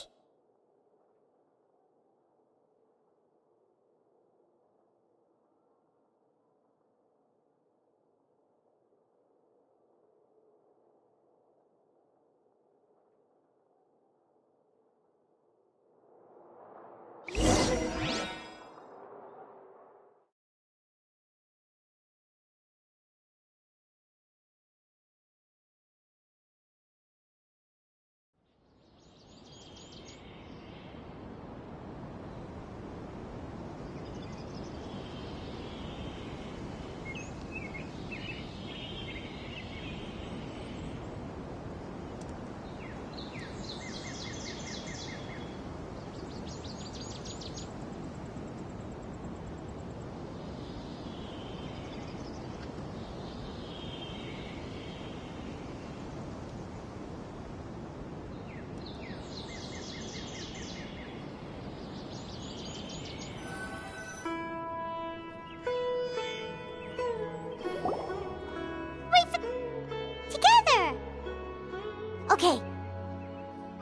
A: Okay.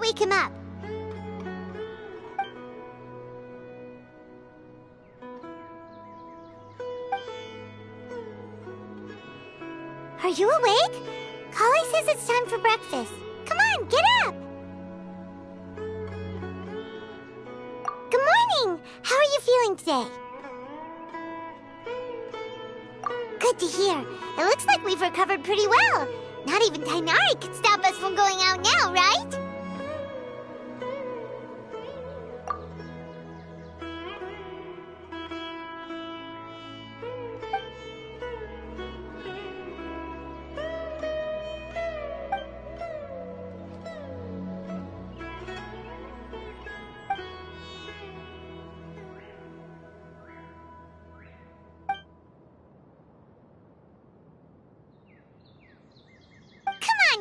A: Wake him up. Are you awake? Kali says it's time for breakfast. Come on, get up! Good morning! How are you feeling today? Good to hear. It looks like we've recovered pretty well. Not even Tainari could stop us from going out now, right?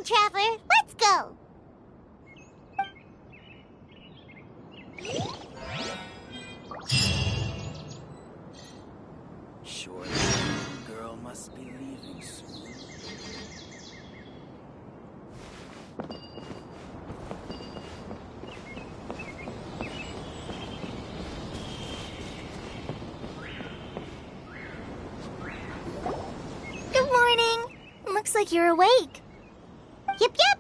A: Traveler, let's go!
N: Sure, the girl must be leaving soon.
I: Good morning! Looks like you're awake.
A: Yep, yep!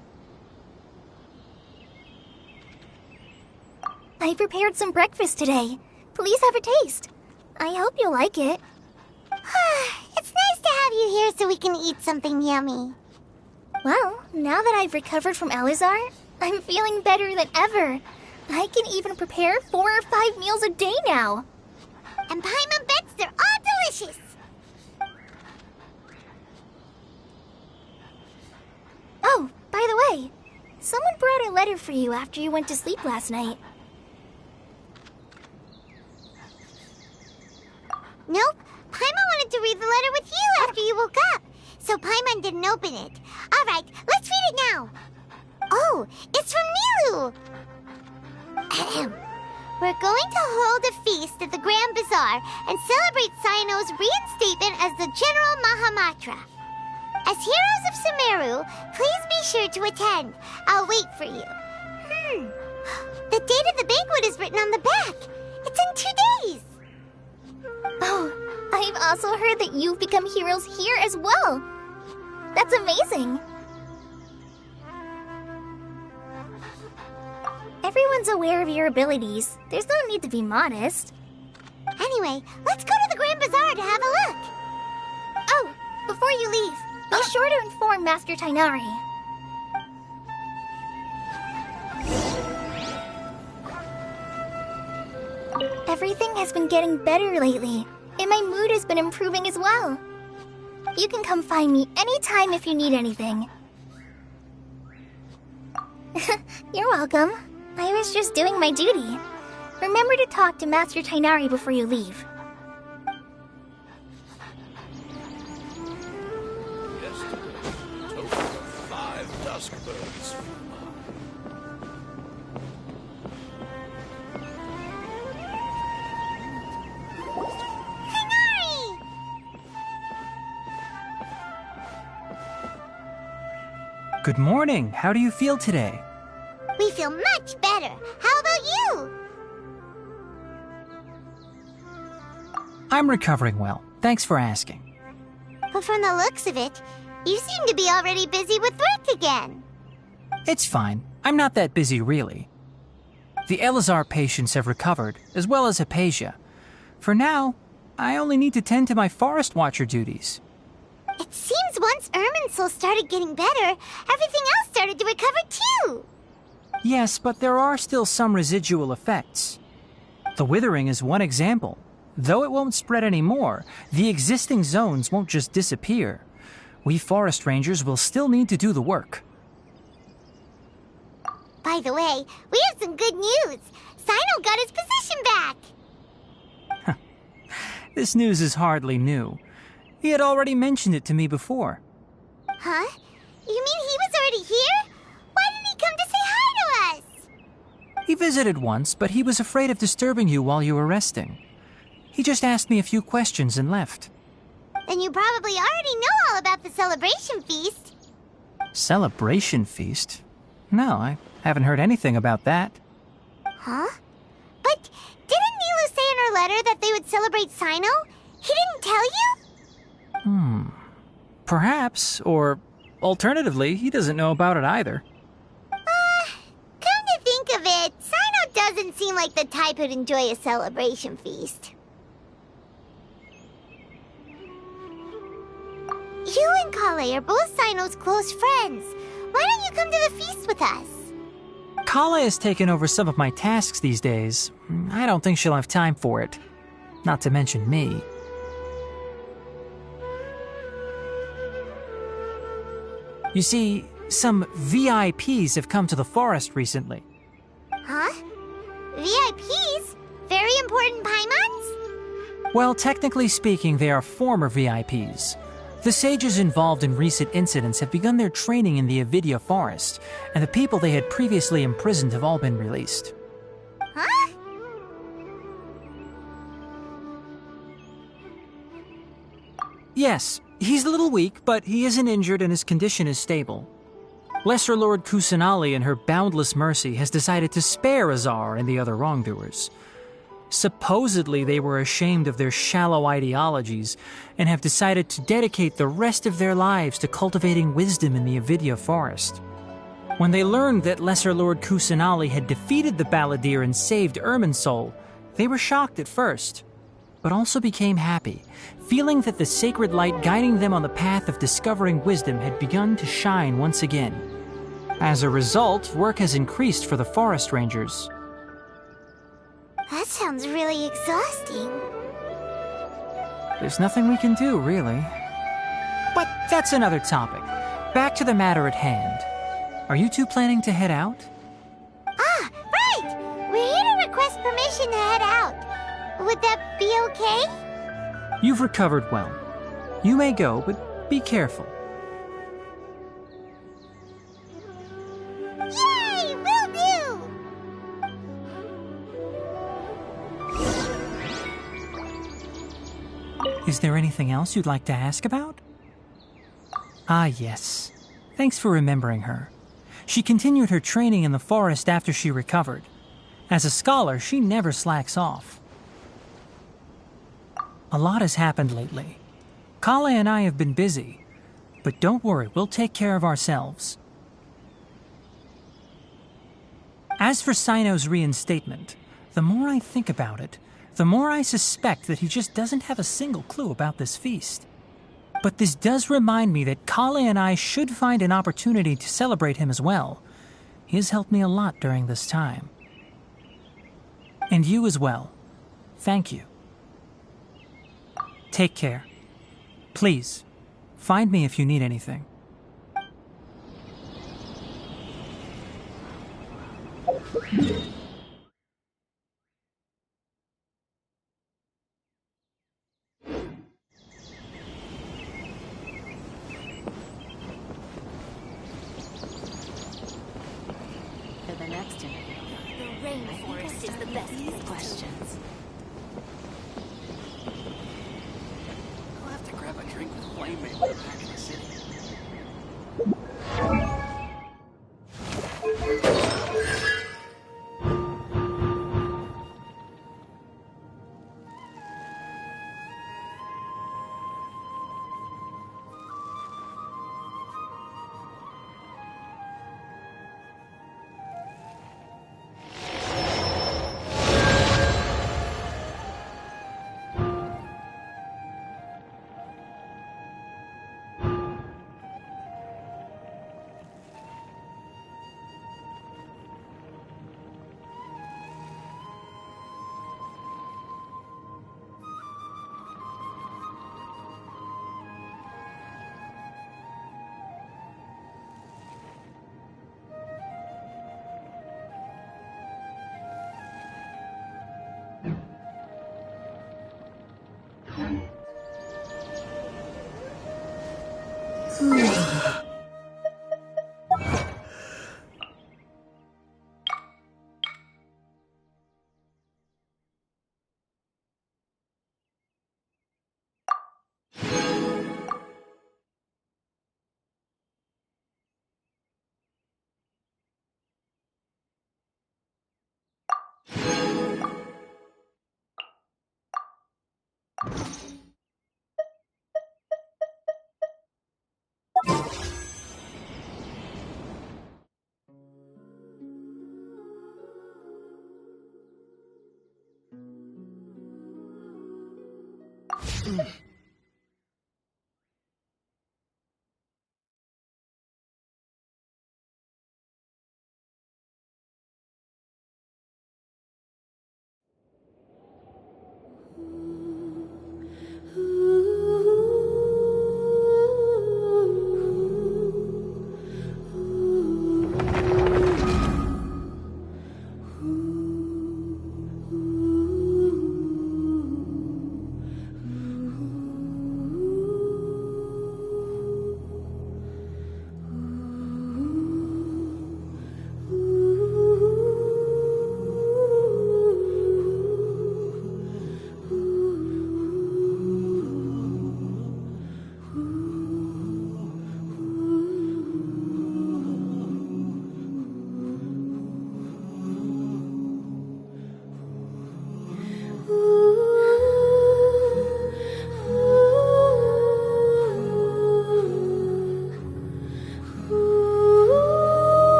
I: I prepared some breakfast today. Please have a taste. I hope you'll like it.
A: It's nice to have you here so we can eat something yummy.
I: Well, now that I've recovered from Elazar, I'm feeling better than ever. I can even prepare 4 or 5 meals a day now.
A: And Paimon bets they're all delicious.
I: Oh, by the way, someone brought a letter for you after you went to sleep last night.
A: Nope. Paimon wanted to read the letter with you after you woke up, so Paimon didn't open it. All right, let's read it now. Oh, it's from Nilu. We're going to hold a feast at the Grand Bazaar and celebrate Cyano's reinstatement as the General Mahamatra. As heroes of Sumeru, please be sure to attend. I'll wait for you. The date of the banquet is written on the back. It's in 2 days.
I: Oh, I've also heard that you've become heroes here as well. That's amazing. Everyone's aware of your abilities. There's no need to be modest.
A: Anyway, let's go to the Grand Bazaar to have a look.
I: Oh, before you leave, be sure to inform Master Tainari. Everything has been getting better lately, and my mood has been improving as well. You can come find me anytime if you need anything. You're welcome. I was just doing my duty. Remember to talk to Master Tainari before you leave.
K: Total of 5 dusk birds.
C: Good morning. How do you feel today?
A: We feel much better. How about you?
C: I'm recovering well. Thanks for asking.
A: But from the looks of it, you seem to be already busy with work again.
C: It's fine. I'm not that busy, really. The Elazar patients have recovered, as well as Hypatia. For now, I only need to tend to my Forest Watcher duties.
A: It seems once Irminsul started getting better, everything else started to recover too.
C: Yes, but there are still some residual effects. The withering is one example. Though it won't spread anymore, the existing zones won't just disappear. We forest rangers will still need to do the work.
A: By the way, we have some good news. Cyno got his position back.
C: This news is hardly new. He had already mentioned it to me before.
A: Huh? You mean he was already here? Why didn't he come to say hi to us?
C: He visited once, but he was afraid of disturbing you while you were resting. He just asked me a few questions and left.
A: Then you probably already know all about the celebration feast.
C: Celebration feast? No, I haven't heard anything about that.
A: Huh? But didn't Nilu say in her letter that they would celebrate Sino? He didn't tell you?
C: Perhaps, or alternatively, he doesn't know about it either.
A: Come to think of it, Sino doesn't seem like the type who'd enjoy a celebration feast. You and Kale are both Sino's close friends. Why don't you come to the feast with us?
C: Kale has taken over some of my tasks these days. I don't think she'll have time for it. Not to mention me. You see, some VIPs have come to the forest recently.
A: Huh? VIPs? Very important Paimons?
C: Well, technically speaking, they are former VIPs. The sages involved in recent incidents have begun their training in the Avidya forest, and the people they had previously imprisoned have all been released.
A: Huh?
C: Yes, he's a little weak, but he isn't injured and his condition is stable. Lesser Lord Kusanali, in her boundless mercy, has decided to spare Azar and the other wrongdoers. Supposedly, they were ashamed of their shallow ideologies and have decided to dedicate the rest of their lives to cultivating wisdom in the Avidya forest. When they learned that Lesser Lord Kusanali had defeated the Balladeer and saved Irminsul, they were shocked at first, but also became happy, feeling that the sacred light guiding them on the path of discovering wisdom had begun to shine once again. As a result, work has increased for the forest rangers.
A: That sounds really exhausting.
C: There's nothing we can do, really. But that's another topic. Back to the matter at hand. Are you two planning to head out?
A: Ah, right! We're here to request permission to head out. Would that be okay?
C: You've recovered well. You may go, but be careful.
A: Yay! Will do!
C: Is there anything else you'd like to ask about? Ah, yes. Thanks for remembering her. She continued her training in the forest after she recovered. As a scholar, she never slacks off. A lot has happened lately. Kale and I have been busy, but don't worry, we'll take care of ourselves. As for Sino's reinstatement, the more I think about it, the more I suspect that he just doesn't have a single clue about this feast. But this does remind me that Kale and I should find an opportunity to celebrate him as well. He has helped me a lot during this time. And you as well. Thank you. Take care. Please, find me if you need anything.
F: For the next interview,
G: The rainforest is the best place.
F: questions.
N: I'll have to grab a drink with Flame Mail back in the city.
K: Mm.